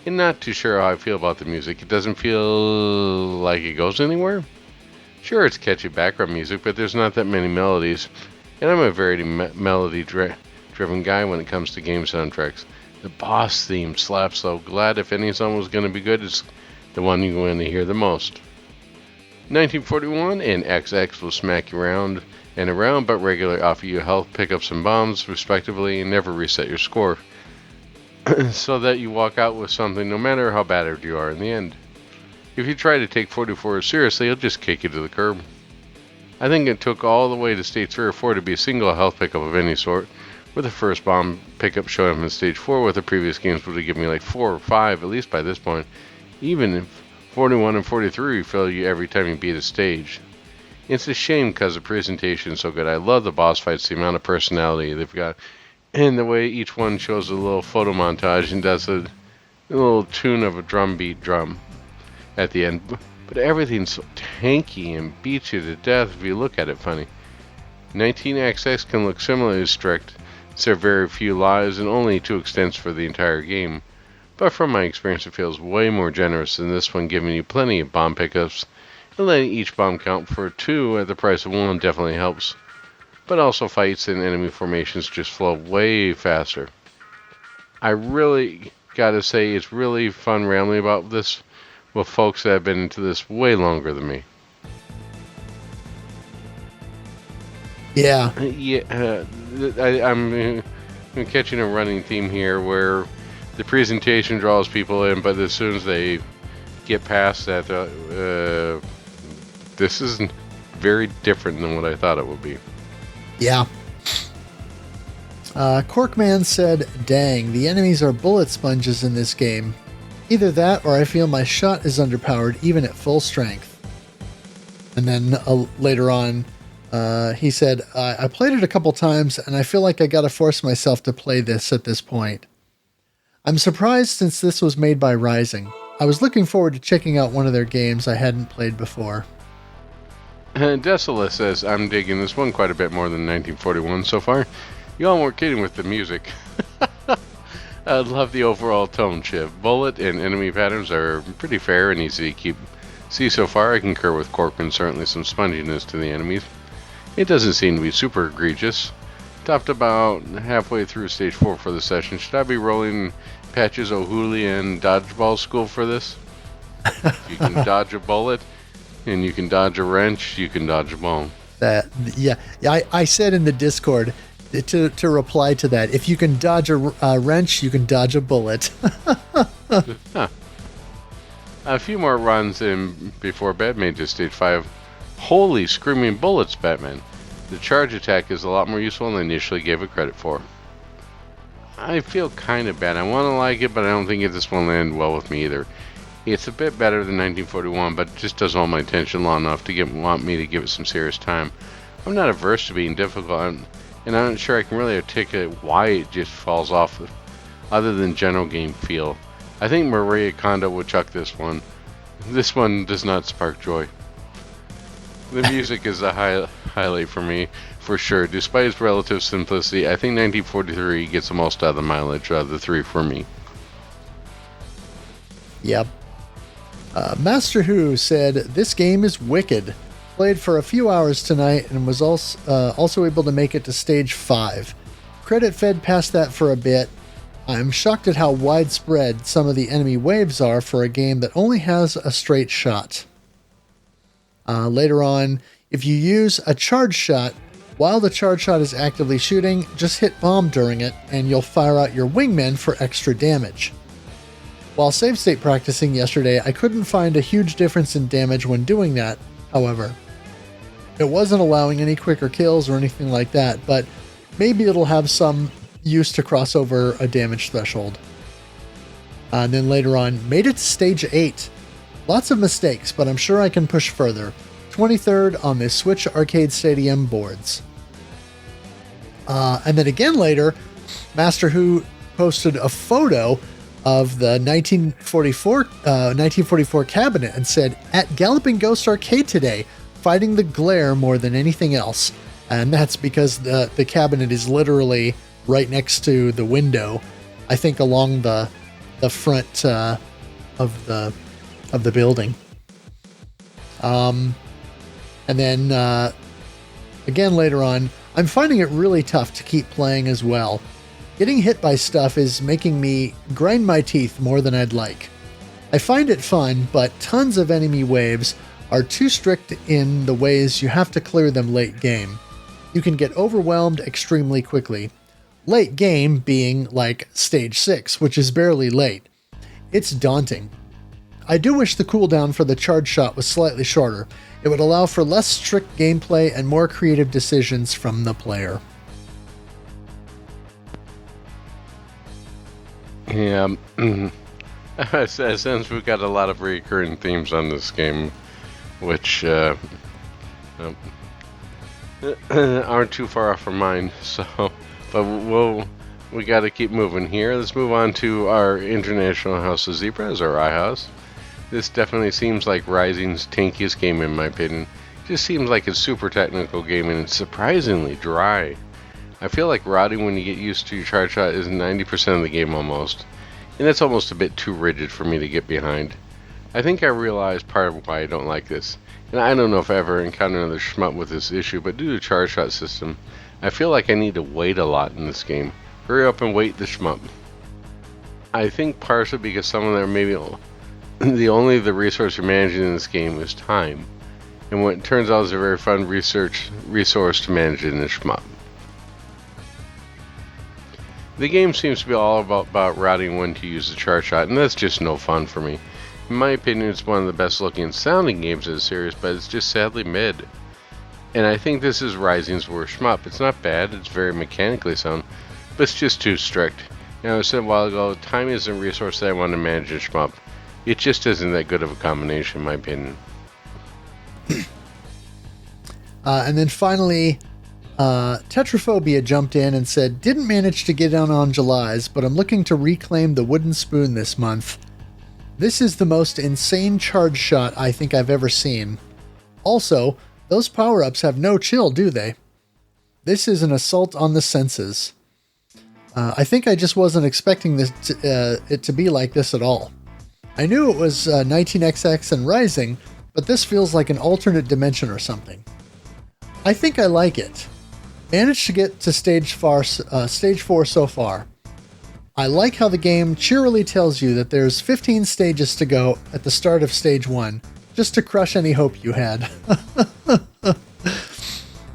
And not too sure how I feel about the music. It doesn't feel like it goes anywhere. Sure, it's catchy background music, but there's not that many melodies. And I'm a very melody-driven guy when it comes to game soundtracks. The boss theme slaps, so glad if any song was going to be good, it's the one you're going to hear the most. 1941 and XX will smack you around and around, but regularly offer you health, pickups, and bombs, respectively, and never reset your score. So that you walk out with something no matter how battered you are in the end. If you try to take 44 seriously, it'll just kick you to the curb. I think it took all the way to stage 3 or 4 to be a single health pickup of any sort, with the first bomb pickup showing up in stage 4, with the previous games would have given me like 4 or 5 at least by this point. Even if 41 and 43 refill you every time you beat a stage. It's a shame because the presentation is so good. I love the boss fights, the amount of personality they've got, and the way each one shows a little photo montage and does a little tune of a drum beat drum at the end. But everything's so tanky and beats you to death if you look at it funny. 19XX can look similarly strict. There are very few lives and only 2 extents for the entire game. But from my experience, it feels way more generous than this one, giving you plenty of bomb pickups. And letting each bomb count for 2 at the price of 1 definitely helps. But also fights and enemy formations just flow way faster. I really gotta say it's really fun rambling about this with folks that have been into this way longer than me. Yeah. I'm catching a running theme here where the presentation draws people in, but as soon as they get past that, this is very different than what I thought it would be. Yeah. Corkman said, "Dang, the enemies are bullet sponges in this game. Either that or I feel my shot is underpowered even at full strength." And then later on, he said, "I played it a couple times and I feel like I gotta force myself to play this at this point. I'm surprised since this was made by Rising. I was looking forward to checking out one of their games I hadn't played before." Desolate says, "I'm digging this one quite a bit more than 1941 so far. Y'all weren't kidding with the music." I love the overall tone shift. Bullet and enemy patterns are pretty fair and easy to see so far. I concur with Corkman, certainly some sponginess to the enemies. It doesn't seem to be super egregious. Topped about halfway through stage 4 for the session. Should I be rolling Patches O'Hooley and Dodgeball School for this? You can dodge a bullet, and you can dodge a wrench, you can dodge a ball. I said in the Discord to reply to that, if you can dodge a wrench, you can dodge a bullet. Huh. A few more runs in before bed made to stage 5. Holy screaming bullets, Batman. The charge attack is a lot more useful than I initially gave it credit for. I feel kind of bad. I want to like it, but I don't think this one landed well with me either. It's a bit better than 1941, but it just doesn't hold my attention long enough to want me to give it some serious time. I'm not averse to being difficult, and I'm not sure I can really articulate why it just falls off, other than general game feel. I think Maria Kondo would chuck this one. This one does not spark joy. The music is a highlight for me, for sure. Despite its relative simplicity, I think 1943 gets the most out of the mileage out of the three for me. Yep. Master Who said, "This game is wicked. Played for a few hours tonight and was also able to make it to stage 5. Credit fed past that for a bit. I'm shocked at how widespread some of the enemy waves are for a game that only has a straight shot." Later on, if you use a charge shot, while the charge shot is actively shooting, just hit bomb during it and you'll fire out your wingmen for extra damage. While save state practicing yesterday, I couldn't find a huge difference in damage when doing that, however. It wasn't allowing any quicker kills or anything like that, but maybe it'll have some use to cross over a damage threshold. And then later on, made it to stage 8. Lots of mistakes, but I'm sure I can push further. 23rd on the Switch Arcade Stadium boards. And then again later, Master Who posted a photo of the 1944 cabinet and said, "At Galloping Ghost Arcade today, fighting the glare more than anything else." And that's because the cabinet is literally right next to the window, I think along the front of the building. And then again later on, I'm finding it really tough to keep playing as well. Getting hit by stuff is making me grind my teeth more than I'd like. I find it fun, but tons of enemy waves are too strict in the ways you have to clear them late game. You can get overwhelmed extremely quickly. Late game being like stage 6, which is barely late. It's daunting. I do wish the cooldown for the charge shot was slightly shorter. It would allow for less strict gameplay and more creative decisions from the player. Yeah, since we've got a lot of recurring themes on this game, which aren't too far off from mine. So, but we got to keep moving here. Let's move on to our International House of Zebras, or iHouse. This definitely seems like Rising's tankiest game in my opinion. It just seems like a super technical game and it's surprisingly dry. I feel like rotting when you get used to your charge shot is 90% of the game almost, and that's almost a bit too rigid for me to get behind. I think I realized part of why I don't like this, and I don't know if I ever encounter another shmup with this issue, but due to the charge shot system, I feel like I need to wait a lot in this game. Hurry up and wait the shmup. I think partially because some of them maybe the resource you're managing in this game is time, and what it turns out is a very fun resource to manage in this shmup. The game seems to be all about routing when to use the charge shot, and that's just no fun for me. In my opinion, it's one of the best looking and sounding games in the series, but it's just sadly mid. And I think this is Rising's worst shmup. It's not bad, it's very mechanically sound, but it's just too strict. You know, I said a while ago, time isn't a resource that I want to manage in shmup. It just isn't that good of a combination, in my opinion. And then finally, Tetraphobia jumped in and said, didn't manage to get on July's, but I'm looking to reclaim the wooden spoon this month. This is the most insane charge shot I think I've ever seen. Also, those power-ups have no chill, do they? This is an assault on the senses. I think I just wasn't expecting it to be like this at all. I knew it was 19XX and rising, but this feels like an alternate dimension or something. I think I like it. Managed to get to stage 4 so far. I like how the game cheerily tells you that there's 15 stages to go at the start of stage 1, just to crush any hope you had.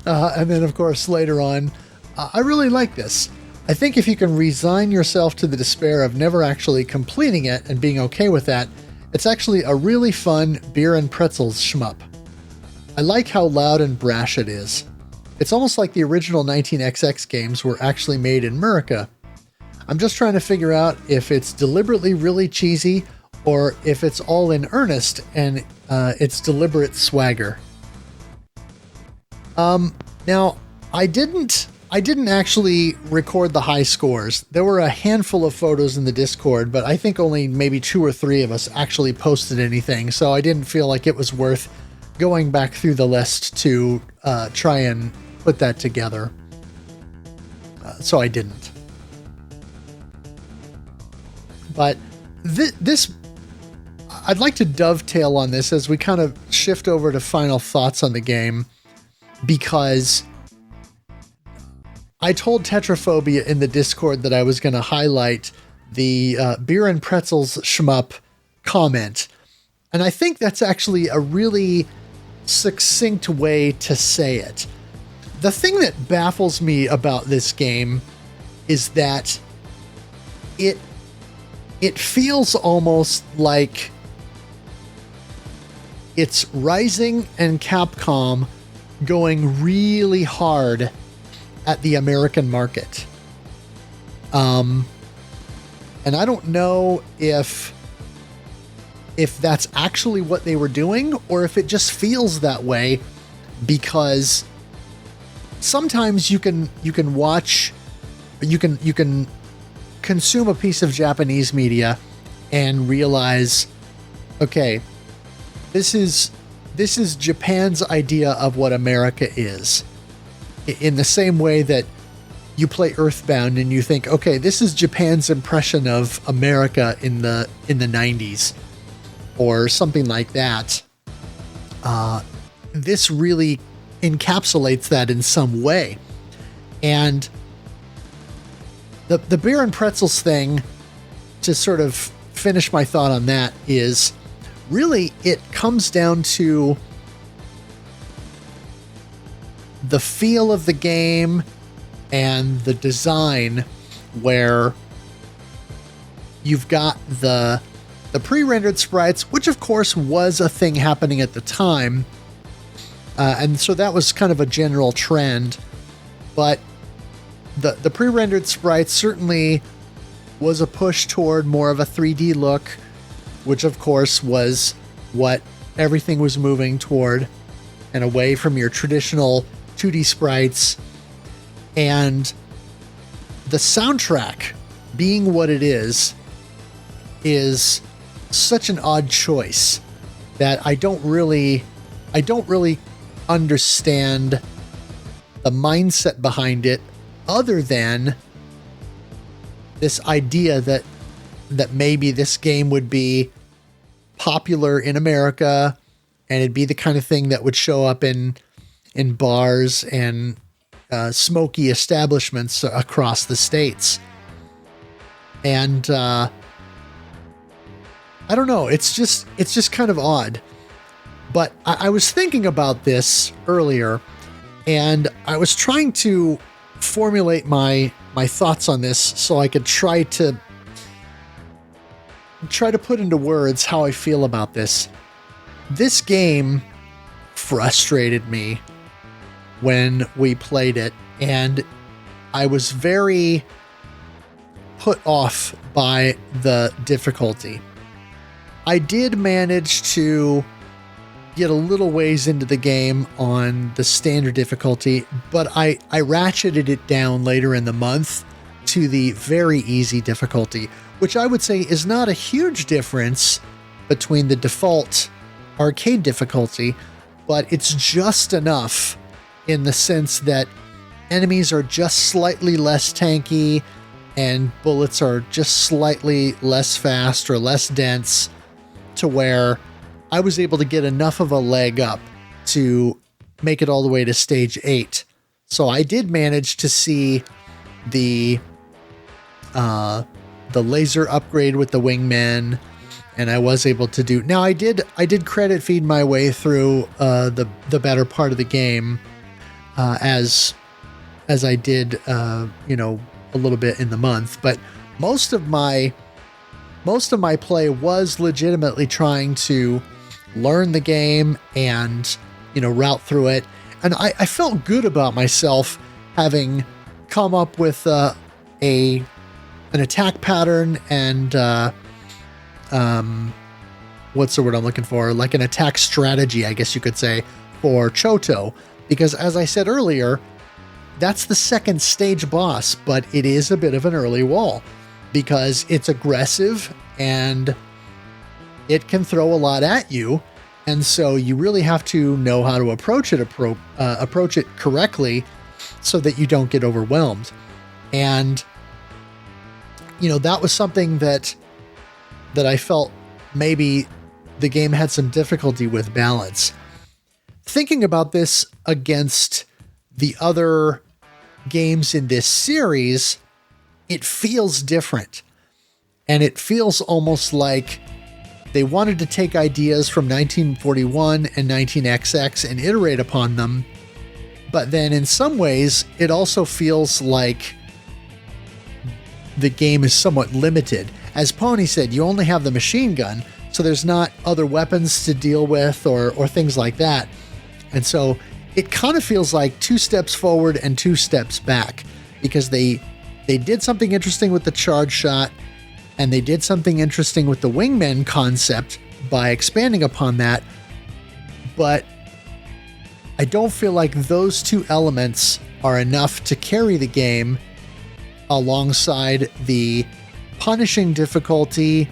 And then, of course, later on, I really like this. I think if you can resign yourself to the despair of never actually completing it and being okay with that, it's actually a really fun beer and pretzels shmup. I like how loud and brash it is. It's almost like the original 19XX games were actually made in America. I'm just trying to figure out if it's deliberately really cheesy or if it's all in earnest and it's deliberate swagger. Now, I didn't actually record the high scores. There were a handful of photos in the Discord, but I think only maybe 2 or 3 of us actually posted anything, so I didn't feel like it was worth going back through the list to try and put that together. So I didn't. But this, I'd like to dovetail on this as we kind of shift over to final thoughts on the game, because I told Tetraphobia in the Discord that I was going to highlight the beer and pretzels shmup comment. And I think that's actually a really succinct way to say it. The thing that baffles me about this game is that it feels almost like it's Rising and Capcom going really hard at the American market. And I don't know if that's actually what they were doing or if it just feels that way, because sometimes you can consume a piece of Japanese media and realize, okay, this is Japan's idea of what America is. In the same way that you play Earthbound and you think, okay, this is Japan's impression of America in the 90s or something like that. This really encapsulates that in some way. And the beer and pretzels thing, to sort of finish my thought on that, is really it comes down to the feel of the game and the design, where you've got the pre-rendered sprites, which of course was a thing happening at the time, and so that was kind of a general trend, but the pre-rendered sprites certainly was a push toward more of a 3D look, which of course was what everything was moving toward, and away from your traditional 2D sprites. And the soundtrack, being what it is such an odd choice that I don't really understand the mindset behind it, other than this idea that maybe this game would be popular in America and it'd be the kind of thing that would show up in bars and smoky establishments across the states. And I don't know, it's just kind of odd. But I was thinking about this earlier, and I was trying to formulate my thoughts on this so I could try to put into words how I feel about this. This game frustrated me when we played it, and I was very put off by the difficulty. I did manage to get a little ways into the game on the standard difficulty, but I ratcheted it down later in the month to the very easy difficulty, which I would say is not a huge difference between the default arcade difficulty, but it's just enough in the sense that enemies are just slightly less tanky and bullets are just slightly less fast or less dense, to where I was able to get enough of a leg up to make it all the way to stage 8. So I did manage to see the laser upgrade with the wingmen, and I was able to do. Now I did credit feed my way through the better part of the game, as I did a little bit in the month, but most of my play was legitimately trying to learn the game and, route through it. And I felt good about myself having come up with an attack pattern and what's the word I'm looking for? Like an attack strategy, I guess you could say, for Choto. Because as I said earlier, that's the second stage boss, but it is a bit of an early wall because it's aggressive and it can throw a lot at you. And so you really have to know how to approach it correctly so that you don't get overwhelmed. And, that was something that I felt maybe the game had some difficulty with balance. Thinking about this against the other games in this series, it feels different. And it feels almost like they wanted to take ideas from 1941 and 19XX and iterate upon them. But then in some ways, it also feels like the game is somewhat limited. As Pony said, you only have the machine gun, so there's not other weapons to deal with or things like that. And so it kind of feels like 2 steps forward and 2 steps back, because they did something interesting with the charge shot, and they did something interesting with the wingman concept by expanding upon that. But I don't feel like those 2 elements are enough to carry the game alongside the punishing difficulty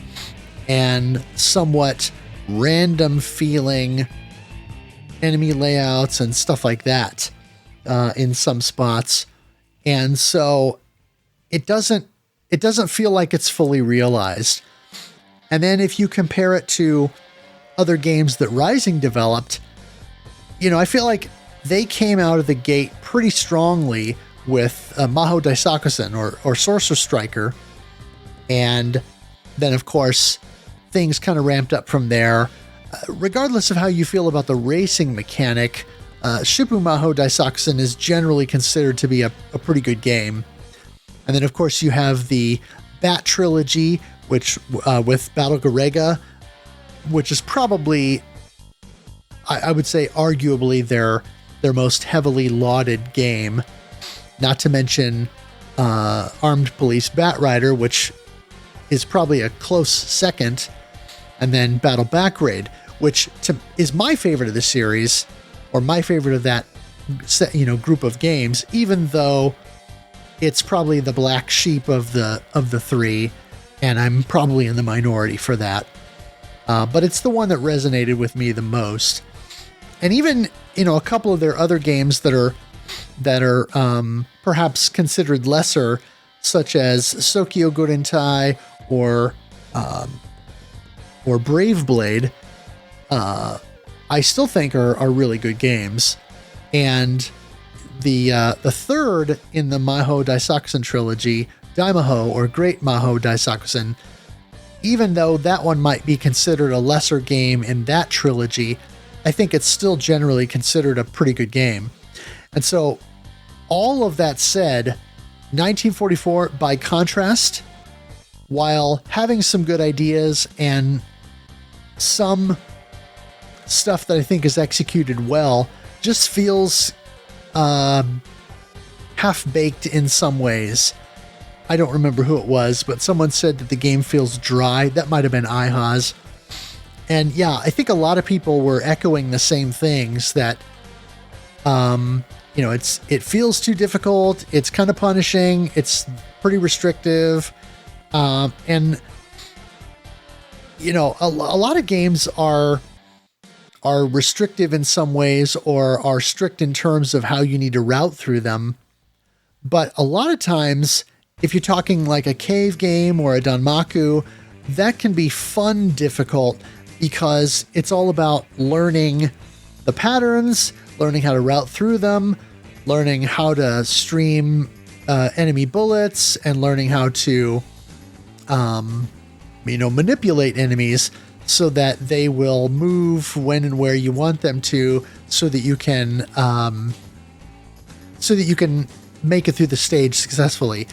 and somewhat random feeling enemy layouts and stuff like that in some spots. And so it doesn't feel like it's fully realized. And then if you compare it to other games that Rising developed, I feel like they came out of the gate pretty strongly with Maho Daisakusen or Sorcerer Striker. And then, of course, things kind of ramped up from there. Regardless of how you feel about the racing mechanic, Shippu Maho Daisakusen is generally considered to be a pretty good game. And then, of course, you have the Bat Trilogy, which with Battle Garega, which is probably, I would say, arguably their most heavily lauded game. Not to mention Armed Police Batrider, which is probably a close second. And then Battle Back Raid, which is my favorite of the series, or my favorite of that group of games, even though it's probably the black sheep of the 3, and I'm probably in the minority for that. But it's the one that resonated with me the most. And even a couple of their other games that are perhaps considered lesser, such as Sokyo Gorentai or Brave Blade, I still think are really good games. And the third in the Maho Daisakusen trilogy, Daimaho or Great Maho Daisakusen, even though that one might be considered a lesser game in that trilogy, I think it's still generally considered a pretty good game. And so, all of that said, 1944, by contrast, while having some good ideas and some stuff that I think is executed well, just feels half-baked in some ways. I don't remember who it was, but someone said that the game feels dry. That might have been iHoz. And yeah, I think a lot of people were echoing the same things, that it feels too difficult, it's kind of punishing, it's pretty restrictive, and a lot of games are restrictive in some ways, or are strict in terms of how you need to route through them. But a lot of times, if you're talking like a cave game or a Danmaku, that can be fun difficult, because it's all about learning the patterns, learning how to route through them, learning how to stream enemy bullets, and learning how to manipulate enemies so that they will move when and where you want them to, so that you can make it through the stage successfully.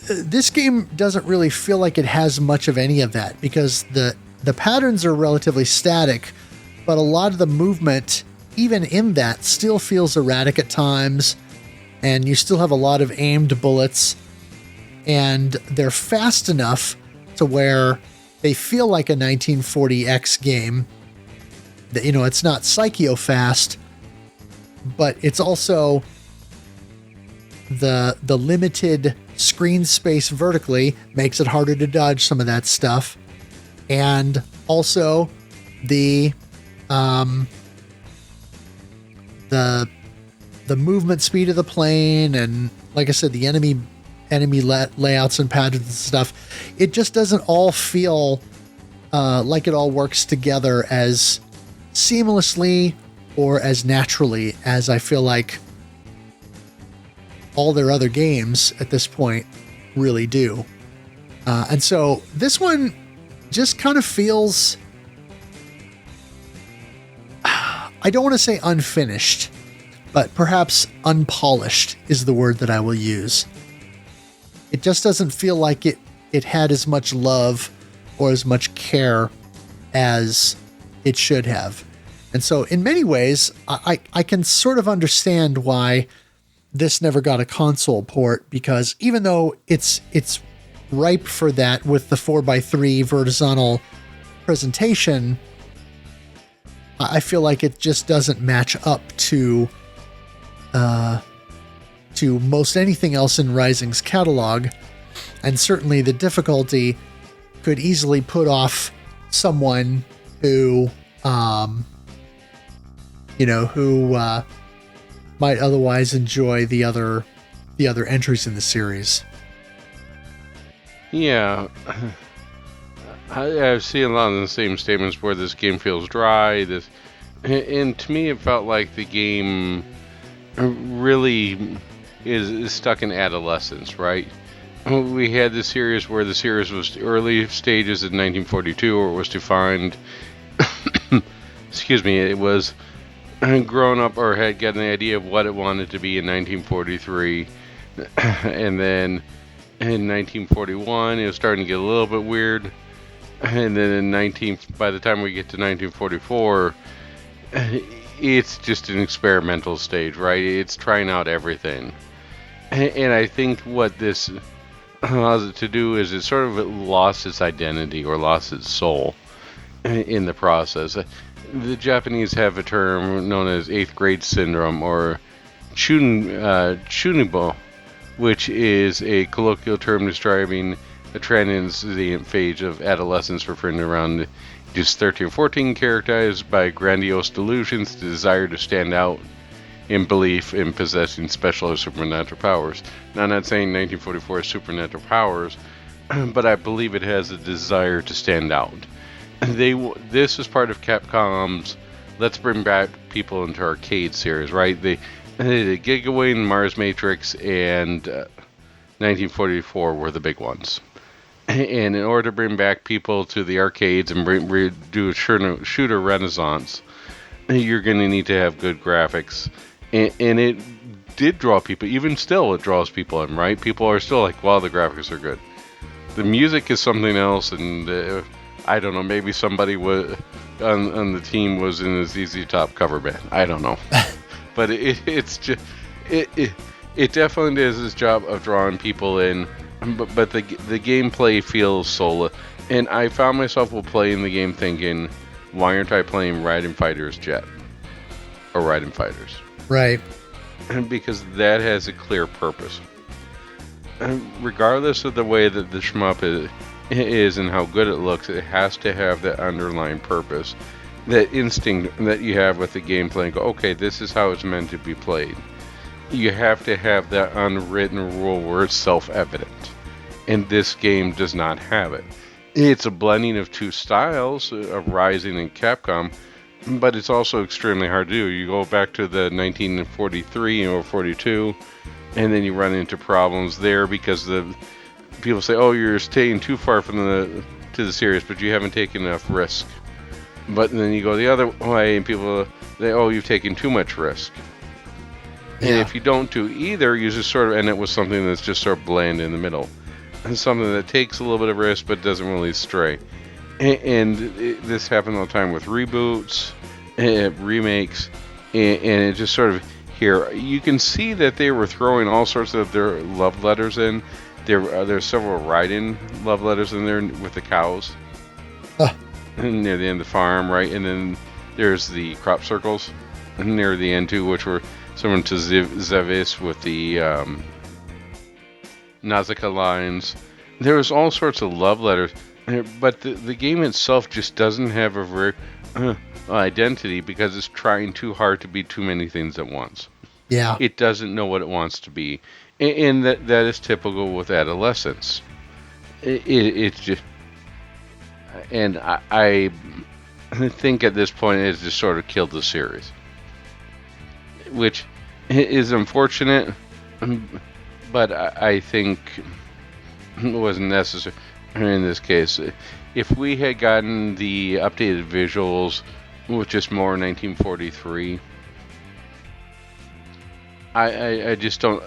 This game doesn't really feel like it has much of any of that, because the patterns are relatively static, but a lot of the movement, even in that, still feels erratic at times, and you still have a lot of aimed bullets, and they're fast enough to where they feel like a 1940X game. That, it's not psycho-fast, but it's also the limited screen space vertically makes it harder to dodge some of that stuff. And also the movement speed of the plane, and like I said, the enemy layouts and patterns and stuff, it just doesn't all feel like it all works together as seamlessly or as naturally as I feel like all their other games at this point really do. And so this one just kind of feels, I don't want to say unfinished, but perhaps unpolished is the word that I will use. It just doesn't feel like it had as much love or as much care as it should have. And so in many ways, I can sort of understand why this never got a console port, because even though it's ripe for that with the 4x3 vertical presentation, I feel like it just doesn't match up to most anything else in Rising's catalog. And certainly the difficulty could easily put off someone who might otherwise enjoy the other entries in the series. Yeah, I've seen a lot of the same statements where this game feels dry. And to me, it felt like the game really is stuck in adolescence, right? We had the series where the series was early stages in 1942, or it was defined. Excuse me, it was grown up or had gotten the idea of what it wanted to be in 1943, and then in 1941 it was starting to get a little bit weird, and then by the time we get to 1944, it's just an experimental stage, right? It's trying out everything, and I think what this allows it to do is it sort of lost its identity or lost its soul in the process. The Japanese have a term known as 8th grade syndrome, or chunibo, which is a colloquial term describing a transient phase of adolescence, referring to around just 13 or 14, characterized by grandiose delusions, the desire to stand out in belief in possessing special or supernatural powers. Now, I'm not saying 1944 has supernatural powers, but I believe it has a desire to stand out. This is part of Capcom's let's bring back people into arcade series, right? They did Gigaway and Mars Matrix, and 1944 were the big ones. And in order to bring back people to the arcades and do a shooter renaissance, you're going to need to have good graphics. And it did draw people. Even still, it draws people in, right? People are still like, wow, the graphics are good. The music is something else, and I don't know, maybe somebody was on the team was in a ZZ Top cover band. I don't know. But it definitely does its job of drawing people in. but the gameplay feels soulless. And I found myself while playing the game thinking, why aren't I playing Raiden Fighters Jet or Raiden Fighters? Right. Because that has a clear purpose. Regardless of the way that the shmup is and how good it looks, it has to have that underlying purpose, that instinct that you have with the gameplay. And go, okay, this is how it's meant to be played. You have to have that unwritten rule where it's self-evident, and this game does not have it. It's a blending of two styles, of Rising and Capcom, but it's also extremely hard to do. You go back to the 1943 or 42, and then you run into problems there because the people say, "Oh, you're staying too far from the series, but you haven't taken enough risk." But then you go the other way, and people say, "Oh, you've taken too much risk." And if you don't do either, you just sort of end up with something that's just sort of bland in the middle. And something that takes a little bit of risk but doesn't really stray. And this happens all the time with reboots, remakes, and it just sort of here. You can see that they were throwing all sorts of their love letters in. There's several Raiden love letters in there with the cows. Near the end of the farm, right? And then there's the crop circles near the end too, which were similar to Zevis with the Nausicaa lines. There's all sorts of love letters, but the game itself just doesn't have a very identity because it's trying too hard to be too many things at once. Yeah. It doesn't know what it wants to be, and that is typical with adolescence. It's just, and I think at this point it's just sort of killed the series, which is unfortunate, but I think it wasn't necessary in this case. If we had gotten the updated visuals with just more 1943, I just don't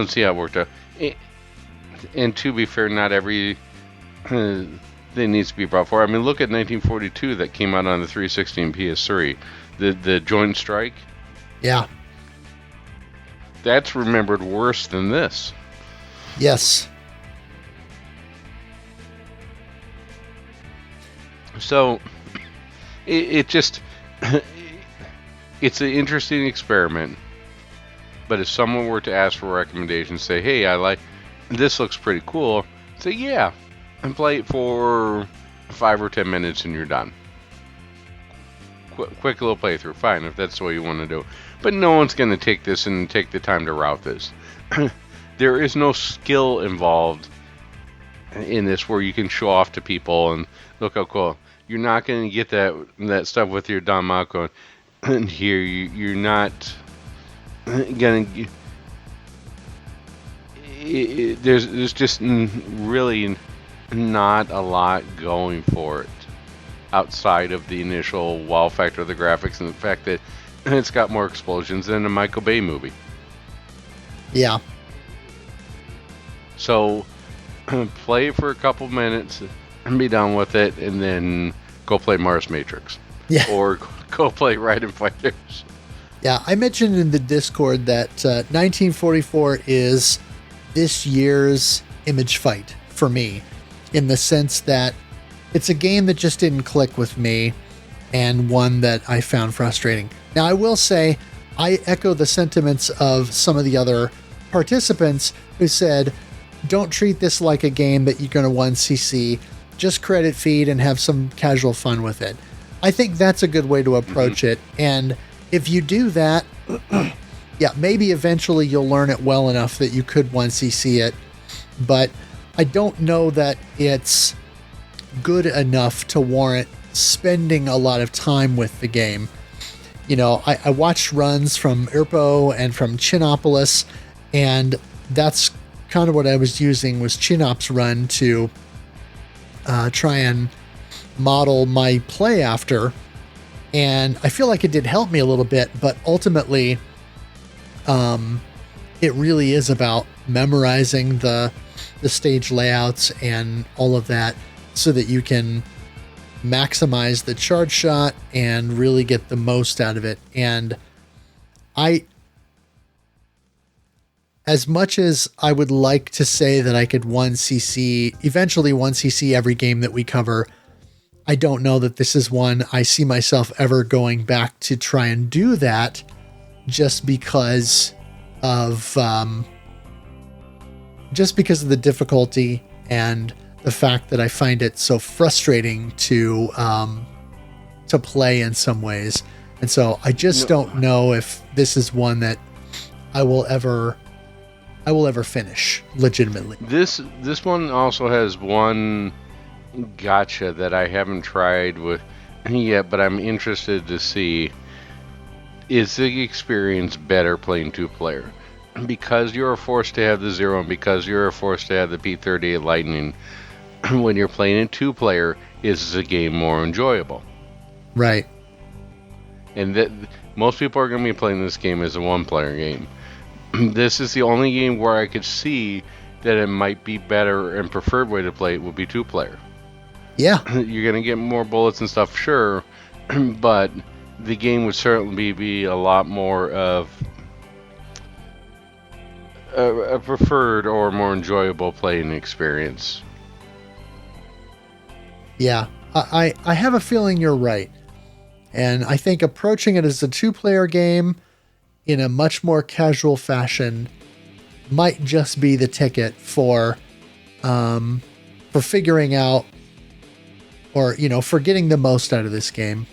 see how it worked out. And to be fair, not every thing needs to be brought forward. I mean, look at 1942 that came out on the 360 and PS3, the Joint Strike. Yeah. That's remembered worse than this. Yes. So, it just, it's an interesting experiment. But if someone were to ask for recommendations, say, hey, this looks pretty cool, say, yeah, and play it for 5 or 10 minutes and you're done. Quick little playthrough, fine, if that's the way you want to do. But no one's going to take this and take the time to route this. There is no skill involved in this where you can show off to people and look how cool. You're not going to get that stuff with your Danmaku. And here, you're not going to... There's just really not a lot going for it outside of the initial wow factor of the graphics and the fact that it's got more explosions than a Michael Bay movie. Yeah. So play it for a couple minutes and be done with it, and then go play Mars Matrix. Yeah. Or go play Raiden Fighters. Yeah, I mentioned in the Discord that 1944 is this year's Image Fight for me, in the sense that it's a game that just didn't click with me, and one that I found frustrating. Now, I will say, I echo the sentiments of some of the other participants who said, don't treat this like a game that you're going to 1cc, just credit feed and have some casual fun with it. I think that's a good way to approach it, and if you do that, yeah, maybe eventually you'll learn it well enough that you could 1cc it, but I don't know that it's good enough to warrant spending a lot of time with the game. You know, I watched runs from Irpo and from Chinopolis, and that's kind of what I was using was Chinop's run to try and model my play after, and I feel like it did help me a little bit, but ultimately it really is about memorizing the stage layouts and all of that so that you can maximize the charge shot and really get the most out of it. And as much as I would like to say that I could eventually 1cc every game that we cover, I don't know that this is one I see myself ever going back to try and do that, just because of the difficulty and the fact that I find it so frustrating to play in some ways. And so I just don't know if this is one that I will ever finish legitimately. This one also has one gotcha that I haven't tried with yet, but I'm interested to see. Is the experience better playing 2-player? Because you're forced to have the Zero and because you're forced to have the P-38 Lightning, when you're playing in 2-player, is the game more enjoyable? Right. And that most people are going to be playing this game as a 1-player game. This is the only game where I could see that it might be better and preferred way to play it would be 2-player. Yeah. You're going to get more bullets and stuff, sure, but the game would certainly be a lot more of a preferred or more enjoyable playing experience. Yeah, I have a feeling you're right. And I think approaching it as a 2-player game in a much more casual fashion might just be the ticket for figuring out, or, for getting the most out of this game.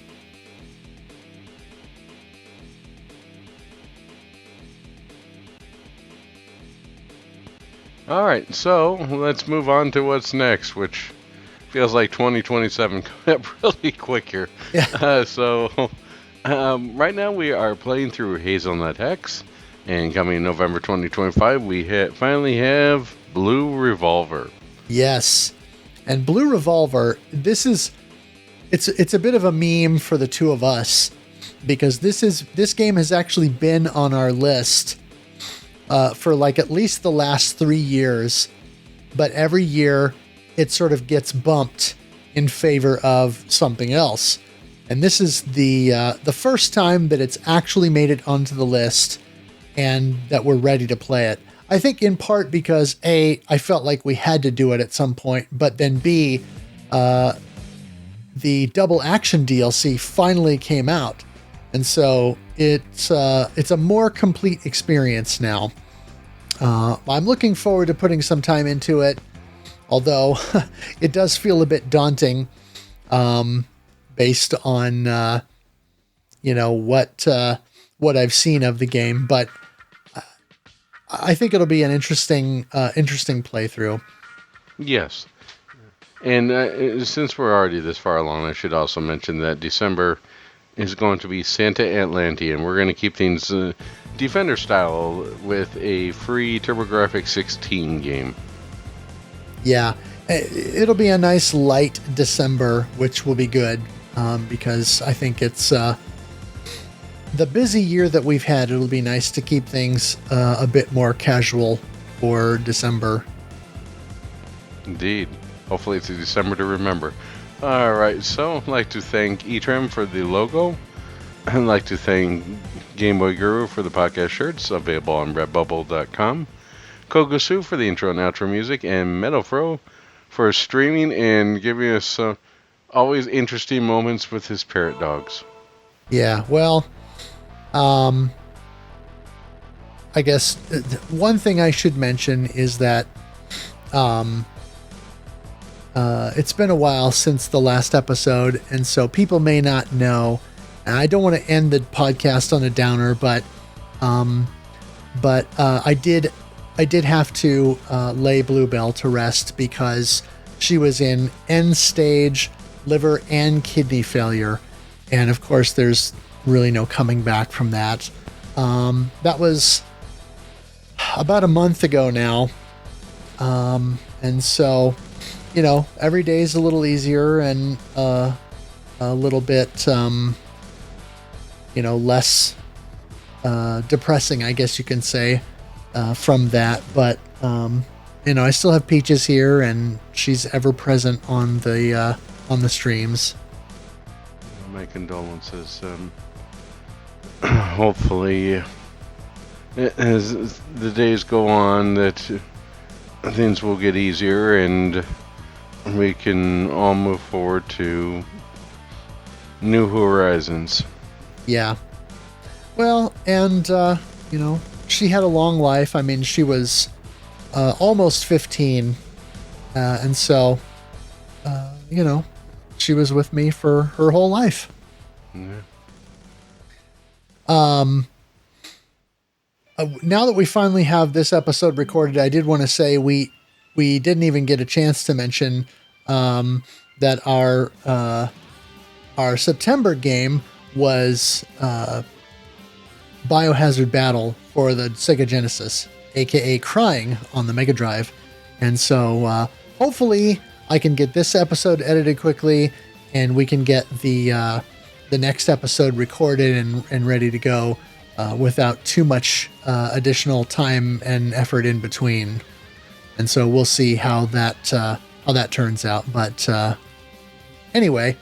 All right, so let's move on to what's next, which feels like 2027 coming up really quick here. Yeah. Right now we are playing through Hazelnut Hex, and coming in November 2025, we finally have Blue Revolver. Yes. And Blue Revolver, it's a bit of a meme for the two of us, because this game has actually been on our list for like at least the last 3 years, but every year it sort of gets bumped in favor of something else. And this is the first time that it's actually made it onto the list and that we're ready to play it. I think in part because A, I felt like we had to do it at some point, but then B, the double action DLC finally came out. And so it's a more complete experience now. I'm looking forward to putting some time into it, although it does feel a bit daunting, based on what I've seen of the game. But I think it'll be an interesting playthrough. Yes. And since we're already this far along, I should also mention that December is going to be Santa Atlante, and we're going to keep things Defender style with a free TurboGrafx 16 game. Yeah, it'll be a nice light December, which will be good, because I think it's the busy year that we've had. It'll be nice to keep things a bit more casual for December. Indeed. Hopefully it's a December to remember. All right, so I'd like to thank eTrem for the logo. I'd like to thank Game Boy Guru for the podcast shirts, available on redbubble.com. Kogosu for the intro and outro music, and MetalFRO for streaming and giving us always interesting moments with his parrot dogs. Yeah, well, I guess one thing I should mention is that it's been a while since the last episode, and so people may not know. And I don't want to end the podcast on a downer, but I did have to lay Bluebell to rest because she was in end-stage liver and kidney failure, and of course, there's really no coming back from that. That was about a month ago now, and so, every day is a little easier and a little bit, less depressing, I guess you can say, from that. But I still have Peaches here, and she's ever present on the streams. My condolences. Hopefully, as the days go on, that things will get easier and we can all move forward to new horizons. Yeah. Well, and, she had a long life. I mean, she was almost 15. And so, she was with me for her whole life. Yeah. Now that we finally have this episode recorded, I did want to say we didn't even get a chance to mention that our September game was Biohazard Battle for the Sega Genesis, aka Crying on the Mega Drive. And so hopefully I can get this episode edited quickly and we can get the next episode recorded and ready to go without too much additional time and effort in between. And so we'll see how that turns out. But anyway,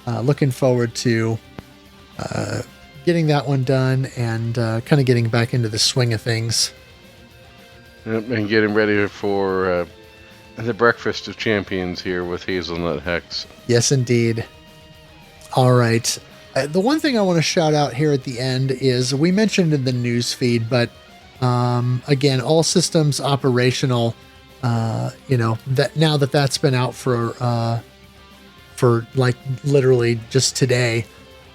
looking forward to getting that one done and kind of getting back into the swing of things. Yep, and getting ready for the Breakfast of Champions here with Hazelnut Hex. Yes, indeed. All right. The one thing I want to shout out here at the end is we mentioned in the news feed, but again, all systems operational. That now that's been out for like literally just today.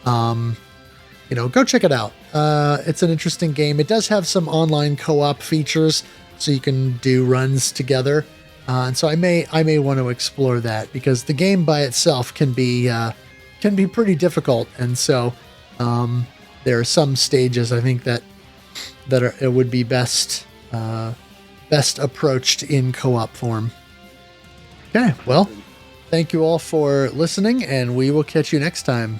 Go check it out. It's an interesting game. It does have some online co-op features, so you can do runs together. And so I may want to explore that because the game by itself can be pretty difficult. And so there are some stages I think that it would be best approached in co-op form. Okay, well, thank you all for listening, and we will catch you next time.